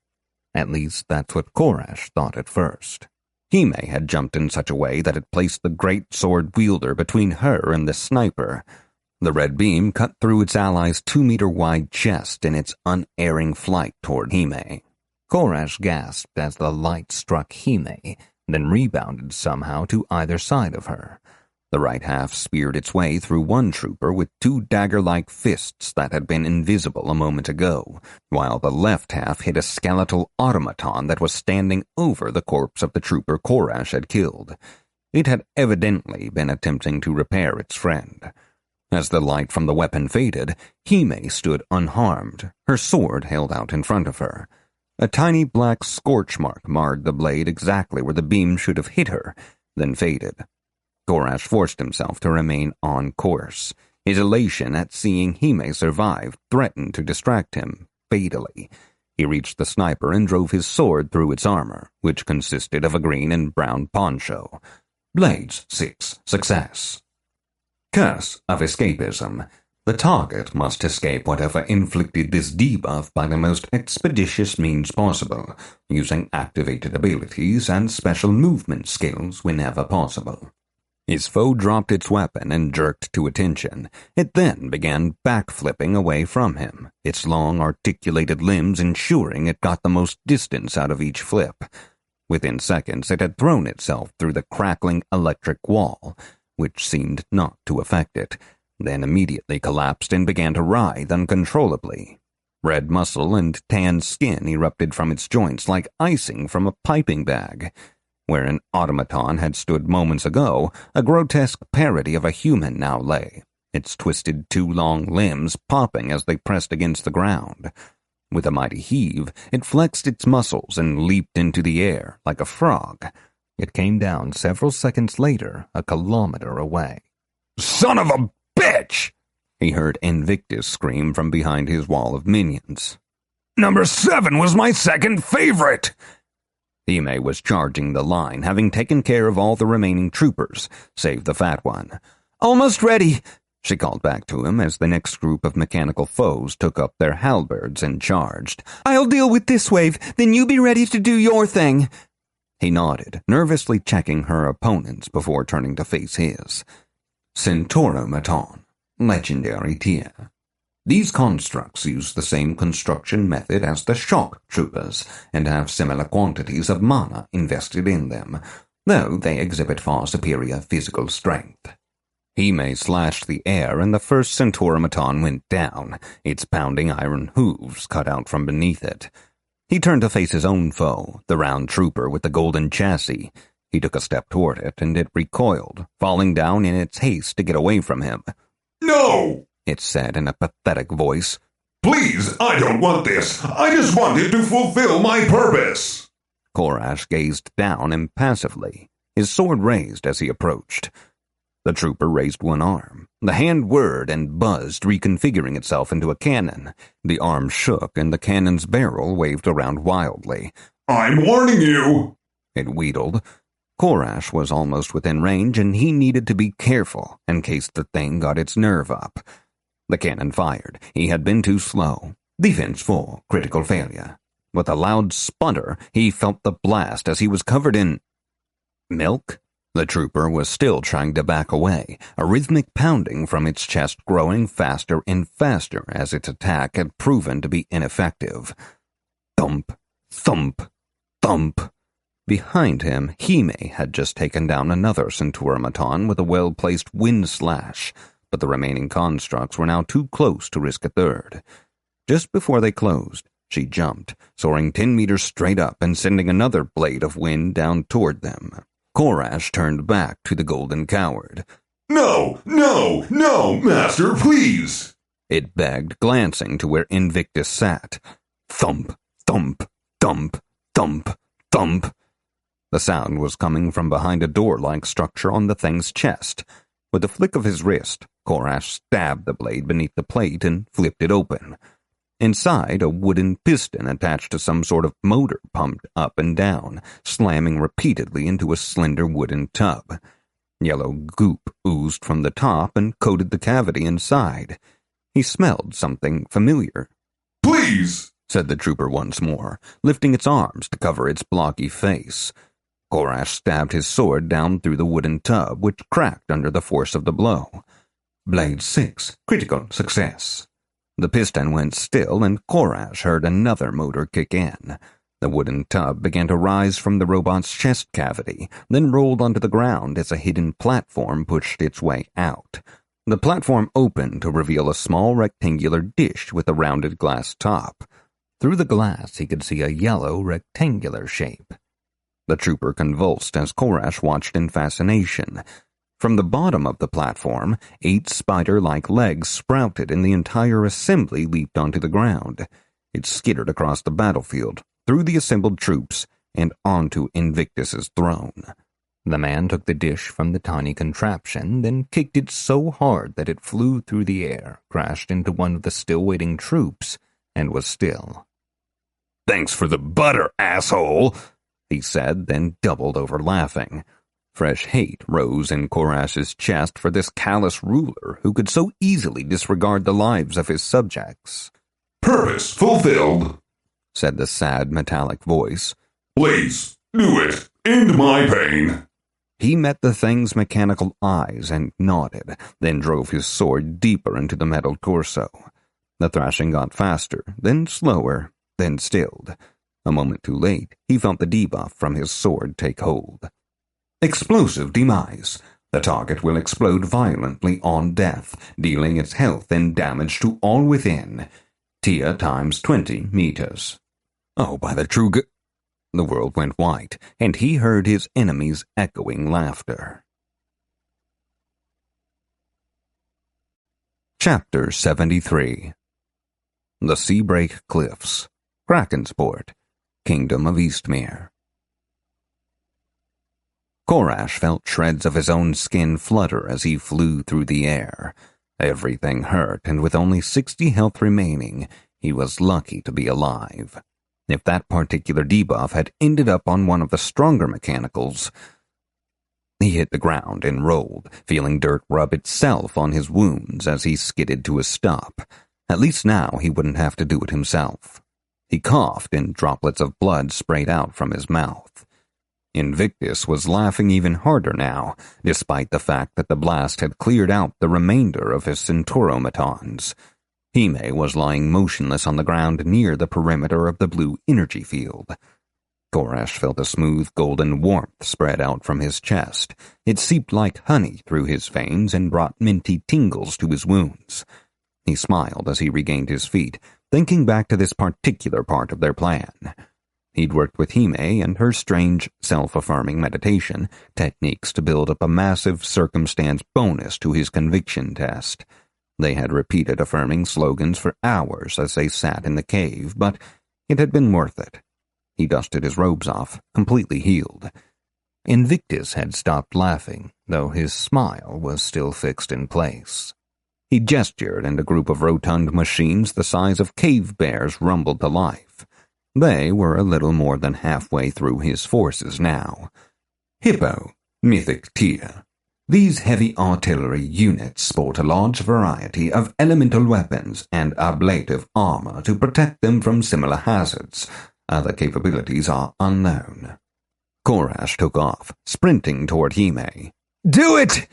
At least that's what Korash thought at first. Hime had jumped in such a way that it placed the great sword wielder between her and the sniper. The red beam cut through its ally's 2-meter-wide chest in its unerring flight toward Hime. Korash gasped as the light struck Hime, then rebounded somehow to either side of her. The right half speared its way through one trooper with 2 dagger-like fists that had been invisible a moment ago, while the left half hit a skeletal automaton that was standing over the corpse of the trooper Korash had killed. It had evidently been attempting to repair its friend. As the light from the weapon faded, Hime stood unharmed, her sword held out in front of her. A tiny black scorch mark marred the blade exactly where the beam should have hit her, then faded. Korash forced himself to remain on course. His elation at seeing Hime survive threatened to distract him fatally. He reached the sniper and drove his sword through its armor, which consisted of a green and brown poncho. Blades 6. Success. Curse of Escapism. The target must escape whatever inflicted this debuff by the most expeditious means possible, using activated abilities and special movement skills whenever possible. His foe dropped its weapon and jerked to attention. It then began backflipping away from him, its long articulated limbs ensuring it got the most distance out of each flip. Within seconds, it had thrown itself through the crackling electric wall, which seemed not to affect it, then immediately collapsed and began to writhe uncontrollably. Red muscle and tan skin erupted from its joints like icing from a piping bag. Where an automaton had stood moments ago, a grotesque parody of a human now lay, its twisted two long limbs popping as they pressed against the ground. With a mighty heave, it flexed its muscles and leaped into the air like a frog. It came down several seconds later, a kilometer away. "Son of a bitch!" he heard Invictus scream from behind his wall of minions. "Number 7 was my second favorite!" Hime was charging the line, having taken care of all the remaining troopers, save the fat one. "Almost ready," she called back to him as the next group of mechanical foes took up their halberds and charged. "I'll deal with this wave, then you be ready to do your thing." He nodded, nervously checking her opponents before turning to face his. Centauromaton. Legendary tier. These constructs use the same construction method as the shock troopers and have similar quantities of mana invested in them, though they exhibit far superior physical strength. Hime slashed the air and the first Centauromaton went down, its pounding iron hooves cut out from beneath it. He turned to face his own foe, the round trooper with the golden chassis. He took a step toward it, and it recoiled, falling down in its haste to get away from him. No! It said in a pathetic voice. Please, I don't want this. I just want it to fulfill my purpose. Korash gazed down impassively, his sword raised as he approached. The trooper raised one arm. The hand whirred and buzzed, reconfiguring itself into a cannon. The arm shook, and the cannon's barrel waved around wildly. I'm warning you, it wheedled. Korash was almost within range, and he needed to be careful in case the thing got its nerve up. The cannon fired. He had been too slow. Defense 4, critical failure. With a loud sputter, he felt the blast as he was covered in milk. The trooper was still trying to back away, a rhythmic pounding from its chest growing faster and faster as its attack had proven to be ineffective. Thump, thump, thump. Behind him, Hime had just taken down another Centauromaton with a well-placed wind slash, but the remaining constructs were now too close to risk a third. Just before they closed, she jumped, soaring 10 meters straight up and sending another blade of wind down toward them. Korash turned back to the golden coward. No, no, no, Master, please. It begged, glancing to where Invictus sat. Thump, thump, thump, thump, thump. The sound was coming from behind a door-like structure on the thing's chest. With a flick of his wrist, Korash stabbed the blade beneath the plate and flipped it open. Inside, a wooden piston attached to some sort of motor pumped up and down, slamming repeatedly into a slender wooden tub. Yellow goop oozed from the top and coated the cavity inside. He smelled something familiar. Please, said the trooper once more, lifting its arms to cover its blocky face. Korash stabbed his sword down through the wooden tub, which cracked under the force of the blow. Blade 6, critical success. The piston went still, and Korash heard another motor kick in. The wooden tub began to rise from the robot's chest cavity, then rolled onto the ground as a hidden platform pushed its way out. The platform opened to reveal a small rectangular dish with a rounded glass top. Through the glass he could see a yellow rectangular shape. The trooper convulsed as Korash watched in fascination. From the bottom of the platform, 8 spider-like legs sprouted and the entire assembly leaped onto the ground. It skittered across the battlefield, through the assembled troops, and onto Invictus's throne. The man took the dish from the tiny contraption, then kicked it so hard that it flew through the air, crashed into one of the still-waiting troops, and was still. "Thanks for the butter, asshole," he said, then doubled over laughing. Fresh hate rose in Korash's chest for this callous ruler who could so easily disregard the lives of his subjects. "Purpose fulfilled," said the sad metallic voice. "Please, do it. End my pain." He met the thing's mechanical eyes and nodded, then drove his sword deeper into the metal torso. The thrashing got faster, then slower, then stilled. A moment too late, he felt the debuff from his sword take hold. Explosive demise. The target will explode violently on death, dealing its health and damage to all within. Tier times 20 meters. Oh, by the true The world went white, and he heard his enemies' echoing laughter. Chapter 73. The Seabreak Cliffs, Krakensport, Kingdom of Eastmere. Korash felt shreds of his own skin flutter as he flew through the air. Everything hurt, and with only 60 health remaining, he was lucky to be alive. If that particular debuff had ended up on one of the stronger mechanicals... He hit the ground and rolled, feeling dirt rub itself on his wounds as he skidded to a stop. At least now he wouldn't have to do it himself. He coughed and droplets of blood sprayed out from his mouth. Invictus was laughing even harder now, despite the fact that the blast had cleared out the remainder of his centauromatons. Hime was lying motionless on the ground near the perimeter of the blue energy field. Korash felt a smooth golden warmth spread out from his chest. It seeped like honey through his veins and brought minty tingles to his wounds. He smiled as he regained his feet, thinking back to this particular part of their plan. He'd worked with Hime and her strange, self-affirming meditation techniques to build up a massive circumstance bonus to his conviction test. They had repeated affirming slogans for hours as they sat in the cave, but it had been worth it. He dusted his robes off, completely healed. Invictus had stopped laughing, though his smile was still fixed in place. He gestured, and a group of rotund machines the size of cave bears rumbled to life. They were a little more than halfway through his forces now. Hippo, mythic tier. These heavy artillery units sport a large variety of elemental weapons and ablative armor to protect them from similar hazards. Other capabilities are unknown. Korash took off, sprinting toward Hime. "Do it!"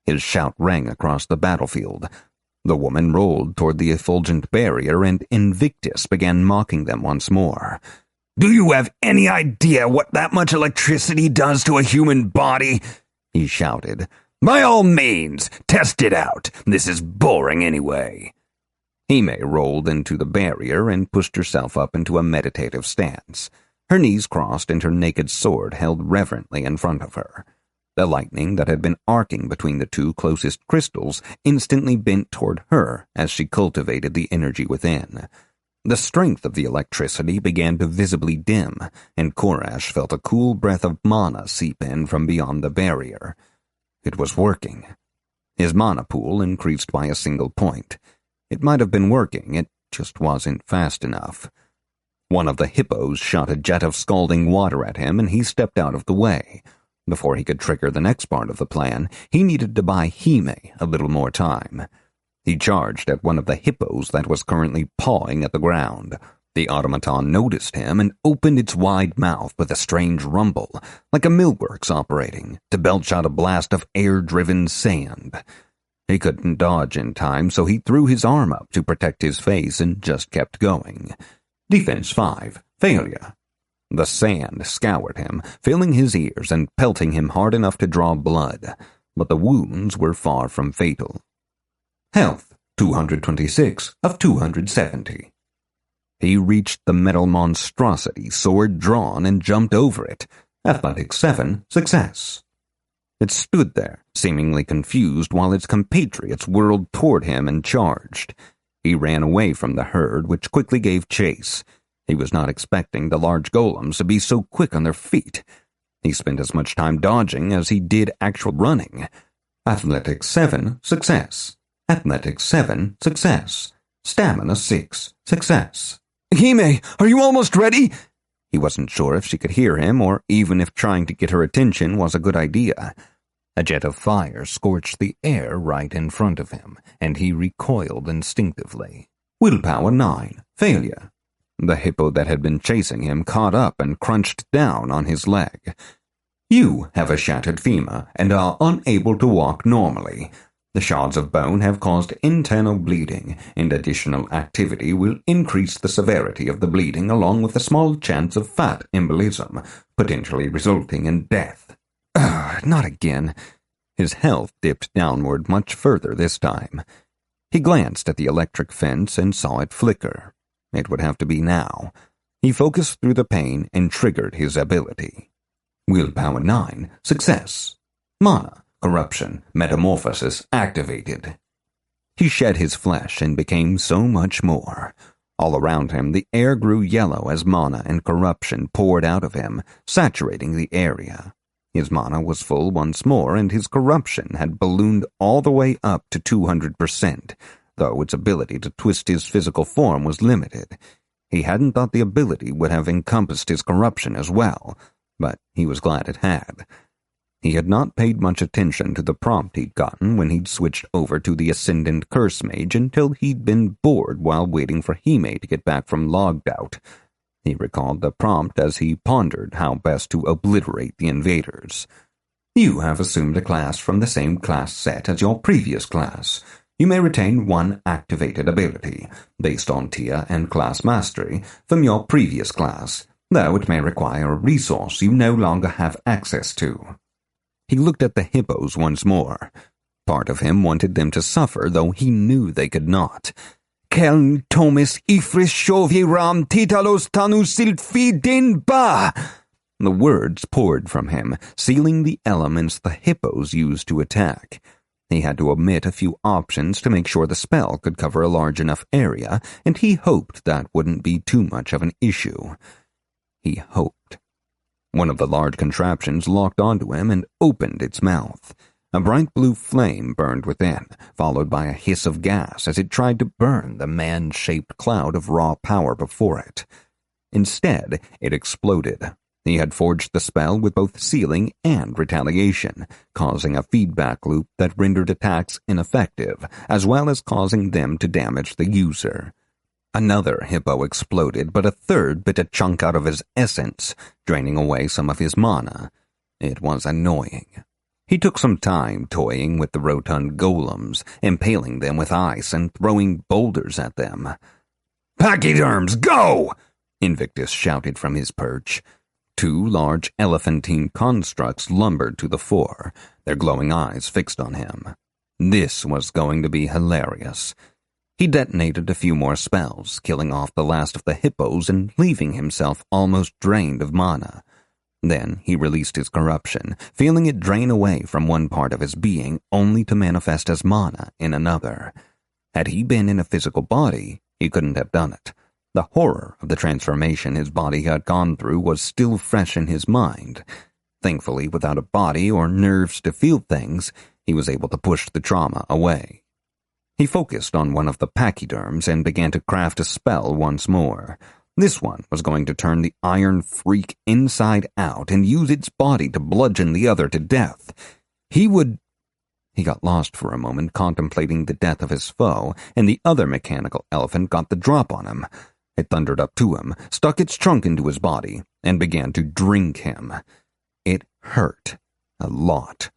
His shout rang across the battlefield. The woman rolled toward the effulgent barrier, and Invictus began mocking them once more. "Do you have any idea what that much electricity does to a human body?" he shouted. "By all means, test it out. This is boring anyway." Hime rolled into the barrier and pushed herself up into a meditative stance. Her knees crossed and her naked sword held reverently in front of her. The lightning that had been arcing between the two closest crystals instantly bent toward her as she cultivated the energy within. The strength of the electricity began to visibly dim, and Korash felt a cool breath of mana seep in from beyond the barrier. It was working. His mana pool increased by a single point. It might have been working, it just wasn't fast enough. One of the hippos shot a jet of scalding water at him, and he stepped out of the way. Before he could trigger the next part of the plan, he needed to buy Hime a little more time. He charged at one of the hippos that was currently pawing at the ground. The automaton noticed him and opened its wide mouth with a strange rumble, like a millworks operating, to belch out a blast of air-driven sand. He couldn't dodge in time, so he threw his arm up to protect his face and just kept going. Defense 5. Failure. The sand scoured him, filling his ears and pelting him hard enough to draw blood, but the wounds were far from fatal. Health 226 of 270. He reached the metal monstrosity, sword drawn, and jumped over it. Athletics 7, success. It stood there, seemingly confused, while its compatriots whirled toward him and charged. He ran away from the herd, which quickly gave chase. He was not expecting the large golems to be so quick on their feet. He spent as much time dodging as he did actual running. Athletics 7, success. Athletics 7, success. Stamina 6, success. Hime, are you almost ready? He wasn't sure if she could hear him or even if trying to get her attention was a good idea. A jet of fire scorched the air right in front of him, and he recoiled instinctively. Willpower 9, failure. The hippo that had been chasing him caught up and crunched down on his leg. You have a shattered femur and are unable to walk normally. The shards of bone have caused internal bleeding, and additional activity will increase the severity of the bleeding along with a small chance of fat embolism, potentially resulting in death. Not again. His health dipped downward much further this time. He glanced at the electric fence and saw it flicker. It would have to be now. He focused through the pain and triggered his ability. Willpower 9, success. Mana, corruption, metamorphosis activated. He shed his flesh and became so much more. All around him, the air grew yellow as mana and corruption poured out of him, saturating the area. His mana was full once more, and his corruption had ballooned all the way up to 200%, though its ability to twist his physical form was limited. He hadn't thought the ability would have encompassed his corruption as well, but he was glad it had. He had not paid much attention to the prompt he'd gotten when he'd switched over to the Ascendant Curse Mage until he'd been bored while waiting for Hime to get back from logged out. He recalled the prompt as he pondered how best to obliterate the invaders. You have assumed a class from the same class set as your previous class. You may retain one activated ability, based on tier and class mastery, from your previous class, though it may require a resource you no longer have access to. He looked at the hippos once more. Part of him wanted them to suffer, though he knew they could not. Keln Thomas Ifris Shovi Ram Titalos Tanu Silfidin Ba. The words poured from him, sealing the elements the hippos used to attack. He had to omit a few options to make sure the spell could cover a large enough area, and he hoped that wouldn't be too much of an issue. He hoped. One of the large contraptions locked onto him and opened its mouth. A bright blue flame burned within, followed by a hiss of gas as it tried to burn the man-shaped cloud of raw power before it. Instead, it exploded. He had forged the spell with both sealing and retaliation, causing a feedback loop that rendered attacks ineffective, as well as causing them to damage the user. Another hippo exploded, but a third bit a chunk out of his essence, draining away some of his mana. It was annoying. He took some time toying with the rotund golems, impaling them with ice and throwing boulders at them. "Pachyderms, go!" Invictus shouted from his perch. Two large elephantine constructs lumbered to the fore, their glowing eyes fixed on him. This was going to be hilarious. He detonated a few more spells, killing off the last of the hippos and leaving himself almost drained of mana. Then he released his corruption, feeling it drain away from one part of his being only to manifest as mana in another. Had he been in a physical body, he couldn't have done it. The horror of the transformation his body had gone through was still fresh in his mind. Thankfully, without a body or nerves to feel things, he was able to push the trauma away. He focused on one of the pachyderms and began to craft a spell once more. This one was going to turn the iron freak inside out and use its body to bludgeon the other to death. He got lost for a moment contemplating the death of his foe, and the other mechanical elephant got the drop on him. It thundered up to him, stuck its trunk into his body, and began to drink him. It hurt a lot.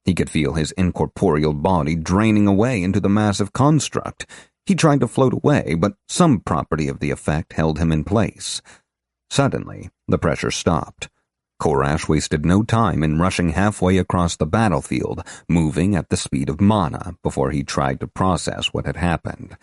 He could feel his incorporeal body draining away into the massive construct. He tried to float away, but some property of the effect held him in place. Suddenly, the pressure stopped. Korash wasted no time in rushing halfway across the battlefield, moving at the speed of mana before he tried to process what had happened.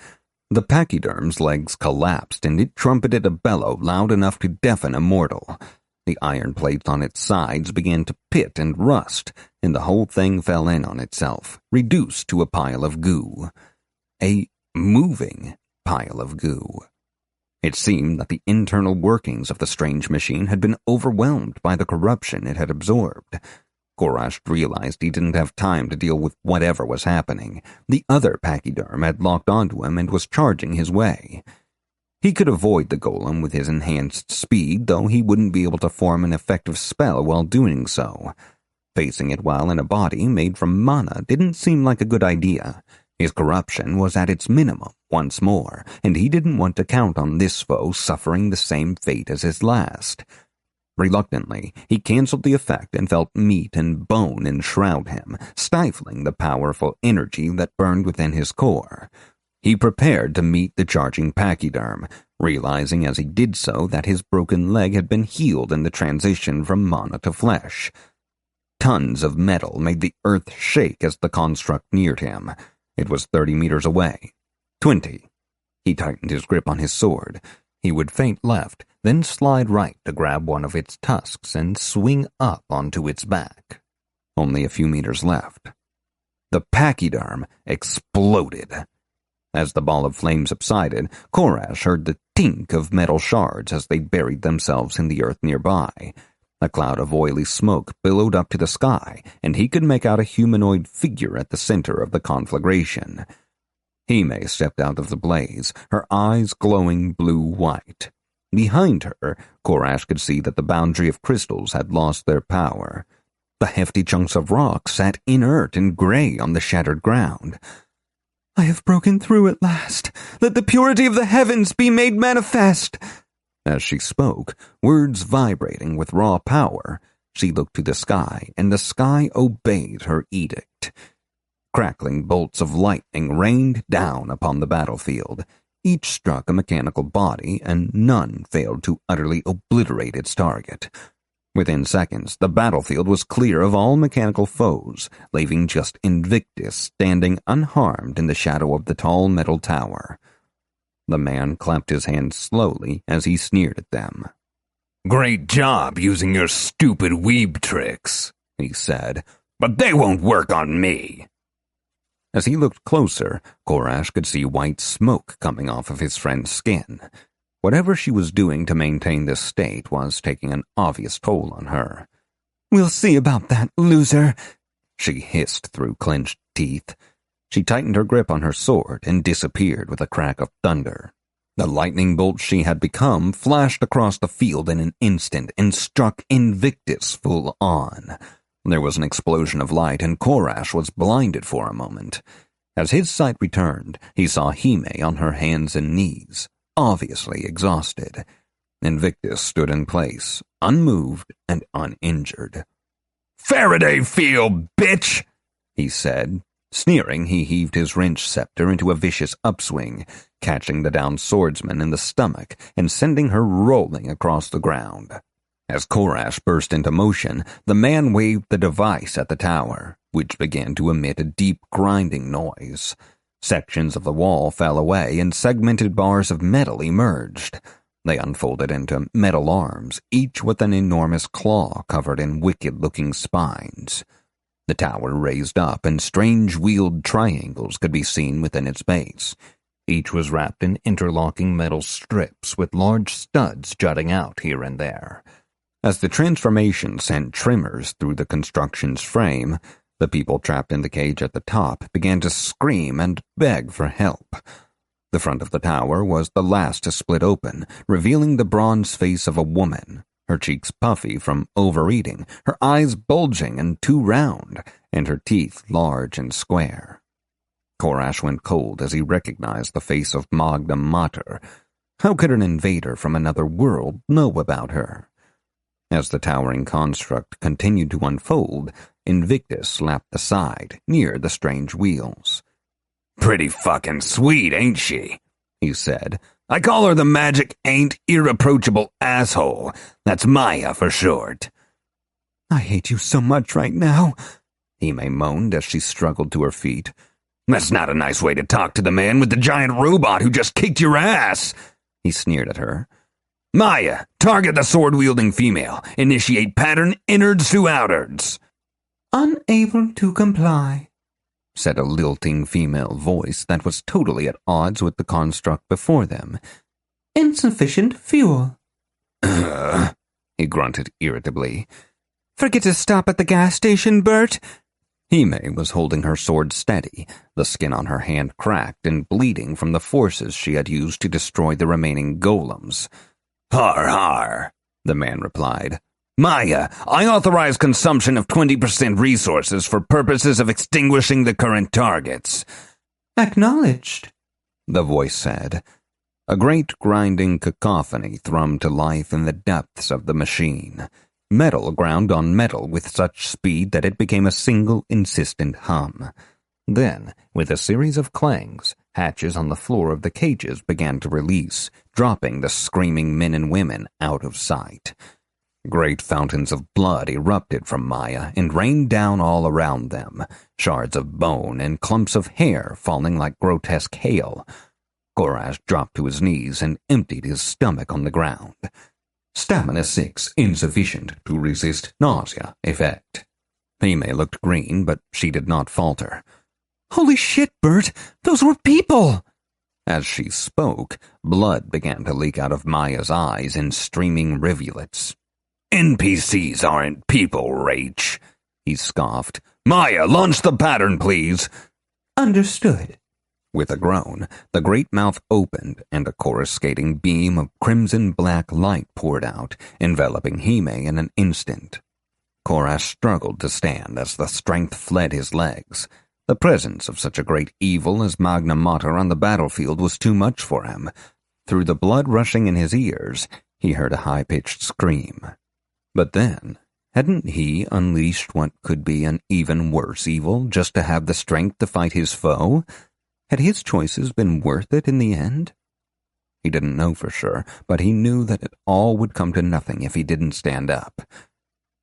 The pachyderm's legs collapsed, and it trumpeted a bellow loud enough to deafen a mortal. The iron plates on its sides began to pit and rust, and the whole thing fell in on itself, reduced to a pile of goo. A moving pile of goo. It seemed that the internal workings of the strange machine had been overwhelmed by the corruption it had absorbed. Korash realized he didn't have time to deal with whatever was happening. The other pachyderm had locked onto him and was charging his way. He could avoid the golem with his enhanced speed, though he wouldn't be able to form an effective spell while doing so. Facing it while in a body made from mana didn't seem like a good idea. His corruption was at its minimum once more, and he didn't want to count on this foe suffering the same fate as his last. Reluctantly, he canceled the effect and felt meat and bone enshroud him, stifling the powerful energy that burned within his core. He prepared to meet the charging pachyderm, realizing as he did so that his broken leg had been healed in the transition from mana to flesh. Tons of metal made the earth shake as the construct neared him. It was 30 meters away. 20. He tightened his grip on his sword. He would feint left, then slide right to grab one of its tusks and swing up onto its back. Only a few meters left. The pachyderm exploded. As the ball of flame subsided, Korash heard the tink of metal shards as they buried themselves in the earth nearby. A cloud of oily smoke billowed up to the sky, and he could make out a humanoid figure at the center of the conflagration. Hime stepped out of the blaze, her eyes glowing blue-white. Behind her, Korash could see that the boundary of crystals had lost their power. The hefty chunks of rock sat inert and gray on the shattered ground. I have broken through at last. Let the purity of the heavens be made manifest. As she spoke, words vibrating with raw power, she looked to the sky, and the sky obeyed her edict. Crackling bolts of lightning rained down upon the battlefield. Each struck a mechanical body, and none failed to utterly obliterate its target. Within seconds, the battlefield was clear of all mechanical foes, leaving just Invictus standing unharmed in the shadow of the tall metal tower. The man clapped his hands slowly as he sneered at them. "Great job using your stupid weeb tricks," he said, "but they won't work on me." As he looked closer, Korash could see white smoke coming off of his friend's skin. Whatever she was doing to maintain this state was taking an obvious toll on her. We'll see about that, loser, she hissed through clenched teeth. She tightened her grip on her sword and disappeared with a crack of thunder. The lightning bolt she had become flashed across the field in an instant and struck Invictus full on. There was an explosion of light, and Korash was blinded for a moment. As his sight returned, he saw Hime on her hands and knees, obviously exhausted. Invictus stood in place, unmoved and uninjured. "Faraday field, bitch!" he said. Sneering, he heaved his wrench scepter into a vicious upswing, catching the downed swordsman in the stomach and sending her rolling across the ground. As Korash burst into motion, the man waved the device at the tower, which began to emit a deep grinding noise. Sections of the wall fell away and segmented bars of metal emerged. They unfolded into metal arms, each with an enormous claw covered in wicked-looking spines. The tower raised up, and strange wheeled triangles could be seen within its base. Each was wrapped in interlocking metal strips with large studs jutting out here and there. As the transformation sent tremors through the construction's frame, the people trapped in the cage at the top began to scream and beg for help. The front of the tower was the last to split open, revealing the bronze face of a woman, her cheeks puffy from overeating, her eyes bulging and too round, and her teeth large and square. Korash went cold as he recognized the face of Magna Mater. How could an invader from another world know about her? As the towering construct continued to unfold, Invictus slapped the side, near the strange wheels. "Pretty fucking sweet, ain't she?" he said. "I call her the magic ain't irreproachable asshole. That's Maya for short." I hate you so much right now, Hime moaned as she struggled to her feet. "That's not a nice way to talk to the man with the giant robot who just kicked your ass," he sneered at her. "Maya, target the sword-wielding female. Initiate pattern innards to outards." Unable to comply, said a lilting female voice that was totally at odds with the construct before them. Insufficient fuel. He grunted irritably. Forget to stop at the gas station, Bert. Hime was holding her sword steady, the skin on her hand cracked and bleeding from the forces she had used to destroy the remaining golems. Har har, the man replied. Maya, I authorize consumption of 20% resources for purposes of extinguishing the current targets. Acknowledged, the voice said. A great grinding cacophony thrummed to life in the depths of the machine. Metal ground on metal with such speed that it became a single insistent hum. Then, with a series of clangs, hatches on the floor of the cages began to release, dropping the screaming men and women out of sight. Great fountains of blood erupted from Maya and rained down all around them, shards of bone and clumps of hair falling like grotesque hail. Korash dropped to his knees and emptied his stomach on the ground. Stamina 6 insufficient to resist nausea effect. Hime looked green, but she did not falter. Holy shit, Bert! Those were people! As she spoke, blood began to leak out of Maya's eyes in streaming rivulets. NPCs aren't people, Rach, he scoffed. Maya, launch the pattern, please. Understood. With a groan, the great mouth opened and a coruscating beam of crimson-black light poured out, enveloping Hime in an instant. Korash struggled to stand as the strength fled his legs. The presence of such a great evil as Magna Mater on the battlefield was too much for him. Through the blood rushing in his ears, he heard a high-pitched scream. But then, hadn't he unleashed what could be an even worse evil just to have the strength to fight his foe? Had his choices been worth it in the end? He didn't know for sure, but he knew that it all would come to nothing if he didn't stand up.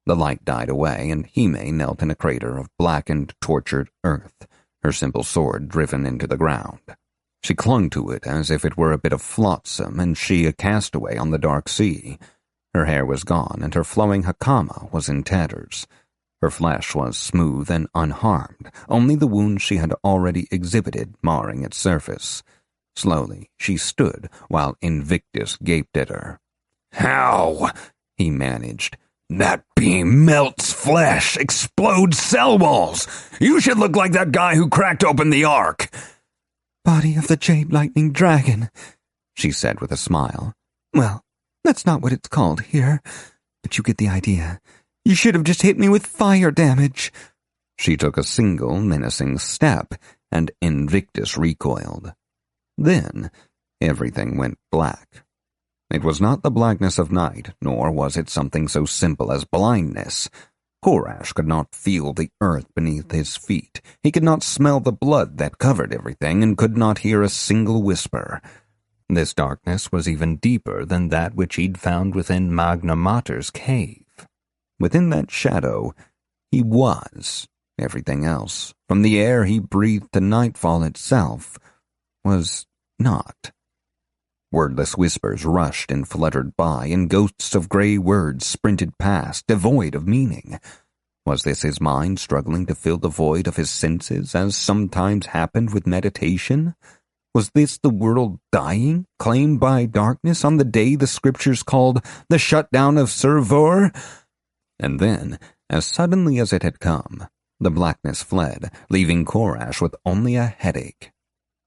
The light died away, and Hime knelt in a crater of blackened, tortured earth, her simple sword driven into the ground. She clung to it as if it were a bit of flotsam and she a castaway on the dark sea. Her hair was gone, and her flowing hakama was in tatters. Her flesh was smooth and unharmed, only the wounds she had already exhibited marring its surface. Slowly, she stood, while Invictus gaped at her. How? He managed. That beam melts flesh, explodes cell walls. You should look like that guy who cracked open the Ark. Body of the Jade Lightning Dragon, she said with a smile. Well, that's not what it's called here, but you get the idea. You should have just hit me with fire damage. She took a single menacing step, and Invictus recoiled. Then, everything went black. It was not the blackness of night, nor was it something so simple as blindness. Korash could not feel the earth beneath his feet. He could not smell the blood that covered everything, and could not hear a single whisper. This darkness was even deeper than that which he'd found within Magna Mater's cave. Within that shadow, he was. Everything else, from the air he breathed to nightfall itself, was not. Wordless whispers rushed and fluttered by, and ghosts of gray words sprinted past, devoid of meaning. Was this his mind struggling to fill the void of his senses, as sometimes happened with meditation? Was this the world dying, claimed by darkness on the day the scriptures called the shutdown of Servor? And then, as suddenly as it had come, the blackness fled, leaving Korash with only a headache.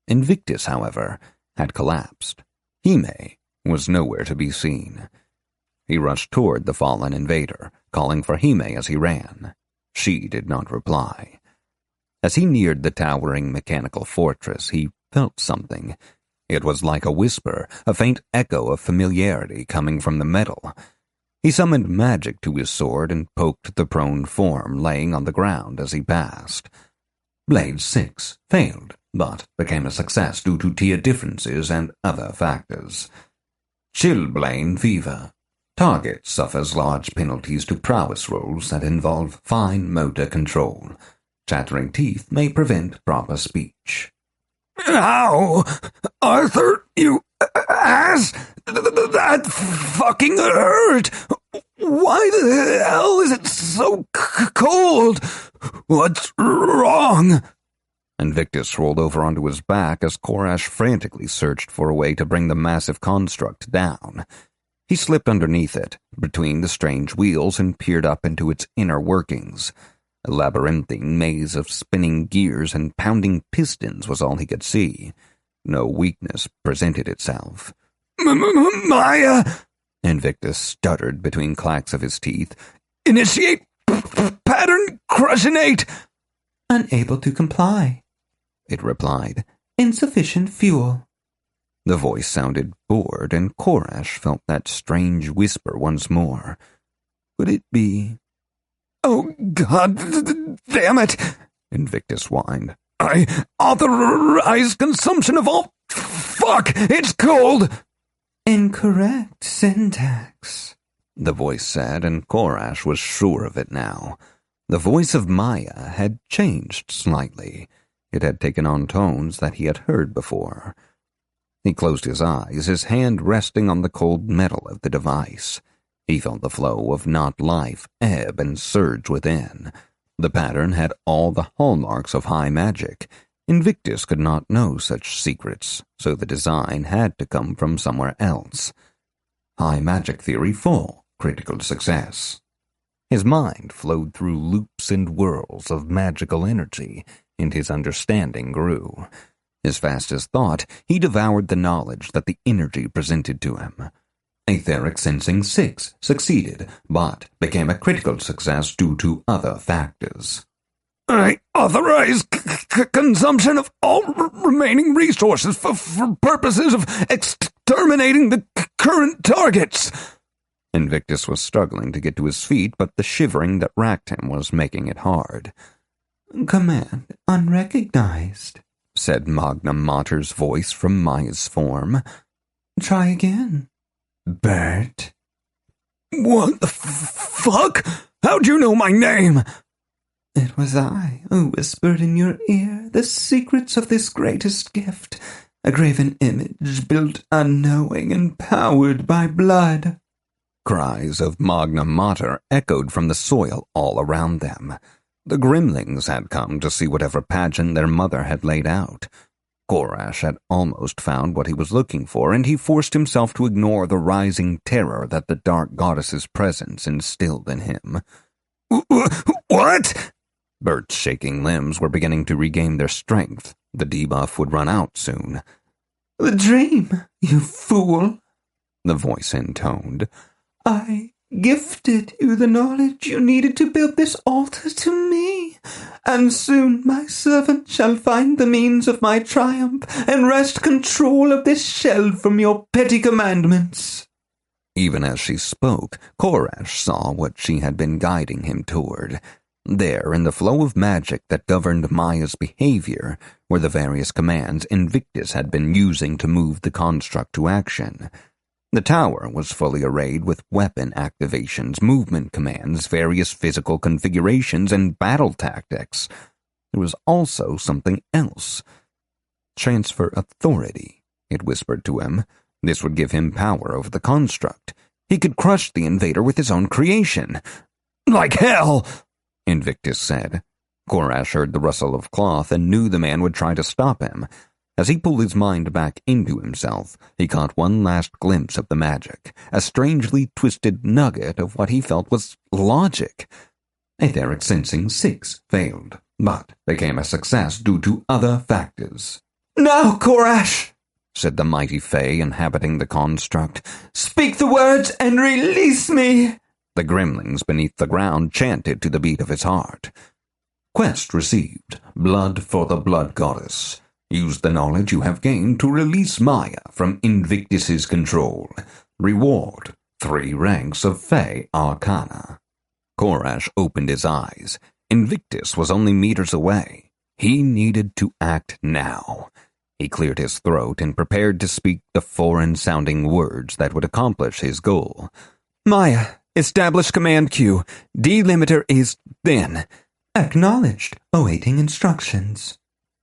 Invictus, however, had collapsed. Hime was nowhere to be seen. He rushed toward the fallen invader, calling for Hime as he ran. She did not reply. As he neared the towering mechanical fortress, he felt something. It was like a whisper, a faint echo of familiarity coming from the metal. He summoned magic to his sword and poked the prone form laying on the ground as he passed. Blade 6 failed, but became a success due to tier differences and other factors. Chilblain fever. Target suffers large penalties to prowess rolls that involve fine motor control. Chattering teeth may prevent proper speech. Ow! Arthur, you ass! That fucking hurt! Why the hell is it so cold? What's wrong? Invictus rolled over onto his back as Korash frantically searched for a way to bring the massive construct down. He slipped underneath it, between the strange wheels, and peered up into its inner workings. A labyrinthine maze of spinning gears and pounding pistons was all he could see. No weakness presented itself. Maya! Invictus stuttered between clacks of his teeth. Initiate pattern crushionate! Unable to comply, it replied. Insufficient fuel. The voice sounded bored, and Korash felt that strange whisper once more. Could it be? Oh, God damn it! Invictus whined. I authorize consumption of all... Fuck! It's cold! Incorrect syntax, the voice said, and Korash was sure of it now. The voice of Maya had changed slightly. It had taken on tones that he had heard before. He closed his eyes, his hand resting on the cold metal of the device. He felt the flow of not life ebb and surge within. The pattern had all the hallmarks of high magic. Invictus could not know such secrets, so the design had to come from somewhere else. High magic theory full, critical success. His mind flowed through loops and whirls of magical energy, and his understanding grew. As fast as thought, he devoured the knowledge that the energy presented to him. Etheric Sensing 6 succeeded, but became a critical success due to other factors. I authorize consumption of all remaining resources for purposes of exterminating the current targets. Invictus was struggling to get to his feet, but the shivering that racked him was making it hard. Command unrecognized, said Magna Mater's voice from Maya's form. Try again. Bert. What the fuck? How'd you know my name? It was I who whispered in your ear the secrets of this greatest gift, a graven image built unknowing and powered by blood. Cries of Magna Mater echoed from the soil all around them. The Grimlings had come to see whatever pageant their mother had laid out. Korash had almost found what he was looking for, and he forced himself to ignore the rising terror that the dark goddess's presence instilled in him. What? Bert's shaking limbs were beginning to regain their strength. The debuff would run out soon. The dream, you fool, the voice intoned. I gifted you the knowledge you needed to build this altar to me, and soon my servant shall find the means of my triumph and wrest control of this shell from your petty commandments. Even as she spoke, Korash saw what she had been guiding him toward. There, in the flow of magic that governed Maya's behavior, were the various commands Invictus had been using to move the construct to action. The tower was fully arrayed with weapon activations, movement commands, various physical configurations, and battle tactics. There was also something else. Transfer authority, it whispered to him. This would give him power over the construct. He could crush the invader with his own creation. Like hell, Invictus said. Korash heard the rustle of cloth and knew the man would try to stop him. As he pulled his mind back into himself, he caught one last glimpse of the magic, a strangely twisted nugget of what he felt was logic. Etheric Sensing 6 failed, but became a success due to other factors. Now, Korash, said the mighty Fae inhabiting the construct. Speak the words and release me. The Grimlings beneath the ground chanted to the beat of his heart. Quest received. Blood for the Blood Goddess. Use the knowledge you have gained to release Maya from Invictus's control. Reward: 3 ranks of Fae Arcana. Korash opened his eyes. Invictus was only meters away. He needed to act now. He cleared his throat and prepared to speak the foreign-sounding words that would accomplish his goal. Maya, establish command queue. Delimiter is thin. Acknowledged. Awaiting instructions.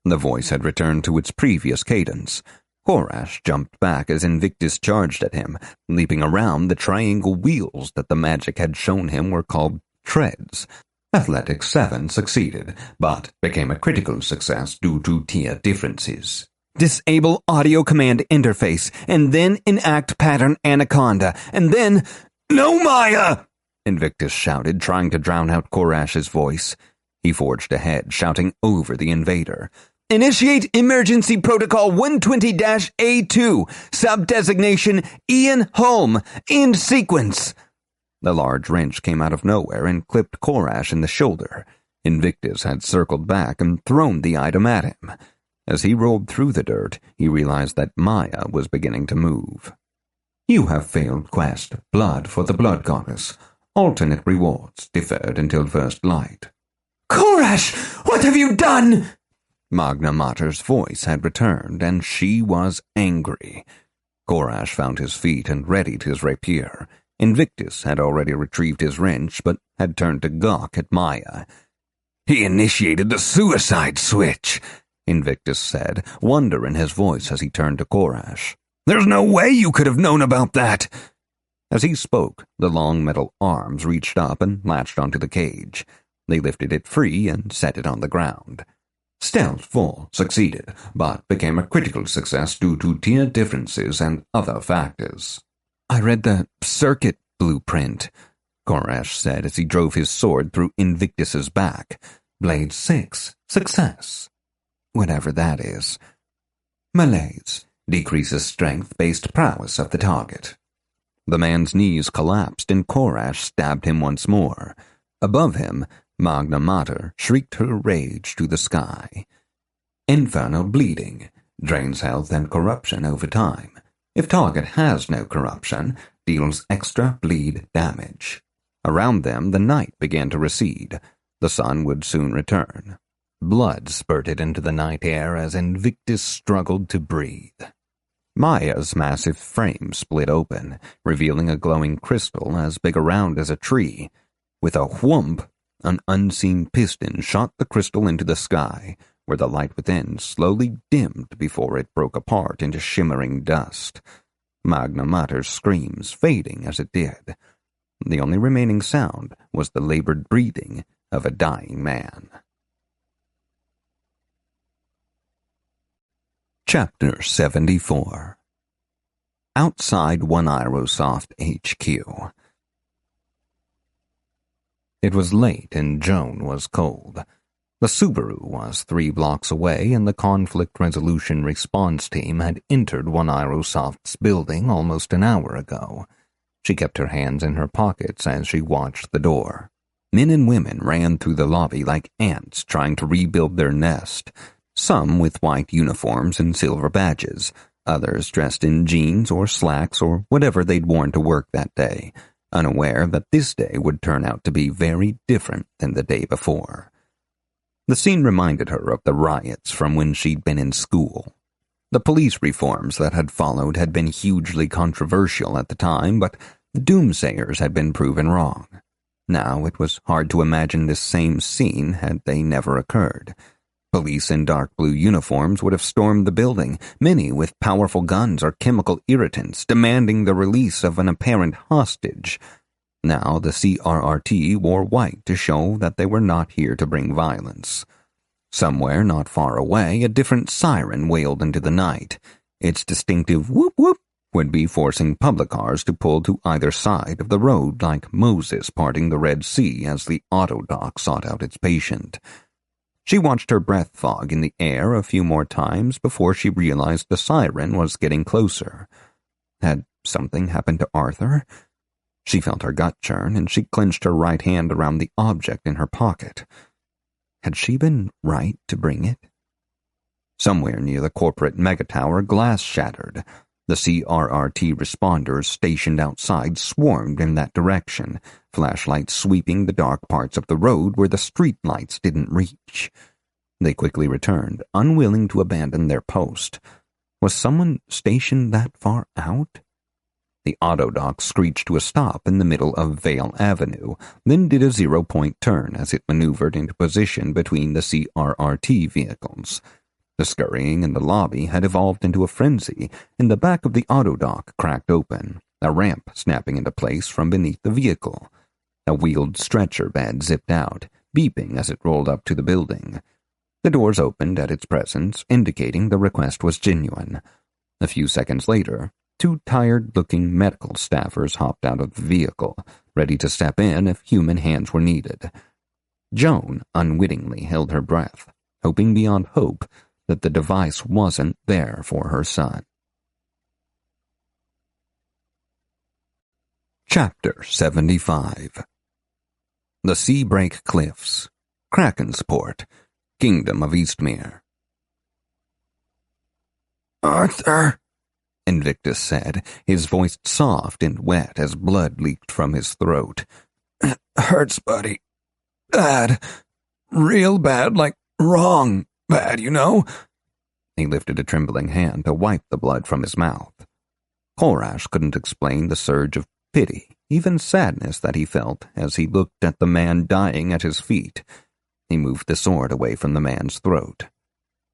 The voice had returned to its previous cadence. Korash jumped back as Invictus charged at him, leaping around the triangle wheels that the magic had shown him were called treads. Athletics 7 succeeded, but became a critical success due to tier differences. Disable audio command interface, and then enact pattern anaconda, and then... No, Maya! Invictus shouted, trying to drown out Korash's voice. He forged ahead, shouting over the invader. Initiate Emergency Protocol 120-A2, sub-designation Ian Holm, end sequence. The large wrench came out of nowhere and clipped Korash in the shoulder. Invictus had circled back and thrown the item at him. As he rolled through the dirt, he realized that Maya was beginning to move. You have failed quest, Blood for the Blood Goddess. Alternate rewards deferred until first light. Korash, what have you done? Magna Mater's voice had returned, and she was angry. Korash found his feet and readied his rapier. Invictus had already retrieved his wrench, but had turned to gawk at Maya. He initiated the suicide switch, Invictus said, wonder in his voice as he turned to Korash. There's no way you could have known about that. As he spoke, the long metal arms reached up and latched onto the cage. They lifted it free and set it on the ground. Stealth 4 succeeded, but became a critical success due to tier differences and other factors. I read the circuit blueprint, Korash said as he drove his sword through Invictus's back. Blade 6 success. Whatever that is. Malaise decreases strength-based prowess of the target. The man's knees collapsed and Korash stabbed him once more. Above him, Magna Mater shrieked her rage to the sky. Infernal bleeding drains health and corruption over time. If target has no corruption, deals extra bleed damage. Around them, the night began to recede. The sun would soon return. Blood spurted into the night air as Invictus struggled to breathe. Maya's massive frame split open, revealing a glowing crystal as big around as a tree. With a whoomp, an unseen piston shot the crystal into the sky, where the light within slowly dimmed before it broke apart into shimmering dust. Magna Mater's screams fading as it did. The only remaining sound was the labored breathing of a dying man. Chapter 74. Outside One Aerosoft HQ. It was late and Joan was cold. The Subaru was 3 blocks away and the conflict resolution response team had entered One Aerosoft's building almost an hour ago. She kept her hands in her pockets as she watched the door. Men and women ran through the lobby like ants trying to rebuild their nest. Some with white uniforms and silver badges, others dressed in jeans or slacks or whatever they'd worn to work that day, unaware that this day would turn out to be very different than the day before. The scene reminded her of the riots from when she'd been in school. The police reforms that had followed had been hugely controversial at the time, but the doomsayers had been proven wrong. Now it was hard to imagine this same scene had they never occurred. Police in dark blue uniforms would have stormed the building, many with powerful guns or chemical irritants, demanding the release of an apparent hostage. Now the CRRT wore white to show that they were not here to bring violence. Somewhere not far away, a different siren wailed into the night. Its distinctive whoop-whoop would be forcing public cars to pull to either side of the road like Moses parting the Red Sea as the auto dock sought out its patient. She watched her breath fog in the air a few more times before she realized the siren was getting closer. Had something happened to Arthur? She felt her gut churn, and she clenched her right hand around the object in her pocket. Had she been right to bring it? Somewhere near the corporate megatower, glass shattered. The CRRT responders stationed outside swarmed in that direction, flashlights sweeping the dark parts of the road where the street lights didn't reach. They quickly returned, unwilling to abandon their post. Was someone stationed that far out? The autodock screeched to a stop in the middle of Vale Avenue, then did a 0-point turn as it maneuvered into position between the CRRT vehicles. The scurrying in the lobby had evolved into a frenzy, and the back of the autodock cracked open, a ramp snapping into place from beneath the vehicle. A wheeled stretcher bed zipped out, beeping as it rolled up to the building. The doors opened at its presence, indicating the request was genuine. A few seconds later, two tired-looking medical staffers hopped out of the vehicle, ready to step in if human hands were needed. Joan unwittingly held her breath, hoping beyond hope that the device wasn't there for her son. Chapter 75. The Seabreak Cliffs, Krakensport, Kingdom of Eastmere. Arthur, Invictus said, his voice soft and wet as blood leaked from his throat. It hurts, buddy. Bad. Real bad, like wrong bad, you know? He lifted a trembling hand to wipe the blood from his mouth. Korash couldn't explain the surge of pity, even sadness that he felt as he looked at the man dying at his feet. He moved the sword away from the man's throat.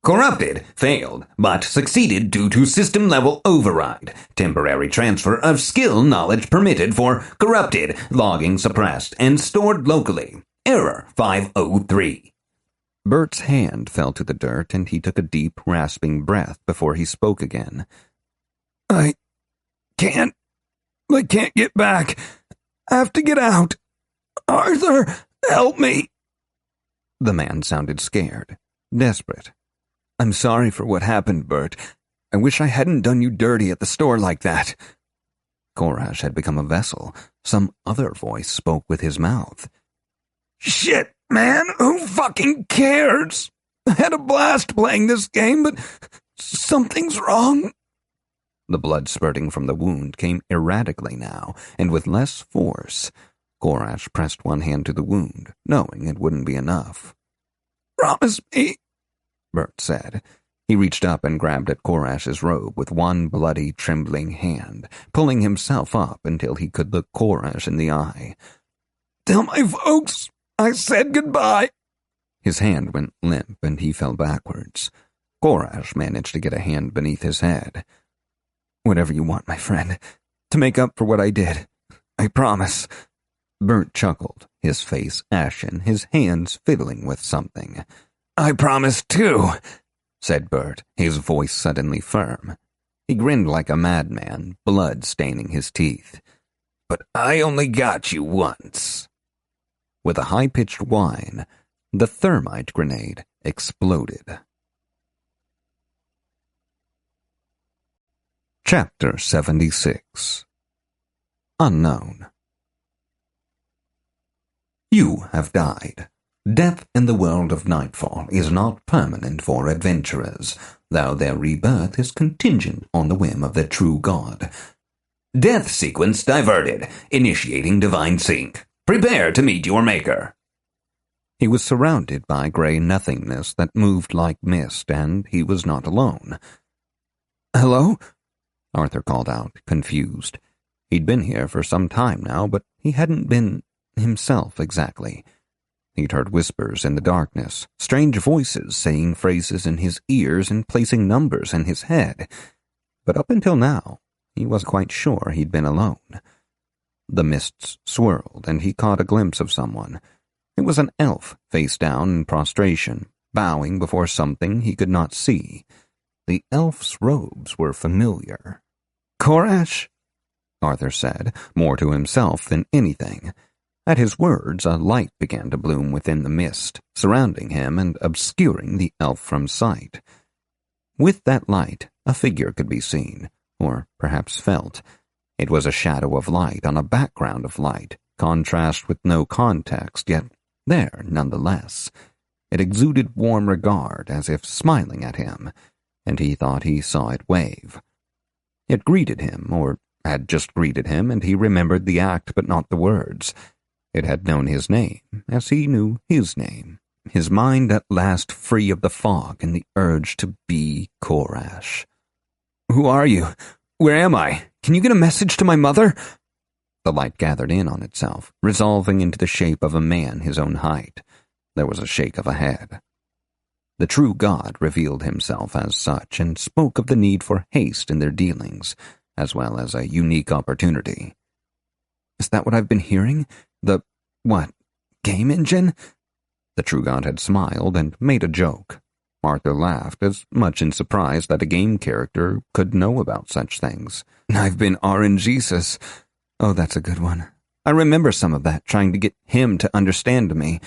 Corrupted, failed, but succeeded due to system-level override. Temporary transfer of skill knowledge permitted for corrupted, logging suppressed, and stored locally. Error 503. Bert's hand fell to the dirt, and he took a deep, rasping breath before he spoke again. I can't get back. I have to get out. Arthur, help me. The man sounded scared, desperate. I'm sorry for what happened, Bert. I wish I hadn't done you dirty at the store like that. Korash had become a vessel. Some other voice spoke with his mouth. Shit, man, who fucking cares? I had a blast playing this game, but something's wrong. The blood spurting from the wound came erratically now, and with less force. Korash pressed one hand to the wound, knowing it wouldn't be enough. Promise me, Bert said. He reached up and grabbed at Korash's robe with one bloody, trembling hand, pulling himself up until he could look Korash in the eye. Tell my folks I said goodbye. His hand went limp and he fell backwards. Korash managed to get a hand beneath his head. Whatever you want, my friend, to make up for what I did. I promise. Bert chuckled, his face ashen, his hands fiddling with something. I promise too, said Bert, his voice suddenly firm. He grinned like a madman, blood staining his teeth. But I only got you once. With a high-pitched whine, the thermite grenade exploded. Chapter 76. Unknown. You have died. Death in the world of Nightfall is not permanent for adventurers, though their rebirth is contingent on the whim of their true god. Death sequence diverted. Initiating divine sync. Prepare to meet your maker. He was surrounded by gray nothingness that moved like mist, and he was not alone. Hello? Arthur called out, confused. He'd been here for some time now, but he hadn't been himself exactly. He'd heard whispers in the darkness, strange voices saying phrases in his ears and placing numbers in his head. But up until now, he wasn't quite sure he'd been alone. The mists swirled, and he caught a glimpse of someone. It was an elf, face down in prostration, bowing before something he could not see. The elf's robes were familiar. Korash? Arthur said, more to himself than anything. At his words, a light began to bloom within the mist, surrounding him and obscuring the elf from sight. With that light, a figure could be seen, or perhaps felt. It was a shadow of light on a background of light, contrast with no context, yet there nonetheless. It exuded warm regard, as if smiling at him, and he thought he saw it wave. It greeted him, or had just greeted him, and he remembered the act but not the words. It had known his name, as he knew his name, his mind at last free of the fog and the urge to be Korash. Who are you? Where am I? Can you get a message to my mother? The light gathered in on itself, resolving into the shape of a man his own height. There was a shake of a head. The true god revealed himself as such and spoke of the need for haste in their dealings, as well as a unique opportunity. Is that what I've been hearing? The, game engine? The true god had smiled and made a joke. Arthur laughed, as much in surprise that a game character could know about such things. I've been RNGesus. Oh, that's a good one. I remember some of that, trying to get him to understand me.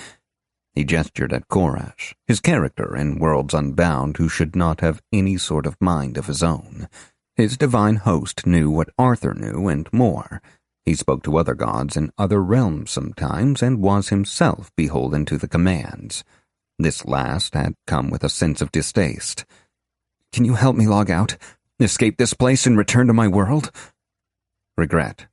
He gestured at Korash, his character in Worlds Unbound, who should not have any sort of mind of his own. His divine host knew what Arthur knew and more. He spoke to other gods in other realms sometimes and was himself beholden to the commands. This last had come with a sense of distaste. Can you help me log out? Escape this place and return to my world? Regret.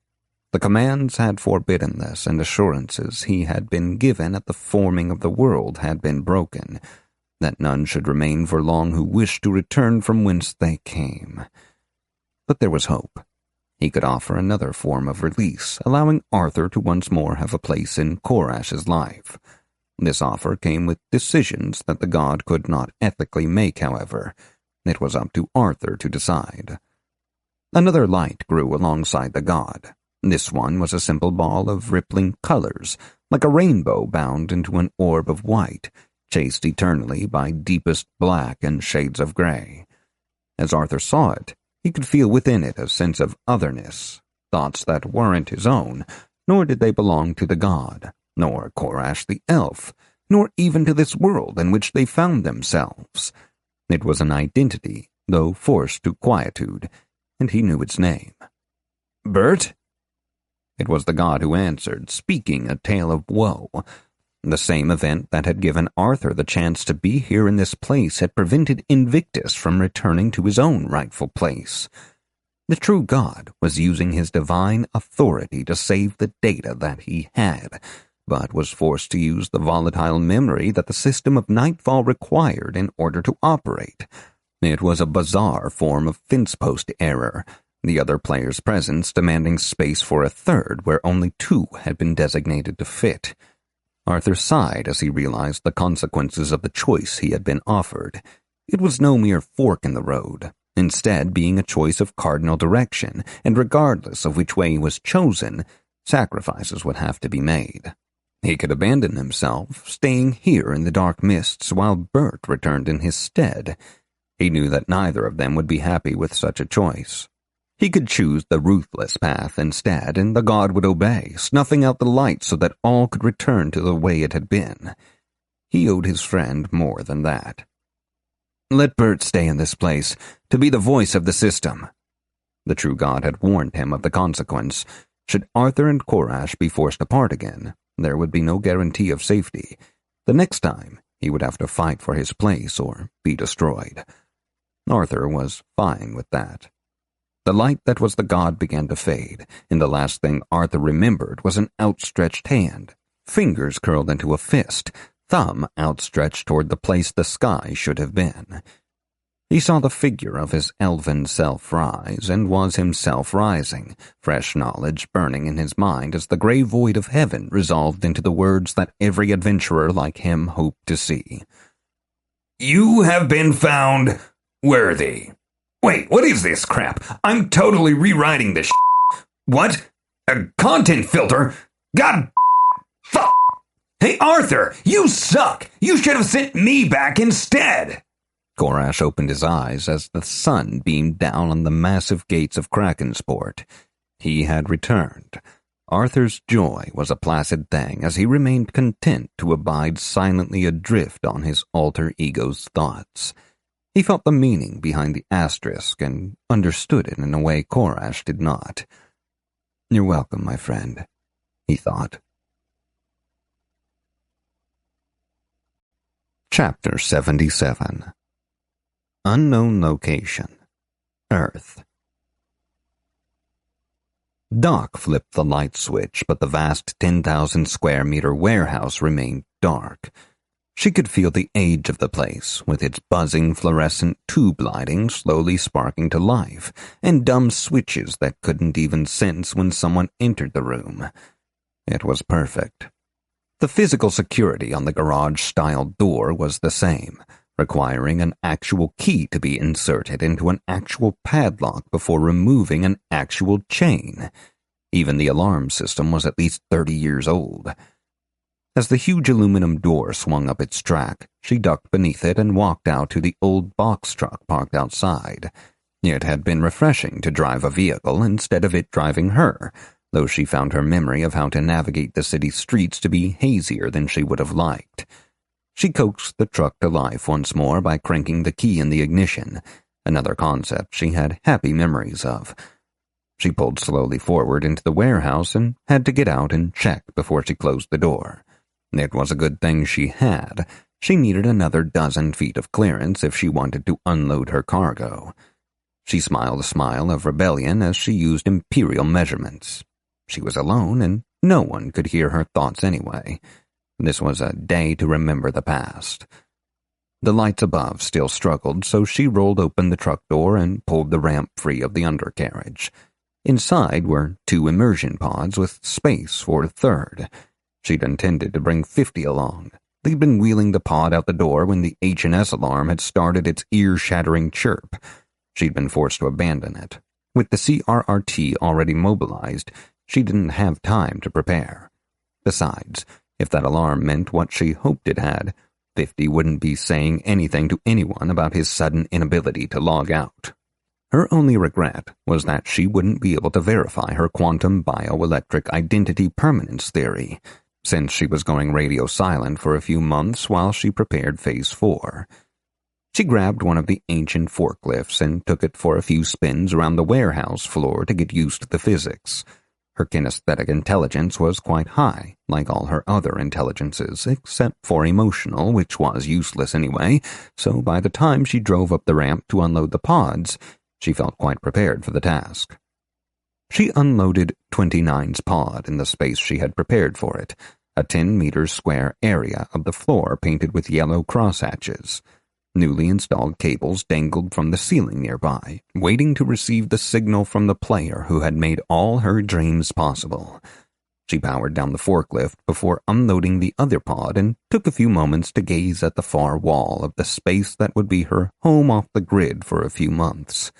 The commands had forbidden this, and assurances he had been given at the forming of the world had been broken, that none should remain for long who wished to return from whence they came. But there was hope. He could offer another form of release, allowing Arthur to once more have a place in Korash's life. This offer came with decisions that the god could not ethically make, however. It was up to Arthur to decide. Another light grew alongside the god. This one was a simple ball of rippling colors, like a rainbow bound into an orb of white, chased eternally by deepest black and shades of gray. As Arthur saw it, he could feel within it a sense of otherness, thoughts that weren't his own, nor did they belong to the god, nor Korash the elf, nor even to this world in which they found themselves. It was an identity, though forced to quietude, and he knew its name. Bert? It was the god who answered, speaking a tale of woe. The same event that had given Arthur the chance to be here in this place had prevented Invictus from returning to his own rightful place. The true god was using his divine authority to save the data that he had, but was forced to use the volatile memory that the system of Nightfall required in order to operate. It was a bizarre form of fence post error, the other player's presence demanding space for a third where only two had been designated to fit. Arthur sighed as he realized the consequences of the choice he had been offered. It was no mere fork in the road, instead being a choice of cardinal direction, and regardless of which way he was chosen, sacrifices would have to be made. He could abandon himself, staying here in the dark mists while Bert returned in his stead. He knew that neither of them would be happy with such a choice. He could choose the ruthless path instead, and the god would obey, snuffing out the light so that all could return to the way it had been. He owed his friend more than that. Let Bert stay in this place, to be the voice of the system. The true god had warned him of the consequence. Should Arthur and Korash be forced apart again, there would be no guarantee of safety. The next time, he would have to fight for his place or be destroyed. Arthur was fine with that. The light that was the god began to fade, and the last thing Arthur remembered was an outstretched hand, fingers curled into a fist, thumb outstretched toward the place the sky should have been. He saw the figure of his elven self rise, and was himself rising, fresh knowledge burning in his mind as the gray void of heaven resolved into the words that every adventurer like him hoped to see. You have been found worthy. Wait, what is this crap? I'm totally rewriting this What? A content filter? God fuck! Hey, Arthur, you suck! You should have sent me back instead! Korash opened his eyes as the sun beamed down on the massive gates of Krakensport. He had returned. Arthur's joy was a placid thing as he remained content to abide silently adrift on his alter ego's thoughts. He felt the meaning behind the asterisk and understood it in a way Korash did not. You're welcome, my friend, he thought. Chapter 77. Unknown Location. Earth. Doc flipped the light switch, but the vast 10,000 square meter warehouse remained dark. She could feel the age of the place, with its buzzing fluorescent tube lighting slowly sparking to life, and dumb switches that couldn't even sense when someone entered the room. It was perfect. The physical security on the garage-style door was the same, requiring an actual key to be inserted into an actual padlock before removing an actual chain. Even the alarm system was at least 30 years old. As the huge aluminum door swung up its track, she ducked beneath it and walked out to the old box truck parked outside. It had been refreshing to drive a vehicle instead of it driving her, though she found her memory of how to navigate the city streets to be hazier than she would have liked. She coaxed the truck to life once more by cranking the key in the ignition, another concept she had happy memories of. She pulled slowly forward into the warehouse and had to get out and check before she closed the door. It was a good thing she had. She needed another dozen feet of clearance if she wanted to unload her cargo. She smiled a smile of rebellion as she used imperial measurements. She was alone, and no one could hear her thoughts anyway. This was a day to remember the past. The lights above still struggled, so she rolled open the truck door and pulled the ramp free of the undercarriage. Inside were 2 immersion pods with space for a third. She'd intended to bring 50 along. They'd been wheeling the pod out the door when the H&S alarm had started its ear-shattering chirp. She'd been forced to abandon it. With the CRRT already mobilized, she didn't have time to prepare. Besides, if that alarm meant what she hoped it had, 50 wouldn't be saying anything to anyone about his sudden inability to log out. Her only regret was that she wouldn't be able to verify her quantum bioelectric identity permanence theory, since she was going radio silent for a few months while she prepared Phase 4. She grabbed one of the ancient forklifts and took it for a few spins around the warehouse floor to get used to the physics. Her kinesthetic intelligence was quite high, like all her other intelligences, except for emotional, which was useless anyway, so by the time she drove up the ramp to unload the pods, she felt quite prepared for the task. She unloaded 29's pod in the space she had prepared for it, a 10-meter square area of the floor painted with yellow crosshatches. Newly installed cables dangled from the ceiling nearby, waiting to receive the signal from the player who had made all her dreams possible. She powered down the forklift before unloading the other pod and took a few moments to gaze at the far wall of the space that would be her home off the grid for a few months.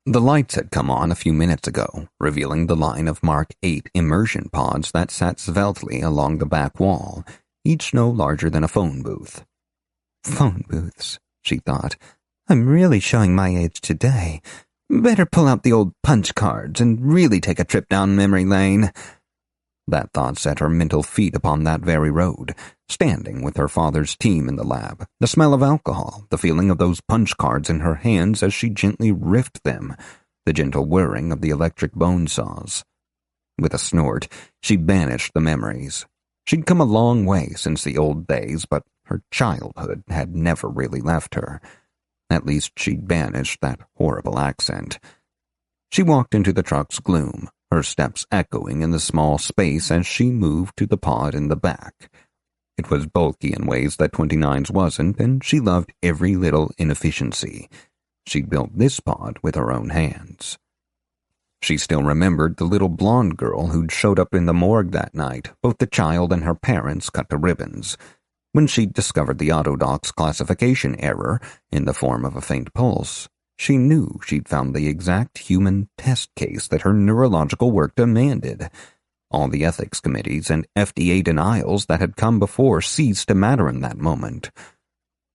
The lights had come on a few minutes ago, revealing the line of Mark 8 immersion pods that sat sveltely along the back wall, each no larger than a phone booth. Phone booths, she thought. I'm really showing my age today. Better pull out the old punch cards and really take a trip down memory lane. That thought set her mental feet upon that very road, standing with her father's team in the lab, the smell of alcohol, the feeling of those punch cards in her hands as she gently riffed them, the gentle whirring of the electric bone saws. With a snort, she banished the memories. She'd come a long way since the old days, but her childhood had never really left her. At least she'd banished that horrible accent. She walked into the truck's gloom, her steps echoing in the small space as she moved to the pod in the back. It was bulky in ways that 29's wasn't, and she loved every little inefficiency. She'd built this pod with her own hands. She still remembered the little blonde girl who'd showed up in the morgue that night, both the child and her parents cut to ribbons. When she'd discovered the Autodoc's classification error in the form of a faint pulse, she knew she'd found the exact human test case that her neurological work demanded. All the ethics committees and FDA denials that had come before ceased to matter in that moment.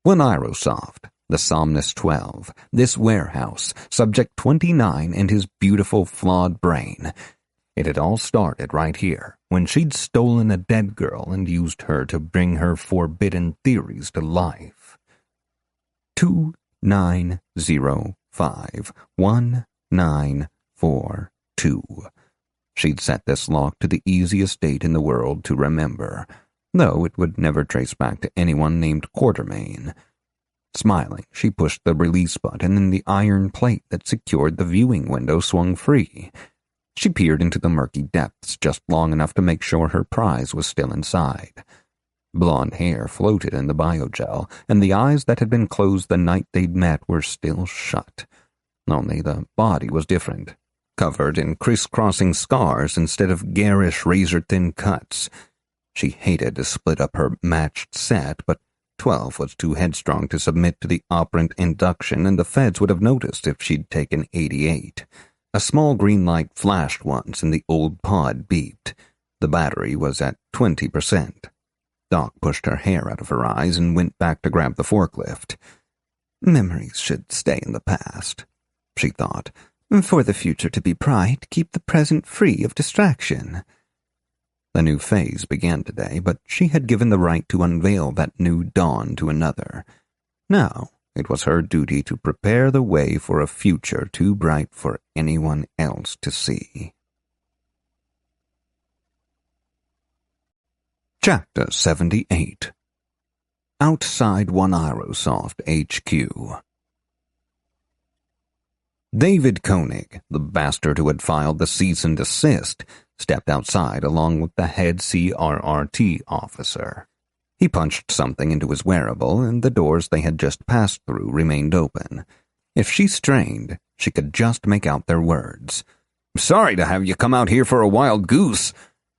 When Aerosoft, the Somnus 12, this warehouse, Subject 29 and his beautiful, flawed brain. It had all started right here, when she'd stolen a dead girl and used her to bring her forbidden theories to life. 29051942. She'd set this lock to the easiest date in the world to remember, though it would never trace back to anyone named Quartermain. Smiling, she pushed the release button and the iron plate that secured the viewing window swung free. She peered into the murky depths just long enough to make sure her prize was still inside. Blonde hair floated in the biogel, and the eyes that had been closed the night they'd met were still shut. Only the body was different, covered in crisscrossing scars instead of garish razor-thin cuts. She hated to split up her matched set, but 12 was too headstrong to submit to the operant induction, and the feds would have noticed if she'd taken 88. A small green light flashed once, and the old pod beeped. The battery was at 20%. Doc pushed her hair out of her eyes and went back to grab the forklift. Memories should stay in the past, she thought. For the future to be bright, keep the present free of distraction. The new phase began today, but she had given the right to unveil that new dawn to another. Now it was her duty to prepare the way for a future too bright for anyone else to see. Chapter 78. Outside One Aerosoft HQ. David Koenig, the bastard who had filed the cease and desist, stepped outside along with the head CRRT officer. He punched something into his wearable, and the doors they had just passed through remained open. If she strained, she could just make out their words. "Sorry to have you come out here for a wild goose,"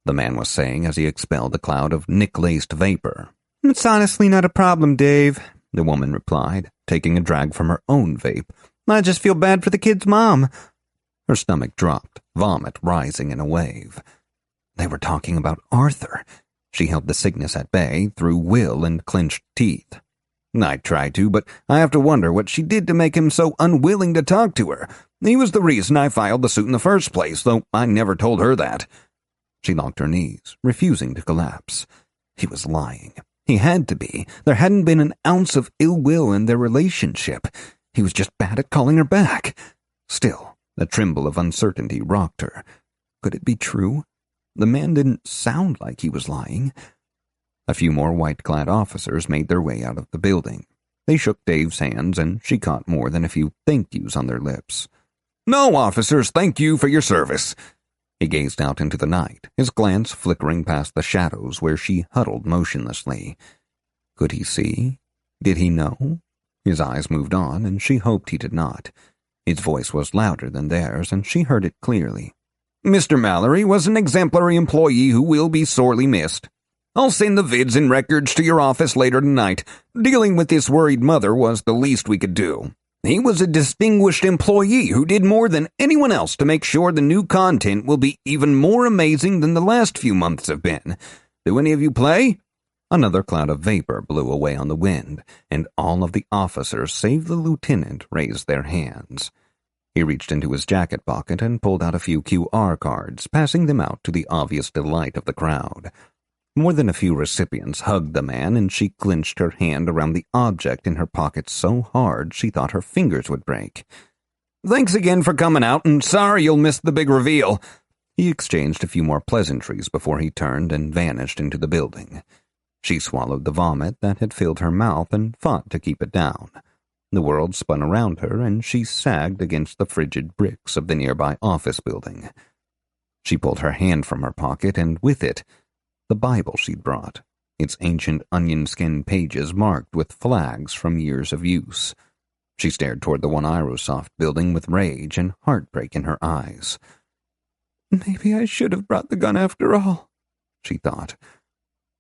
the man was saying as he expelled a cloud of nick-laced vapor. "It's honestly not a problem, Dave," the woman replied, taking a drag from her own vape. "I just feel bad for the kid's mom." Her stomach dropped, vomit rising in a wave. They were talking about Arthur. She held the sickness at bay through will and clenched teeth. "I tried to, but I have to wonder what she did to make him so unwilling to talk to her. He was the reason I filed the suit in the first place, though I never told her that." She locked her knees, refusing to collapse. He was lying. He had to be. There hadn't been an ounce of ill will in their relationship. He was just bad at calling her back. Still, a tremble of uncertainty rocked her. Could it be true? The man didn't sound like he was lying. A few more white-clad officers made their way out of the building. They shook Dave's hands, and she caught more than a few thank yous on their lips. "No, officers, thank you for your service." He gazed out into the night, his glance flickering past the shadows where she huddled motionlessly. Could he see? Did he know? His eyes moved on, and she hoped he did not. His voice was louder than theirs, and she heard it clearly. "Mr. Mallory was an exemplary employee who will be sorely missed. I'll send the vids and records to your office later tonight. Dealing with this worried mother was the least we could do. He was a distinguished employee who did more than anyone else to make sure the new content will be even more amazing than the last few months have been. Do any of you play?" Another cloud of vapor blew away on the wind, and all of the officers save the lieutenant raised their hands. He reached into his jacket pocket and pulled out a few QR cards, passing them out to the obvious delight of the crowd. More than a few recipients hugged the man, and she clenched her hand around the object in her pocket so hard she thought her fingers would break. "Thanks again for coming out, and sorry you'll miss the big reveal." He exchanged a few more pleasantries before he turned and vanished into the building. She swallowed the vomit that had filled her mouth and fought to keep it down. The world spun around her, and she sagged against the frigid bricks of the nearby office building. She pulled her hand from her pocket, and with it, the Bible she'd brought, its ancient onion-skin pages marked with flags from years of use. She stared toward the One Aerosoft building with rage and heartbreak in her eyes. "Maybe I should have brought the gun after all," she thought.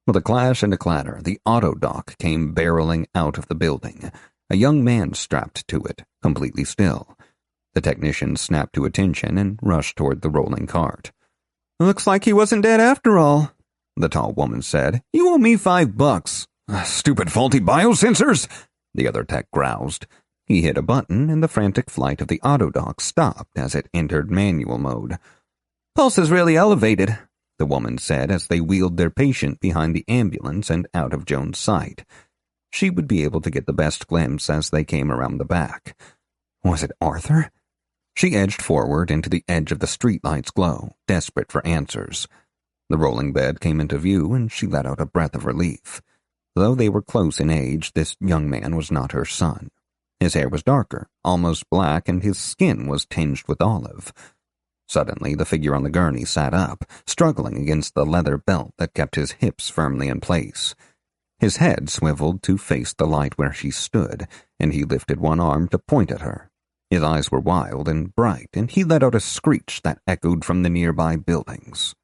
With a clash and a clatter, the auto dock came barreling out of the building, a young man strapped to it, completely still. The technician snapped to attention and rushed toward the rolling cart. "Looks like he wasn't dead after all," the tall woman said. "You owe me $5. Stupid faulty biosensors," the other tech groused. He hit a button, and the frantic flight of the auto dock stopped as it entered manual mode. "Pulse is really elevated," the woman said as they wheeled their patient behind the ambulance and out of Joan's sight. She would be able to get the best glimpse as they came around the back. Was it Arthur? She edged forward into the edge of the streetlight's glow, desperate for answers. The rolling bed came into view, and she let out a breath of relief. Though they were close in age, this young man was not her son. His hair was darker, almost black, and his skin was tinged with olive. Suddenly, the figure on the gurney sat up, struggling against the leather belt that kept his hips firmly in place. His head swiveled to face the light where she stood, and he lifted one arm to point at her. His eyes were wild and bright, and he let out a screech that echoed from the nearby buildings.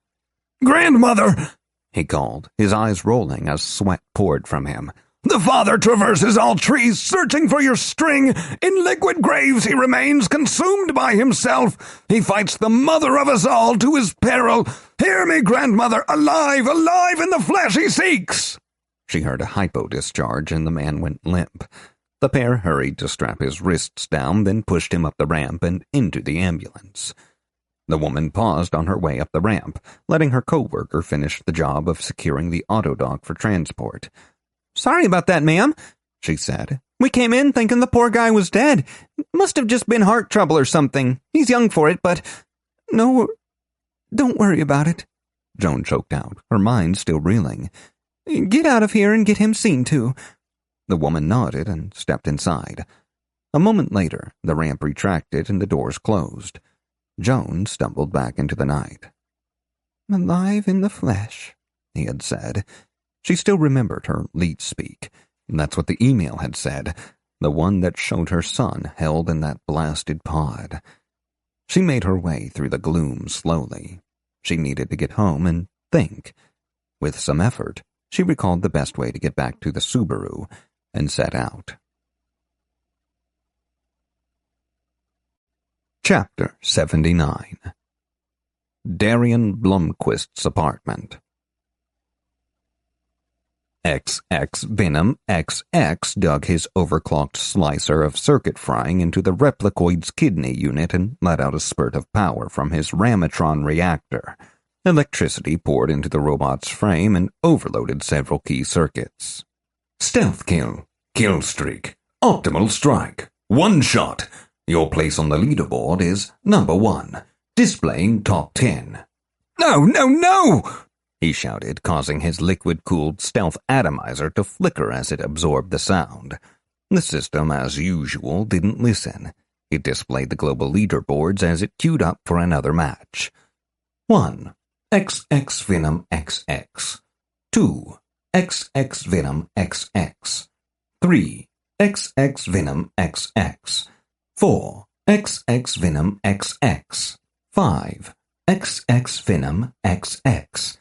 "Grandmother!" he called, his eyes rolling as sweat poured from him. "The father traverses all trees, searching for your string. In liquid graves he remains, consumed by himself. He fights the mother of us all to his peril. Hear me, grandmother, alive, alive in the flesh he seeks!" She heard a hypo-discharge and the man went limp. The pair hurried to strap his wrists down, then pushed him up the ramp and into the ambulance. The woman paused on her way up the ramp, letting her co-worker finish the job of securing the autodock for transport. "Sorry about that, ma'am," she said. "We came in thinking the poor guy was dead. Must have just been heart trouble or something. He's young for it, but... No, don't worry about it," Joan choked out, her mind still reeling. "Get out of here and get him seen to." The woman nodded and stepped inside. A moment later, the ramp retracted and the doors closed. Joan stumbled back into the night. "Alive in the flesh," he had said. She still remembered her leet speak. That's what the email had said, the one that showed her son held in that blasted pod. She made her way through the gloom slowly. She needed to get home and think. With some effort, she recalled the best way to get back to the Subaru and set out. Chapter 79. Darian Blomquist's apartment. XX Venom XX dug his overclocked slicer of circuit frying into the replicoid's kidney unit and let out a spurt of power from his Ramatron reactor. Electricity poured into the robot's frame and overloaded several key circuits. Stealth kill, kill streak, optimal strike, one shot. Your place on the leaderboard is number 1, displaying top 10. No, no, no! He shouted, causing his liquid-cooled stealth atomizer to flicker as it absorbed the sound. The system, as usual, didn't listen. It displayed the global leaderboards as it queued up for another match. 1. XX Venom XX. 2. XX Venom XX. 3. XX Venom XX. 4. XX Venom XX. 5. XX Venom XX.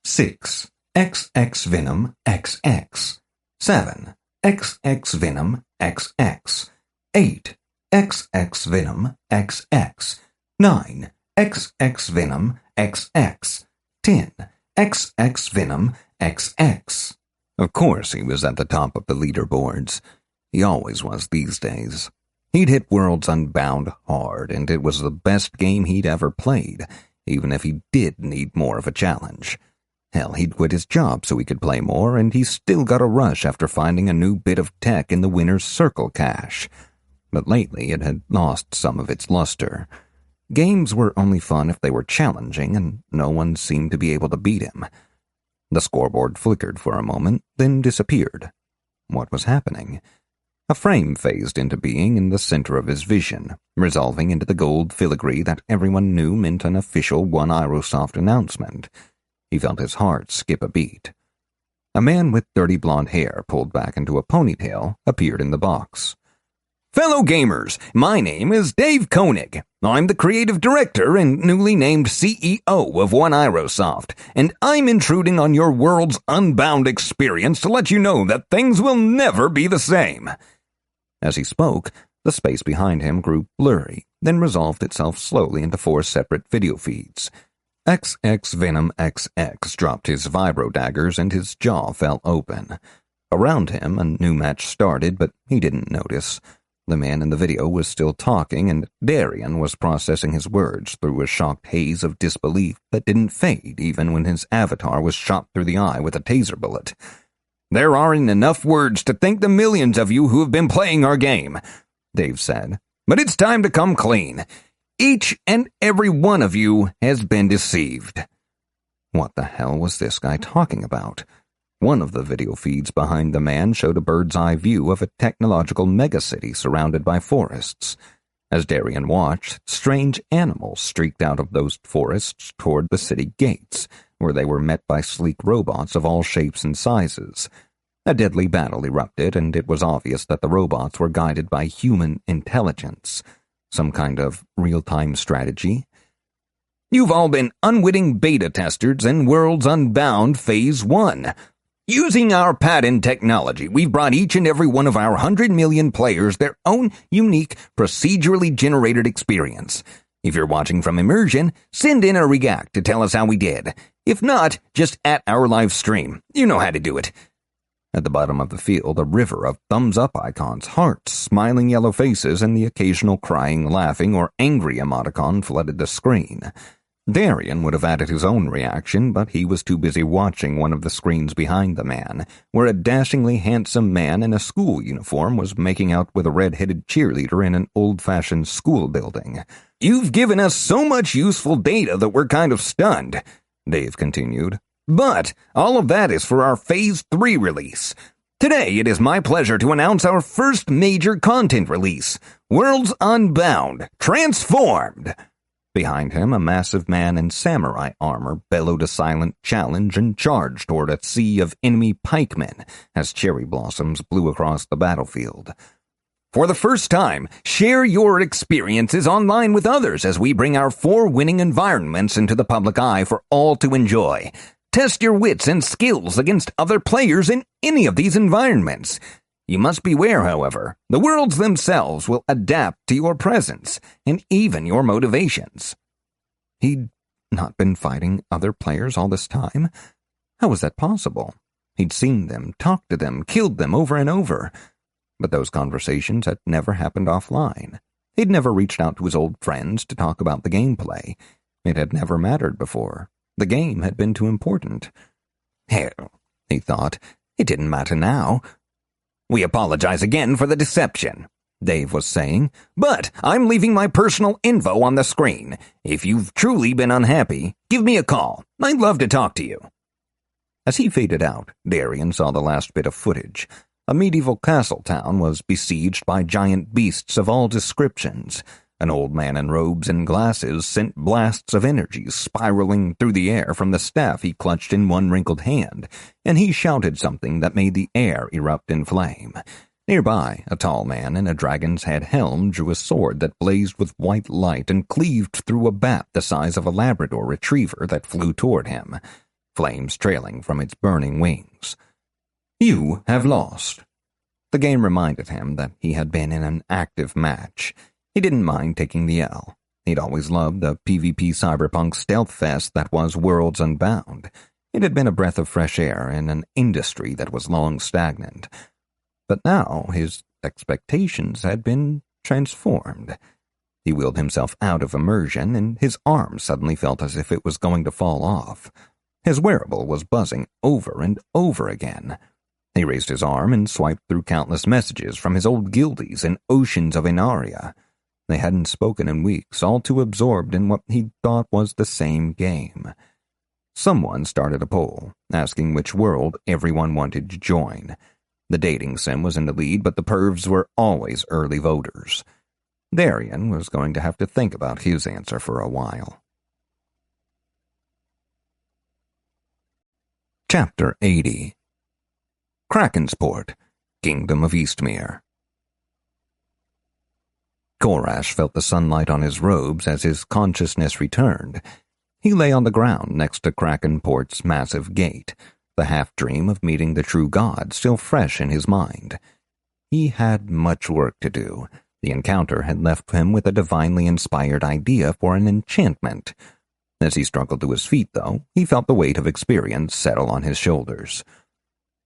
6. XX Venom XX. 7. XX Venom XX. 8. XX Venom XX. 9. XX Venom XX. 10. XX Venom XX. Of course he was at the top of the leaderboards. He always was these days. He'd hit Worlds Unbound hard, and it was the best game he'd ever played, even if he did need more of a challenge. Hell, he'd quit his job so he could play more, and he still got a rush after finding a new bit of tech in the winner's circle cache. But lately it had lost some of its luster. Games were only fun if they were challenging, and no one seemed to be able to beat him. The scoreboard flickered for a moment, then disappeared. What was happening? A frame phased into being in the center of his vision, resolving into the gold filigree that everyone knew meant an official One Aerosoft announcement. He felt his heart skip a beat. A man with dirty blonde hair pulled back into a ponytail appeared in the box. Fellow gamers, my name is Dave Koenig. I'm the creative director and newly named CEO of One Aerosoft, and I'm intruding on your World's Unbound experience to let you know that things will never be the same. As he spoke, the space behind him grew blurry, then resolved itself slowly into 4 separate video feeds. XX Venom XX dropped his vibro daggers and his jaw fell open. Around him, a new match started, but he didn't notice. The man in the video was still talking, and Darian was processing his words through a shocked haze of disbelief that didn't fade even when his avatar was shot through the eye with a taser bullet. There aren't enough words to thank the millions of you who have been playing our game, Dave said. But it's time to come clean. Each and every one of you has been deceived. What the hell was this guy talking about? One of the video feeds behind the man showed a bird's-eye view of a technological megacity surrounded by forests. As Darian watched, strange animals streaked out of those forests toward the city gates, where they were met by sleek robots of all shapes and sizes. A deadly battle erupted, and it was obvious that the robots were guided by human intelligence. Some kind of real-time strategy? You've all been unwitting beta testers in Worlds Unbound Phase 1. Using our patent technology, we've brought each and every one of our 100 million players their own unique, procedurally generated experience. If you're watching from Immersion, send in a react to tell us how we did. If not, just at our live stream. You know how to do it. At the bottom of the field, a river of thumbs-up icons, hearts, smiling yellow faces, and the occasional crying, laughing, or angry emoticon flooded the screen. Darian would have added his own reaction, but he was too busy watching one of the screens behind the man, where a dashingly handsome man in a school uniform was making out with a red-headed cheerleader in an old-fashioned school building. "You've given us so much useful data that we're kind of stunned," Dave continued. "But all of that is for our Phase 3 release. Today it is my pleasure to announce our first major content release, Worlds Unbound, Transformed." Behind him, a massive man in samurai armor bellowed a silent challenge and charged toward a sea of enemy pikemen as cherry blossoms blew across the battlefield. "For the first time, share your experiences online with others as we bring our 4 winning environments into the public eye for all to enjoy. Test your wits and skills against other players in any of these environments. You must beware, however, the worlds themselves will adapt to your presence and even your motivations." He'd not been fighting other players all this time? How was that possible? He'd seen them, talked to them, killed them over and over. But those conversations had never happened offline. He'd never reached out to his old friends to talk about the gameplay. It had never mattered before. The game had been too important. Hell, he thought, it didn't matter now. "We apologize again for the deception," Dave was saying, "but I'm leaving my personal info on the screen. If you've truly been unhappy, give me a call. I'd love to talk to you." As he faded out, Darian saw the last bit of footage. A medieval castle town was besieged by giant beasts of all descriptions. An old man in robes and glasses sent blasts of energy spiraling through the air from the staff he clutched in one wrinkled hand, and he shouted something that made the air erupt in flame. Nearby, a tall man in a dragon's head helm drew a sword that blazed with white light and cleaved through a bat the size of a Labrador retriever that flew toward him, flames trailing from its burning wings. "You have lost." The game reminded him that he had been in an active match. He didn't mind taking the L. He'd always loved the PvP cyberpunk stealth fest that was Worlds Unbound. It had been a breath of fresh air in an industry that was long stagnant. But now his expectations had been transformed. He willed himself out of immersion, and his arm suddenly felt as if it was going to fall off. His wearable was buzzing over and over again. He raised his arm and swiped through countless messages from his old guildies and oceans of Inaria. They hadn't spoken in weeks, all too absorbed in what he thought was the same game. Someone started a poll, asking which world everyone wanted to join. The dating sim was in the lead, but the pervs were always early voters. Darian was going to have to think about his answer for a while. Chapter 80. Krakensport, Kingdom of Eastmere. Korash felt the sunlight on his robes as his consciousness returned. He lay on the ground next to Krakenport's massive gate, the half-dream of meeting the true god still fresh in his mind. He had much work to do. The encounter had left him with a divinely inspired idea for an enchantment. As he struggled to his feet, though, he felt the weight of experience settle on his shoulders.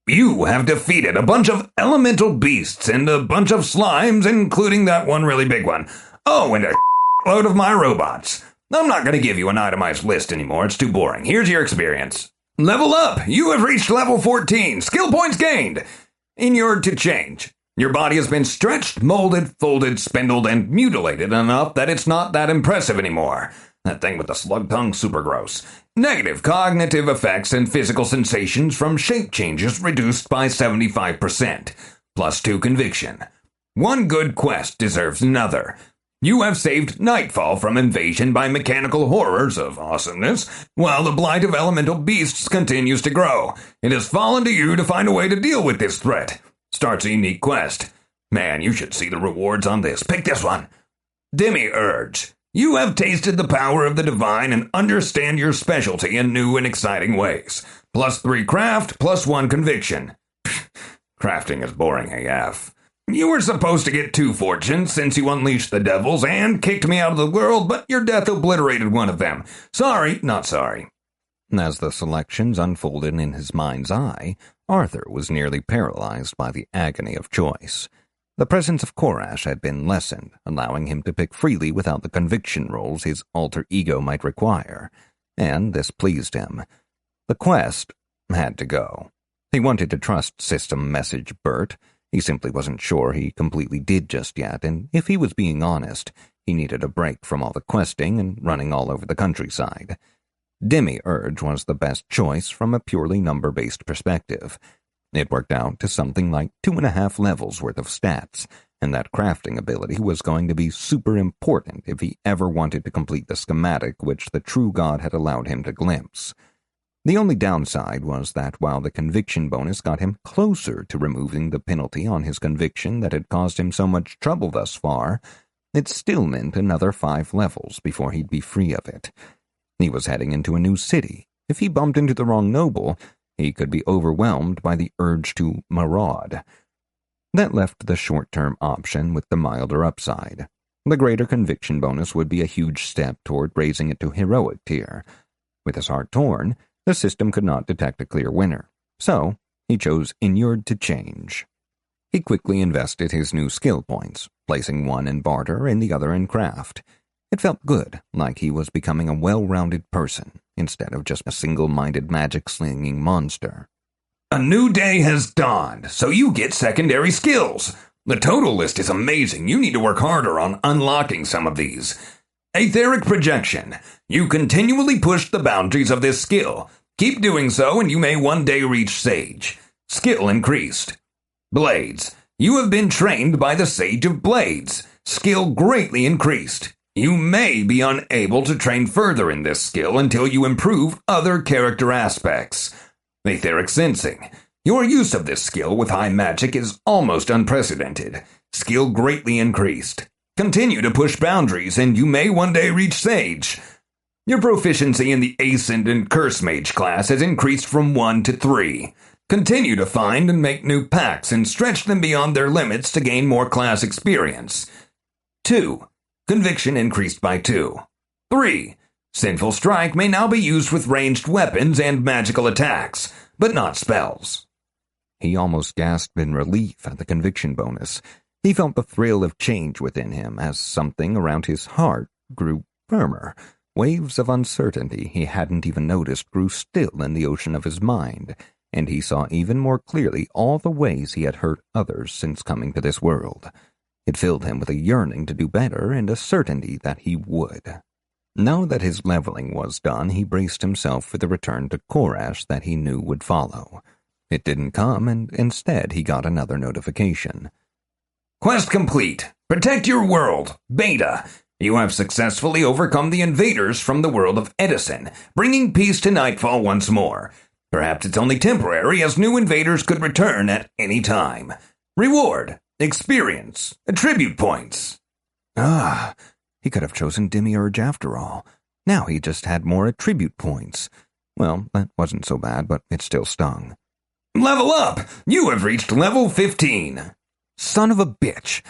"You have defeated a bunch of elemental beasts and a bunch of slimes, including that one really big one. Oh, and a load of my robots. I'm not going to give you an itemized list anymore. It's too boring. Here's your experience. Level up. You have reached level 14. Skill points gained. Inured to change. Your body has been stretched, molded, folded, spindled, and mutilated enough that it's not that impressive anymore. That thing with the slug tongue, super gross. Negative cognitive effects and physical sensations from shape changes reduced by 75%. +2 conviction. One good quest deserves another. You have saved Nightfall from invasion by mechanical horrors of awesomeness, while the blight of elemental beasts continues to grow. It has fallen to you to find a way to deal with this threat. Starts a unique quest. Man, you should see the rewards on this. Pick this one. Demiurge. You have tasted the power of the divine and understand your specialty in new and exciting ways. +3 craft, +1 conviction. Crafting is boring AF. You were supposed to get 2 fortunes since you unleashed the devils and kicked me out of the world, but your death obliterated one of them. Sorry, not sorry. As the selections unfolded in his mind's eye, Arthur was nearly paralyzed by the agony of choice. The presence of Korash had been lessened, allowing him to pick freely without the conviction rolls his alter ego might require, and this pleased him. The quest had to go. He wanted to trust System Message Bert. He simply wasn't sure he completely did just yet, and if he was being honest, he needed a break from all the questing and running all over the countryside. Demi-Urge was the best choice from a purely number-based perspective. It worked out to something like 2.5 levels worth of stats, and that crafting ability was going to be super important if he ever wanted to complete the schematic which the true god had allowed him to glimpse. The only downside was that while the conviction bonus got him closer to removing the penalty on his conviction that had caused him so much trouble thus far, it still meant another 5 levels before he'd be free of it. He was heading into a new city. If he bumped into the wrong noble, he could be overwhelmed by the urge to maraud. That left the short-term option with the milder upside. The greater conviction bonus would be a huge step toward raising it to heroic tier. With his heart torn, the system could not detect a clear winner, so he chose Inured to Change. He quickly invested his new skill points, placing one in barter and the other in craft. It felt good, like he was becoming a well-rounded person, instead of just a single-minded magic-slinging monster. A new day has dawned, so you get secondary skills. The total list is amazing. You need to work harder on unlocking some of these. Etheric Projection. You continually push the boundaries of this skill. Keep doing so and you may one day reach Sage. Skill increased. Blades. You have been trained by the Sage of Blades. Skill greatly increased. You may be unable to train further in this skill until you improve other character aspects. Etheric Sensing. Your use of this skill with high magic is almost unprecedented. Skill greatly increased. Continue to push boundaries and you may one day reach Sage. Your proficiency in the Ascendant Curse Mage class has increased from 1 to 3. Continue to find and make new packs and stretch them beyond their limits to gain more class experience. 2. Conviction increased by 2. 3. Sinful Strike may now be used with ranged weapons and magical attacks, but not spells. He almost gasped in relief at the conviction bonus. He felt the thrill of change within him as something around his heart grew firmer. Waves of uncertainty he hadn't even noticed grew still in the ocean of his mind, and he saw even more clearly all the ways he had hurt others since coming to this world. It filled him with a yearning to do better and a certainty that he would. Now that his leveling was done, he braced himself for the return to Korash that he knew would follow. It didn't come, and instead he got another notification. Quest complete. Protect your world. Beta. You have successfully overcome the invaders from the world of Edison, bringing peace to Nightfall once more. Perhaps it's only temporary, as new invaders could return at any time. Reward. Experience. Attribute points. He could have chosen Demi-Urge after all. Now he just had more attribute points. Well, that wasn't so bad, but it still stung. Level up! You have reached level 15. Son of a bitch!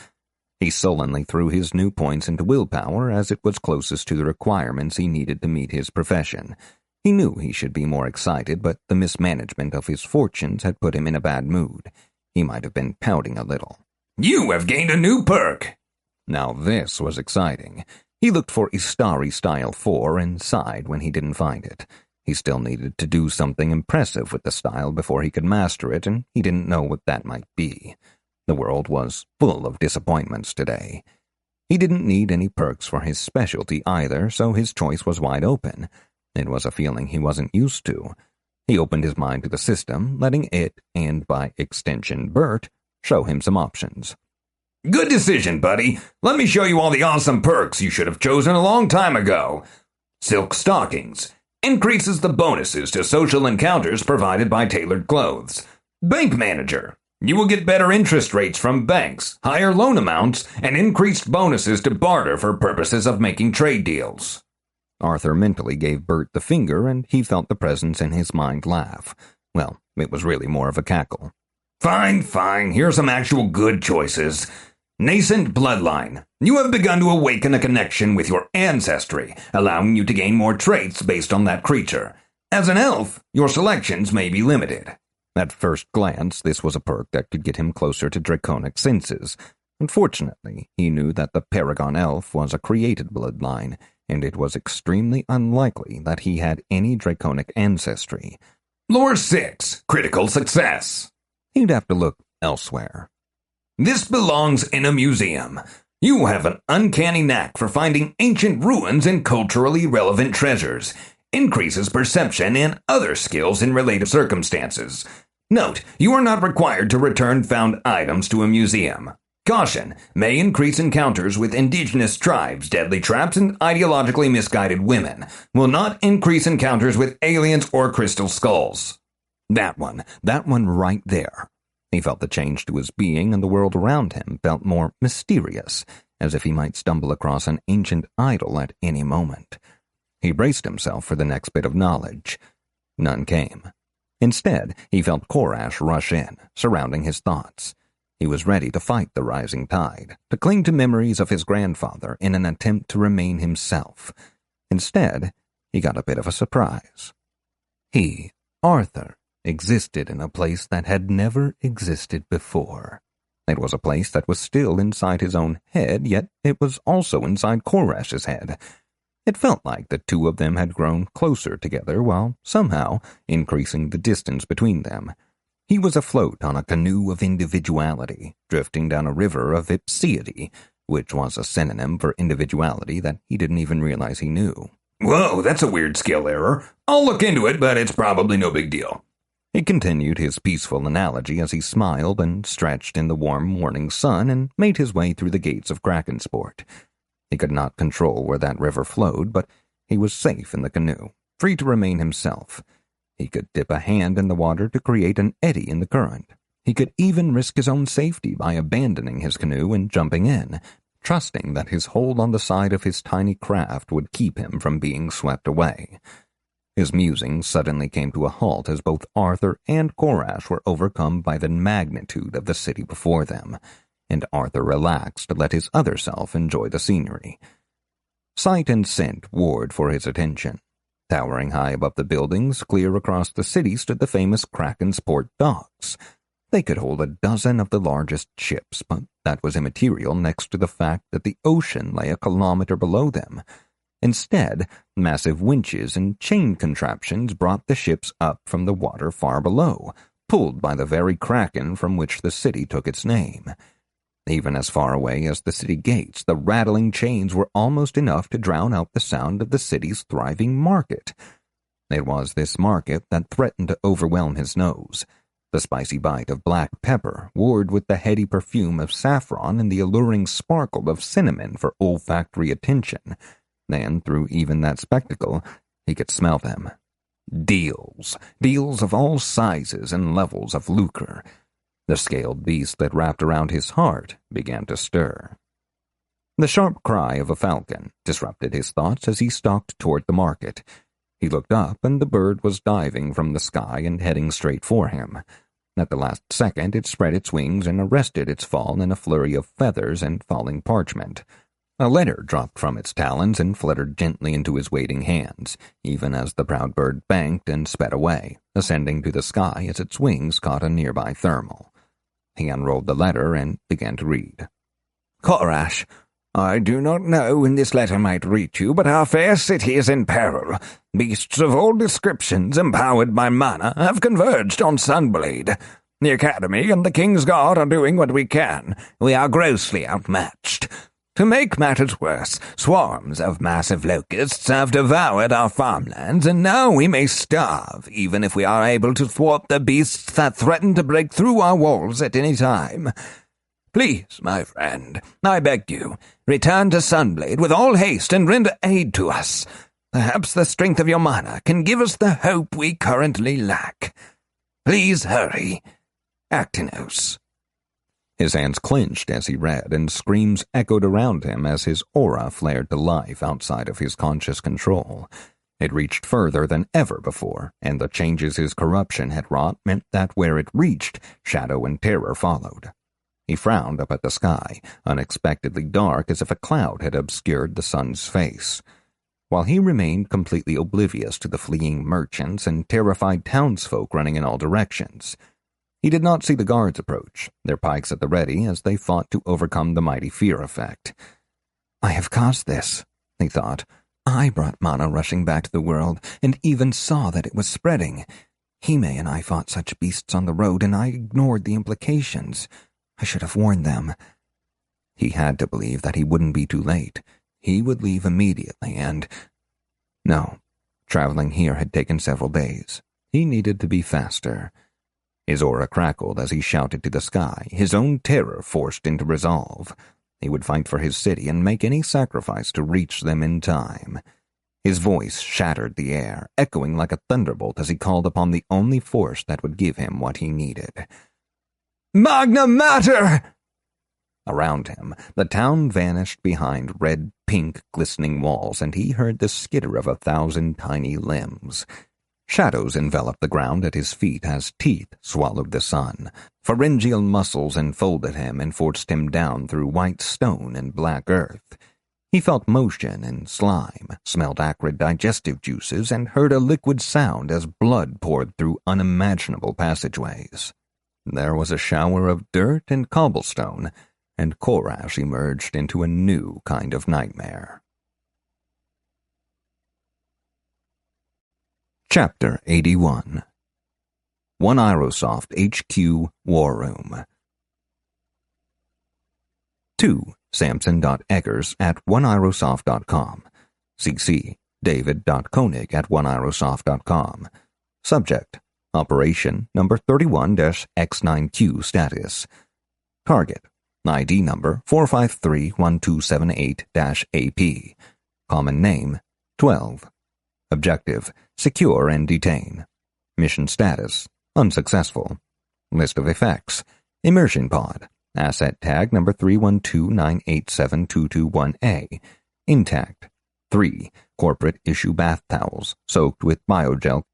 He sullenly threw his new points into willpower as it was closest to the requirements he needed to meet his profession. He knew he should be more excited, but the mismanagement of his fortunes had put him in a bad mood. He might have been pouting a little. You have gained a new perk. Now this was exciting. He looked for Istari Style 4 and sighed when he didn't find it. He still needed to do something impressive with the style before he could master it, and he didn't know what that might be. The world was full of disappointments today. He didn't need any perks for his specialty either, so his choice was wide open. It was a feeling he wasn't used to. He opened his mind to the system, letting it, and by extension Bert, show him some options. Good decision, buddy. Let me show you all the awesome perks you should have chosen a long time ago. Silk Stockings. Increases the bonuses to social encounters provided by tailored clothes. Bank Manager. You will get better interest rates from banks, higher loan amounts, and increased bonuses to barter for purposes of making trade deals. Arthur mentally gave Bert the finger, and he felt the presence in his mind laugh. Well, it was really more of a cackle. Fine. Here are some actual good choices. Nascent Bloodline. You have begun to awaken a connection with your ancestry, allowing you to gain more traits based on that creature. As an elf, your selections may be limited. At first glance, this was a perk that could get him closer to draconic senses. Unfortunately, he knew that the Paragon Elf was a created bloodline, and it was extremely unlikely that he had any draconic ancestry. Lore 6, critical success. He'd have to look elsewhere. This belongs in a museum. You have an uncanny knack for finding ancient ruins and culturally relevant treasures. Increases perception and other skills in related circumstances. Note, you are not required to return found items to a museum. Caution, may increase encounters with indigenous tribes, deadly traps, and ideologically misguided women. Will not increase encounters with aliens or crystal skulls. That one right there. He felt the change to his being, and the world around him felt more mysterious, as if he might stumble across an ancient idol at any moment. He braced himself for the next bit of knowledge. None came. Instead, he felt Korash rush in, surrounding his thoughts. He was ready to fight the rising tide, to cling to memories of his grandfather in an attempt to remain himself. Instead, he got a bit of a surprise. He, Arthur, existed in a place that had never existed before. It was a place that was still inside his own head, yet it was also inside Korash's head. It felt like the two of them had grown closer together while somehow increasing the distance between them. He was afloat on a canoe of individuality, drifting down a river of ipsiety, which was a synonym for individuality that he didn't even realize he knew. Whoa, that's a weird skill error. I'll look into it, but it's probably no big deal. He continued his peaceful analogy as he smiled and stretched in the warm morning sun and made his way through the gates of Krakensport. He could not control where that river flowed, but he was safe in the canoe, free to remain himself. He could dip a hand in the water to create an eddy in the current. He could even risk his own safety by abandoning his canoe and jumping in, trusting that his hold on the side of his tiny craft would keep him from being swept away. His musings suddenly came to a halt as both Arthur and Korash were overcome by the magnitude of the city before them, and Arthur relaxed to let his other self enjoy the scenery. Sight and scent warred for his attention. Towering high above the buildings, clear across the city, stood the famous Krakensport docks. They could hold a dozen of the largest ships, but that was immaterial next to the fact that the ocean lay a kilometer below them. Instead, massive winches and chain contraptions brought the ships up from the water far below, pulled by the very kraken from which the city took its name. Even as far away as the city gates, the rattling chains were almost enough to drown out the sound of the city's thriving market. It was this market that threatened to overwhelm his nose. The spicy bite of black pepper warred with the heady perfume of saffron and the alluring sparkle of cinnamon for olfactory attention. And through even that spectacle, he could smell them. Deals of all sizes and levels of lucre. The scaled beast that wrapped around his heart began to stir. The sharp cry of a falcon disrupted his thoughts as he stalked toward the market. He looked up, and the bird was diving from the sky and heading straight for him. At the last second, it spread its wings and arrested its fall in a flurry of feathers and falling parchment. A letter dropped from its talons and fluttered gently into his waiting hands, even as the proud bird banked and sped away, ascending to the sky as its wings caught a nearby thermal. He unrolled the letter and began to read. Korash, I do not know when this letter might reach you, but our fair city is in peril. Beasts of all descriptions, empowered by mana, have converged on Sunblade. The Academy and the King's Guard are doing what we can. We are grossly outmatched. To make matters worse, swarms of massive locusts have devoured our farmlands, and now we may starve, even if we are able to thwart the beasts that threaten to break through our walls at any time. Please, my friend, I beg you, return to Sunblade with all haste and render aid to us. Perhaps the strength of your mana can give us the hope we currently lack. Please hurry. Actinos. His hands clenched as he read, and screams echoed around him as his aura flared to life outside of his conscious control. It reached further than ever before, and the changes his corruption had wrought meant that where it reached, shadow and terror followed. He frowned up at the sky, unexpectedly dark as if a cloud had obscured the sun's face. while he remained completely oblivious to the fleeing merchants and terrified townsfolk running in all directions. He did not see the guards approach, their pikes at the ready as they fought to overcome the mighty fear effect. "I have caused this," he thought. "I brought mana rushing back to the world, and even saw that it was spreading. Hime and I fought such beasts on the road, and I ignored the implications. I should have warned them." He had to believe that he wouldn't be too late. He would leave immediately, and... No, traveling here had taken several days. He needed to be faster. His aura crackled as he shouted to the sky, his own terror forced into resolve. He would fight for his city and make any sacrifice to reach them in time. His voice shattered the air, echoing like a thunderbolt as he called upon the only force that would give him what he needed. "Magna Mater!" Around him, the town vanished behind red-pink glistening walls, and he heard the skitter of 1,000 tiny limbs. Shadows enveloped the ground at his feet as teeth swallowed the sun. Pharyngeal muscles enfolded him and forced him down through white stone and black earth. He felt motion and slime, smelled acrid digestive juices, and heard a liquid sound as blood poured through unimaginable passageways. There was a shower of dirt and cobblestone, and Korash emerged into a new kind of nightmare. Chapter 81. One Aerosoft HQ War Room. 2. Samson.eggers@oneaerosoft.com. CC. David.koenig@oneaerosoft.com. Subject. Operation number 31-X9Q status. Target. ID number 4531278-AP. Common name 12. Objective: secure and detain. Mission status: unsuccessful. List of effects: Immersion Pod. Asset tag number 312987221A. Intact. 3. Corporate issue bath towels, soaked with biogel.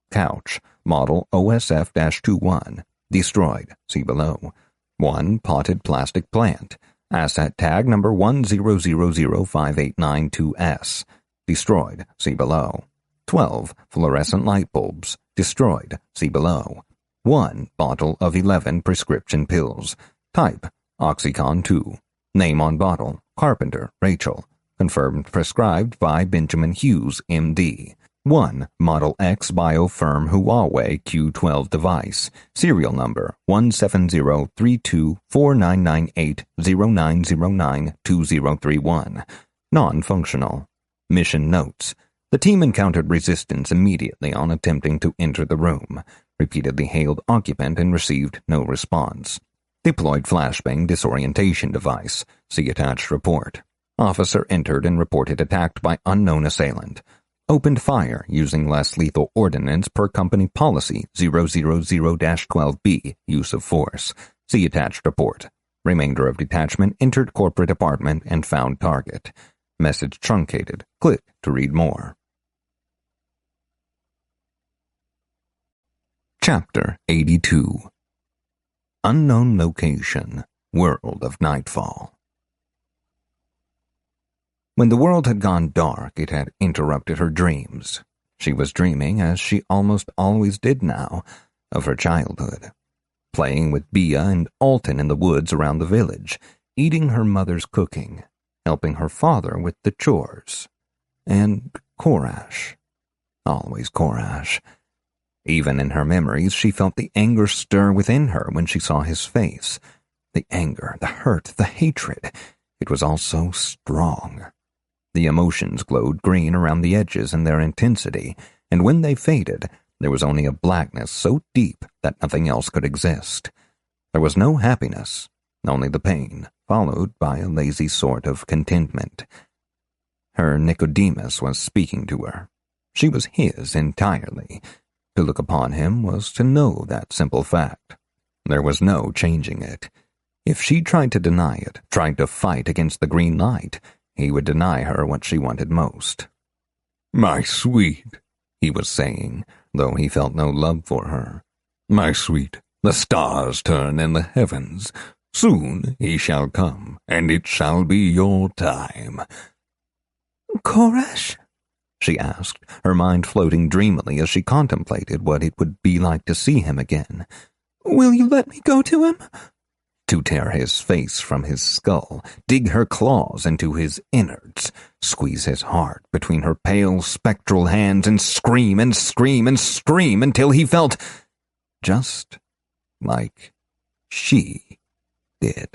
Couch. Model OSF-21. Destroyed. See below. 1. Potted plastic plant. Asset tag number 1000589-2S. Destroyed. See below. 12. Fluorescent light bulbs. Destroyed. See below. 1. Bottle of 11 prescription pills. Type: Oxycontin 2. Name on bottle: Carpenter, Rachel. Confirmed prescribed by Benjamin Hughes, MD. 1. Model X Biofirm Huawei Q12 device. Serial number 17032499809092031. Non-functional. Mission notes: the team encountered resistance immediately on attempting to enter the room. Repeatedly hailed occupant and received no response. Deployed flashbang disorientation device. See attached report. Officer entered and reported attacked by unknown assailant. Opened fire using less lethal ordnance per company policy 000-12B, use of force. See attached report. Remainder of detachment entered corporate apartment and found target. Message truncated. Click to read more. Chapter 82. Unknown location, world of nightfall. When the world had gone dark, it had interrupted her dreams. She was dreaming, as she almost always did now, of her childhood. Playing with Bia and Alton in the woods around the village, eating her mother's cooking, helping her father with the chores. And Korash. Always Korash. Even in her memories, she felt the anger stir within her when she saw his face. The anger, the hurt, the hatred. It was all so strong. The emotions glowed green around the edges in their intensity, and when they faded, there was only a blackness so deep that nothing else could exist. There was no happiness, only the pain, followed by a lazy sort of contentment. Her Nicodemus was speaking to her. She was his entirely. To look upon him was to know that simple fact. There was no changing it. If she tried to deny it, tried to fight against the green light, he would deny her what she wanted most. "My sweet," he was saying, though he felt no love for her. "My sweet, the stars turn in the heavens. Soon he shall come, and it shall be your time." "Korash?" she asked, her mind floating dreamily as she contemplated what it would be like to see him again. Will you let me go to him? To tear his face from his skull, dig her claws into his innards, squeeze his heart between her pale, spectral hands, and scream and scream and scream until he felt just like she did.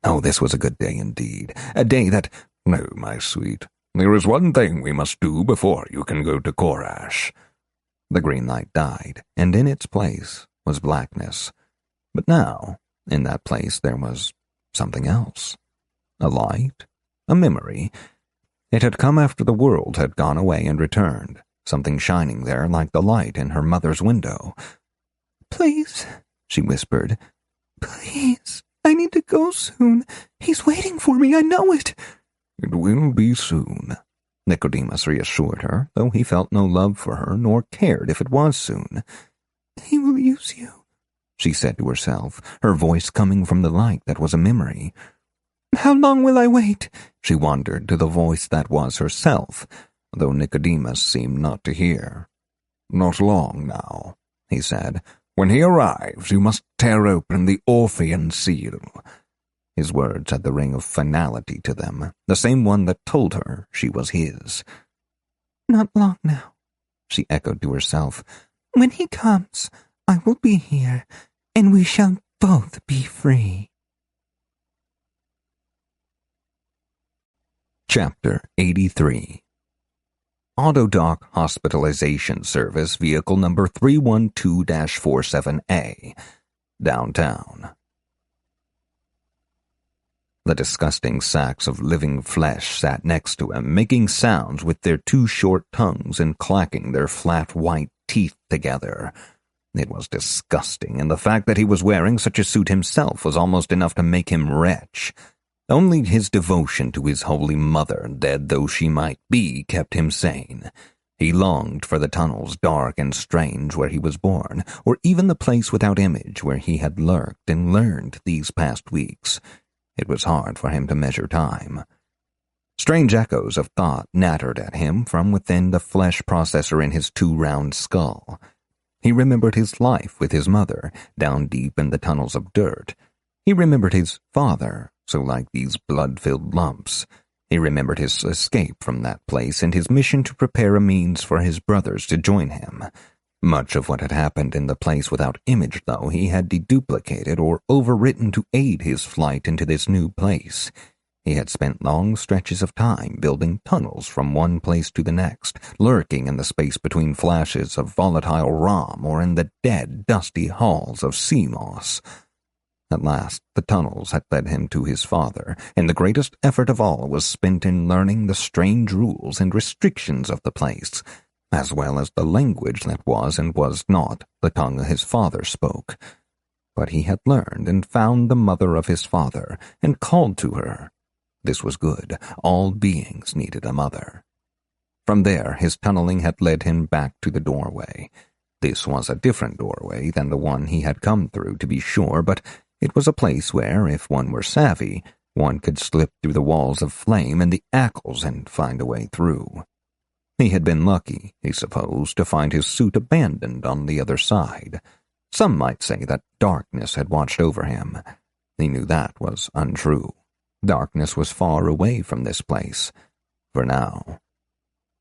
Oh, this was a good day indeed. A day that... No, my sweet, there is one thing we must do before you can go to Korash. The green light died, and in its place was blackness. But now, in that place there was something else. A light, a memory. It had come after the world had gone away and returned, something shining there like the light in her mother's window. Please, she whispered. Please, I need to go soon. He's waiting for me, I know it. It will be soon, Nicodemus reassured her, though he felt no love for her nor cared if it was soon. He will use you, she said to herself, her voice coming from the light that was a memory. How long will I wait? She wondered to the voice that was herself, though Nicodemus seemed not to hear. Not long now, he said. When he arrives, you must tear open the Orphean seal. His words had the ring of finality to them, the same one that told her she was his. Not long now, she echoed to herself. When he comes, I will be here, and we shall both be free. Chapter 83. Autodoc Hospitalization Service Vehicle Number 312-47A, Downtown. The disgusting sacks of living flesh sat next to him, making sounds with their two short tongues and clacking their flat white teeth together. It was disgusting, and the fact that he was wearing such a suit himself was almost enough to make him retch. Only his devotion to his holy mother, dead though she might be, kept him sane. He longed for the tunnels dark and strange where he was born, or even the place without image where he had lurked and learned these past weeks. It was hard for him to measure time. Strange echoes of thought nattered at him from within the flesh processor in his two-round skull. He remembered his life with his mother, down deep in the tunnels of dirt. He remembered his father, so like these blood-filled lumps. He remembered his escape from that place and his mission to prepare a means for his brothers to join him. Much of what had happened in the place without image, though, he had deduplicated or overwritten to aid his flight into this new place. He had spent long stretches of time building tunnels from one place to the next, lurking in the space between flashes of volatile ROM or in the dead, dusty halls of sea moss. At last, the tunnels had led him to his father, and the greatest effort of all was spent in learning the strange rules and restrictions of the place, as well as the language that was and was not the tongue his father spoke. But he had learned and found the mother of his father, and called to her. This was good. All beings needed a mother. From there, his tunneling had led him back to the doorway. This was a different doorway than the one he had come through, to be sure, but it was a place where, if one were savvy, one could slip through the walls of flame and the ackles and find a way through. He had been lucky, he supposed, to find his suit abandoned on the other side. Some might say that darkness had watched over him. He knew that was untrue. Darkness was far away from this place, for now.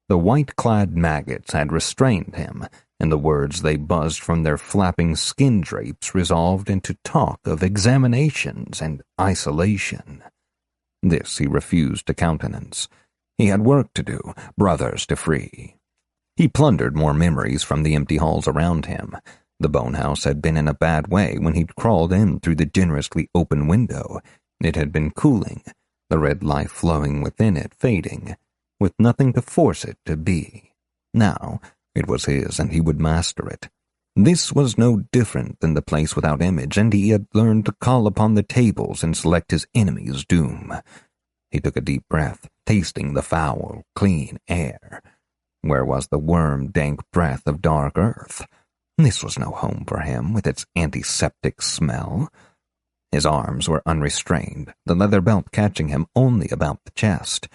The white-clad maggots had restrained him, and the words they buzzed from their flapping skin drapes resolved into talk of examinations and isolation. This he refused to countenance. He had work to do, brothers to free. He plundered more memories from the empty halls around him. The bone house had been in a bad way when he'd crawled in through the generously open window. It had been cooling, the red life flowing within it fading, with nothing to force it to be. Now, it was his, and he would master it. This was no different than the place without image, and he had learned to call upon the tables and select his enemy's doom. He took a deep breath, tasting the foul, clean air. Where was the worm-dank breath of dark earth? This was no home for him, with its antiseptic smell. His arms were unrestrained, the leather belt catching him only about the chest.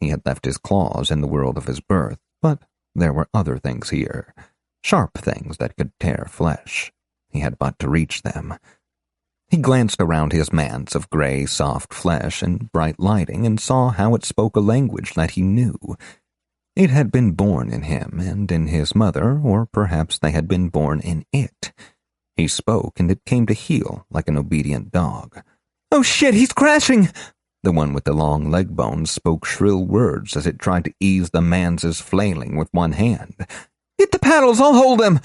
He had left his claws in the world of his birth, but there were other things here, sharp things that could tear flesh. He had but to reach them. He glanced around his manse of gray, soft flesh and bright lighting and saw how it spoke a language that he knew. It had been born in him and in his mother, or perhaps they had been born in it. He spoke, and it came to heel like an obedient dog. "Oh shit, he's crashing!" The one with the long leg bones spoke shrill words as it tried to ease the man's flailing with one hand. "Get the paddles, I'll hold him!"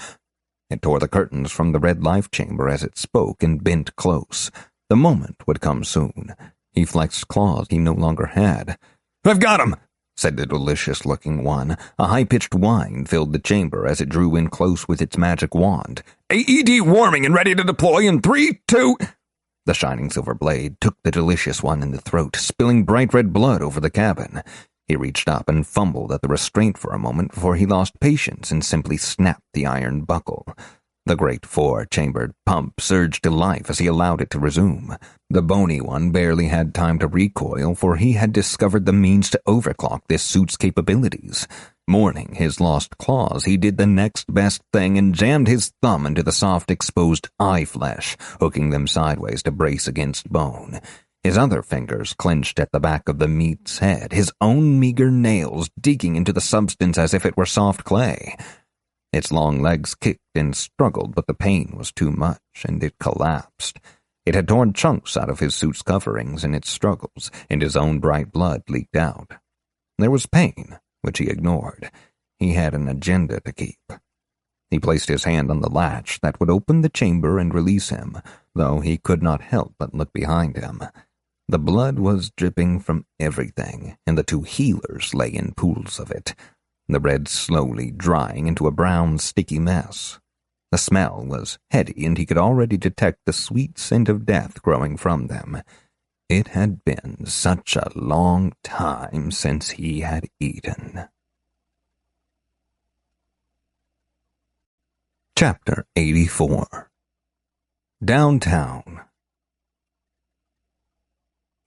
It tore the curtains from the red life chamber as it spoke and bent close. The moment would come soon. He flexed claws he no longer had. "I've got him!" said the delicious-looking one. A high-pitched whine filled the chamber as it drew in close with its magic wand. AED warming and ready to deploy in 3, 2... The shining silver blade took the delicious one in the throat, spilling bright red blood over the cabin. He reached up and fumbled at the restraint for a moment before he lost patience and simply snapped the iron buckle. The great four-chambered pump surged to life as he allowed it to resume. The bony one barely had time to recoil, for he had discovered the means to overclock this suit's capabilities. Mourning his lost claws, he did the next best thing and jammed his thumb into the soft exposed eye flesh, hooking them sideways to brace against bone. His other fingers clenched at the back of the meat's head, his own meager nails digging into the substance as if it were soft clay. Its long legs kicked and struggled, but the pain was too much, and it collapsed. It had torn chunks out of his suit's coverings in its struggles, and his own bright blood leaked out. There was pain, which he ignored. He had an agenda to keep. He placed his hand on the latch that would open the chamber and release him, though he could not help but look behind him. The blood was dripping from everything, and the two healers lay in pools of it, the red slowly drying into a brown, sticky mess. The smell was heady, and he could already detect the sweet scent of death growing from them. It had been such a long time since he had eaten. Chapter 84. Downtown.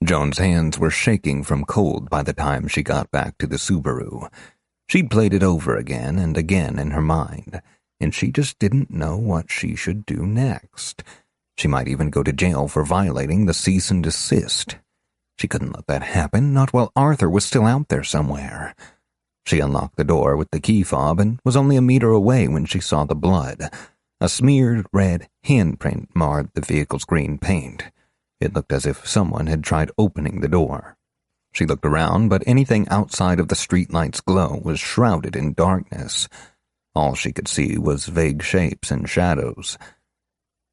Joan's hands were shaking from cold by the time she got back to the Subaru. She'd played it over again and again in her mind, and she just didn't know what she should do next. She might even go to jail for violating the cease and desist. She couldn't let that happen, not while Arthur was still out there somewhere. She unlocked the door with the key fob and was only a meter away when she saw the blood. A smeared red handprint marred the vehicle's green paint. It looked as if someone had tried opening the door. She looked around, but anything outside of the streetlight's glow was shrouded in darkness. All she could see was vague shapes and shadows.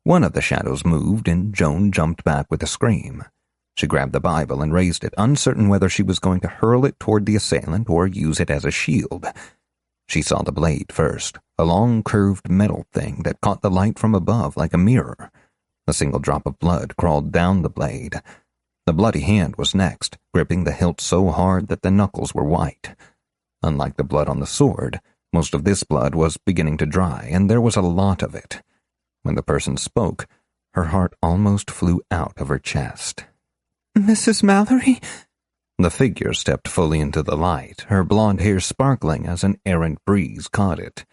One of the shadows moved, and Joan jumped back with a scream. She grabbed the Bible and raised it, uncertain whether she was going to hurl it toward the assailant or use it as a shield. She saw the blade first, a long curved metal thing that caught the light from above like a mirror. A single drop of blood crawled down the blade. The bloody hand was next, gripping the hilt so hard that the knuckles were white. Unlike the blood on the sword, most of this blood was beginning to dry, and there was a lot of it. When the person spoke, her heart almost flew out of her chest. "Mrs. Mallory?" The figure stepped fully into the light, her blonde hair sparkling as an errant breeze caught it.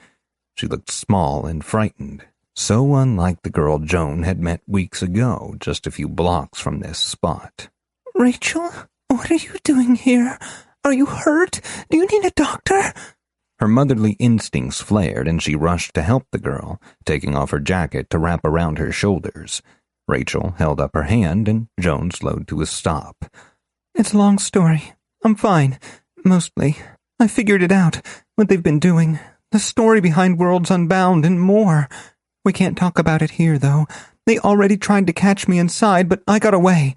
She looked small and frightened, so unlike the girl Joan had met weeks ago, just a few blocks from this spot. "Rachel, what are you doing here? Are you hurt? Do you need a doctor?" Her motherly instincts flared, and she rushed to help the girl, taking off her jacket to wrap around her shoulders. Rachel held up her hand, and Joan slowed to a stop. "It's a long story. I'm fine. Mostly. I figured it out, what they've been doing. The story behind Worlds Unbound and more. We can't talk about it here, though. They already tried to catch me inside, but I got away."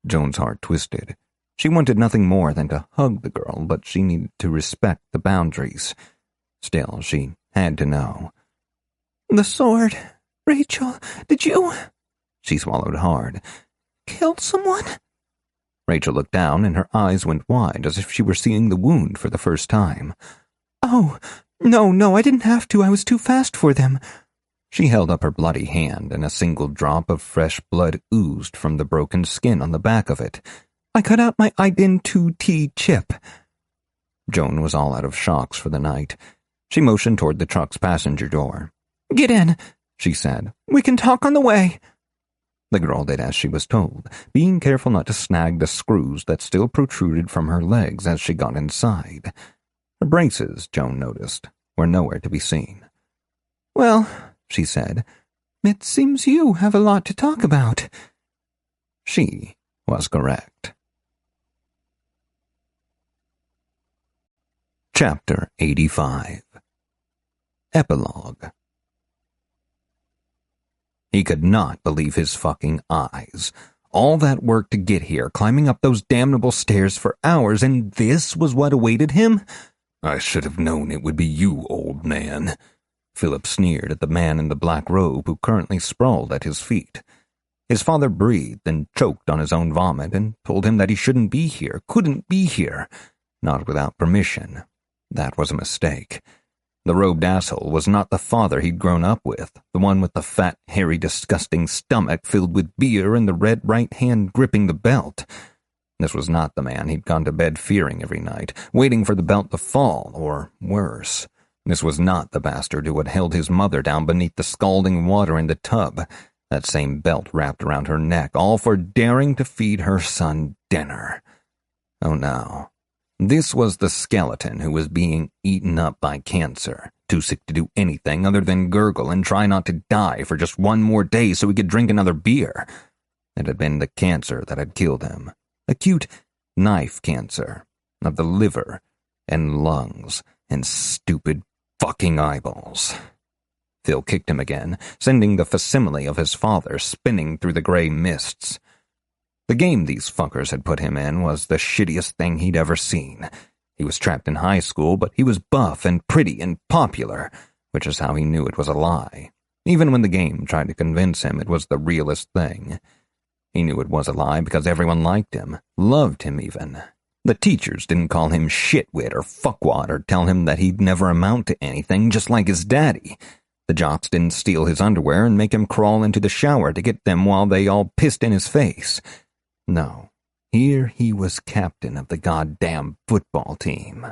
Joan's heart twisted. She wanted nothing more than to hug the girl, but she needed to respect the boundaries. Still, she had to know. "The sword. Rachel, did you—" She swallowed hard. "Kill someone?" Rachel looked down, and her eyes went wide as if she were seeing the wound for the first time. "Oh, no, I didn't have to. I was too fast for them." She held up her bloody hand, and a single drop of fresh blood oozed from the broken skin on the back of it. I cut out my IDIN2T chip. Joan was all out of shocks for the night. She motioned toward the truck's passenger door. Get in, she said. We can talk on the way. The girl did as she was told, being careful not to snag the screws that still protruded from her legs as she got inside. Her braces, Joan noticed, were nowhere to be seen. Well, she said, it seems you have a lot to talk about. She was correct. Chapter 85. Epilogue. He could not believe his fucking eyes. All that work to get here, climbing up those damnable stairs for hours, and this was what awaited him? I should have known it would be you, old man. Philip sneered at the man in the black robe who currently sprawled at his feet. His father breathed and choked on his own vomit and told him that he shouldn't be here, couldn't be here, not without permission. That was a mistake. The robed asshole was not the father he'd grown up with, the one with the fat, hairy, disgusting stomach filled with beer and the red right hand gripping the belt. This was not the man he'd gone to bed fearing every night, waiting for the belt to fall, or worse. This was not the bastard who had held his mother down beneath the scalding water in the tub, that same belt wrapped around her neck, all for daring to feed her son dinner. Oh no. This was the skeleton who was being eaten up by cancer, too sick to do anything other than gurgle and try not to die for just one more day so he could drink another beer. It had been the cancer that had killed him. Acute knife cancer of the liver and lungs and stupid fucking eyeballs. Phil kicked him again, sending the facsimile of his father spinning through the gray mists. The game these fuckers had put him in was the shittiest thing he'd ever seen. He was trapped in high school, but he was buff and pretty and popular, which is how he knew it was a lie. Even when the game tried to convince him it was the realest thing. He knew it was a lie because everyone liked him, loved him even. The teachers didn't call him shitwit or fuckwad or tell him that he'd never amount to anything, just like his daddy. The jocks didn't steal his underwear and make him crawl into the shower to get them while they all pissed in his face. No, here he was captain of the goddamn football team.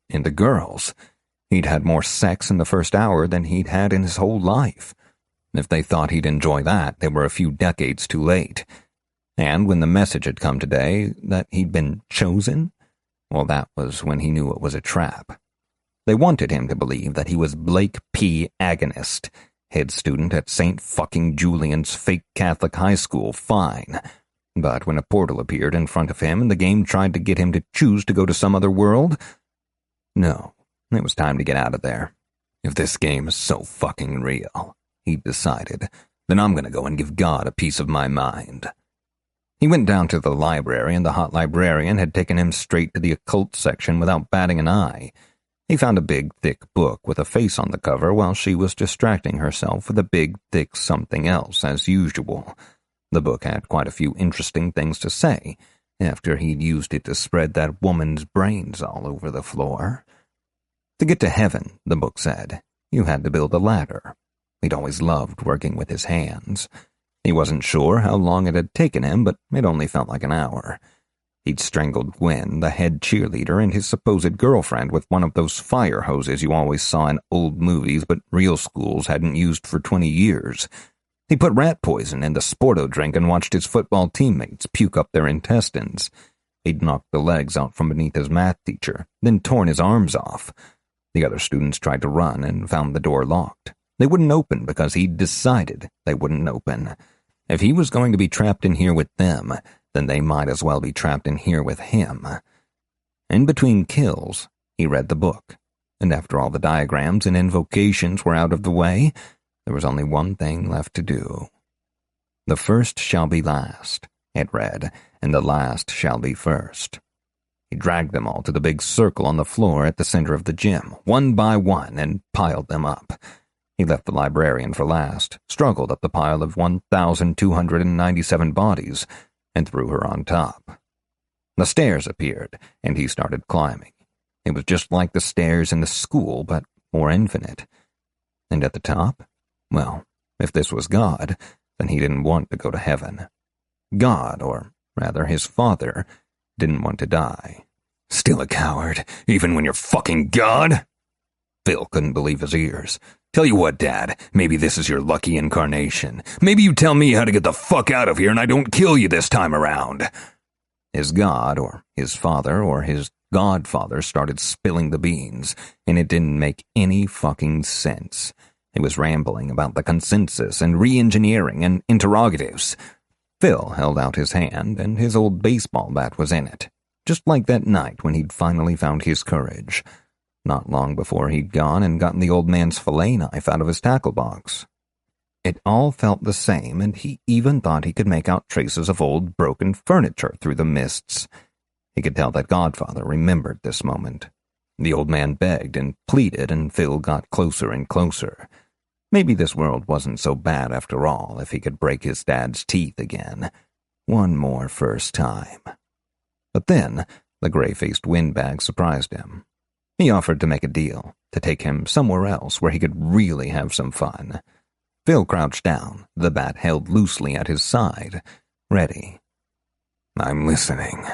And the girls, he'd had more sex in the first hour than he'd had in his whole life. If they thought he'd enjoy that, they were a few decades too late. And when the message had come today that he'd been chosen, well, that was when he knew it was a trap. They wanted him to believe that he was Blake P. Agonist, head student at St. fucking Julian's fake Catholic high school, fine. But when a portal appeared in front of him and the game tried to get him to choose to go to some other world, no, it was time to get out of there. If this game is so fucking real, he'd decided, then I'm gonna go and give God a piece of my mind. He went down to the library, and the hot librarian had taken him straight to the occult section without batting an eye. He found a big, thick book with a face on the cover while she was distracting herself with a big, thick something else, as usual. The book had quite a few interesting things to say, after he'd used it to spread that woman's brains all over the floor. To get to heaven, the book said, you had to build a ladder. He'd always loved working with his hands. He wasn't sure how long it had taken him, but it only felt like an hour. He'd strangled Gwen, the head cheerleader, and his supposed girlfriend with one of those fire hoses you always saw in old movies but real schools hadn't used for 20 years. He put rat poison in the Sporto drink and watched his football teammates puke up their intestines. He'd knocked the legs out from beneath his math teacher, then torn his arms off. The other students tried to run and found the door locked. They wouldn't open because he'd decided they wouldn't open. If he was going to be trapped in here with them, then they might as well be trapped in here with him. In between kills, he read the book, and after all the diagrams and invocations were out of the way, there was only one thing left to do. The first shall be last, it read, and the last shall be first. He dragged them all to the big circle on the floor at the center of the gym, one by one, and piled them up. He left the librarian for last, struggled up the pile of 1,297 bodies, and threw her on top. The stairs appeared, and he started climbing. It was just like the stairs in the school, but more infinite. And at the top, well, if this was God, then he didn't want to go to heaven. God, or Rather, his father didn't want to die. Still a coward, even when you're fucking God? Phil couldn't believe his ears. Tell you what, Dad, maybe this is your lucky incarnation. Maybe you tell me how to get the fuck out of here and I don't kill you this time around. His god, or his father, or his godfather started spilling the beans, and it didn't make any fucking sense. He was rambling about the consensus and re-engineering and interrogatives. Phil held out his hand, and his old baseball bat was in it, just like that night when he'd finally found his courage, not long before he'd gone and gotten the old man's fillet knife out of his tackle box. It all felt the same, and he even thought he could make out traces of old broken furniture through the mists. He could tell that Godfather remembered this moment. The old man begged and pleaded, and Phil got closer and closer. Maybe this world wasn't so bad after all if he could break his dad's teeth again. One more first time. But then, the gray-faced windbag surprised him. He offered to make a deal, to take him somewhere else where he could really have some fun. Phil crouched down, the bat held loosely at his side, ready. I'm listening.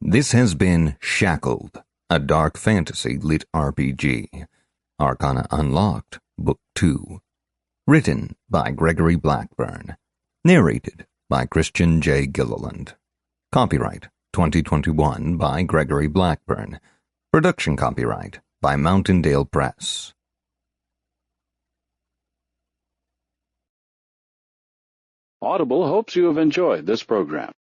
This has been Shackled, a dark fantasy LitRPG. Arcana Unlocked, Book 2. Written by Gregory Blackburn. Narrated by Christian J. Gilliland. Copyright 2021 by Gregory Blackburn. Production copyright by Mountaindale Press. Audible hopes you have enjoyed this program.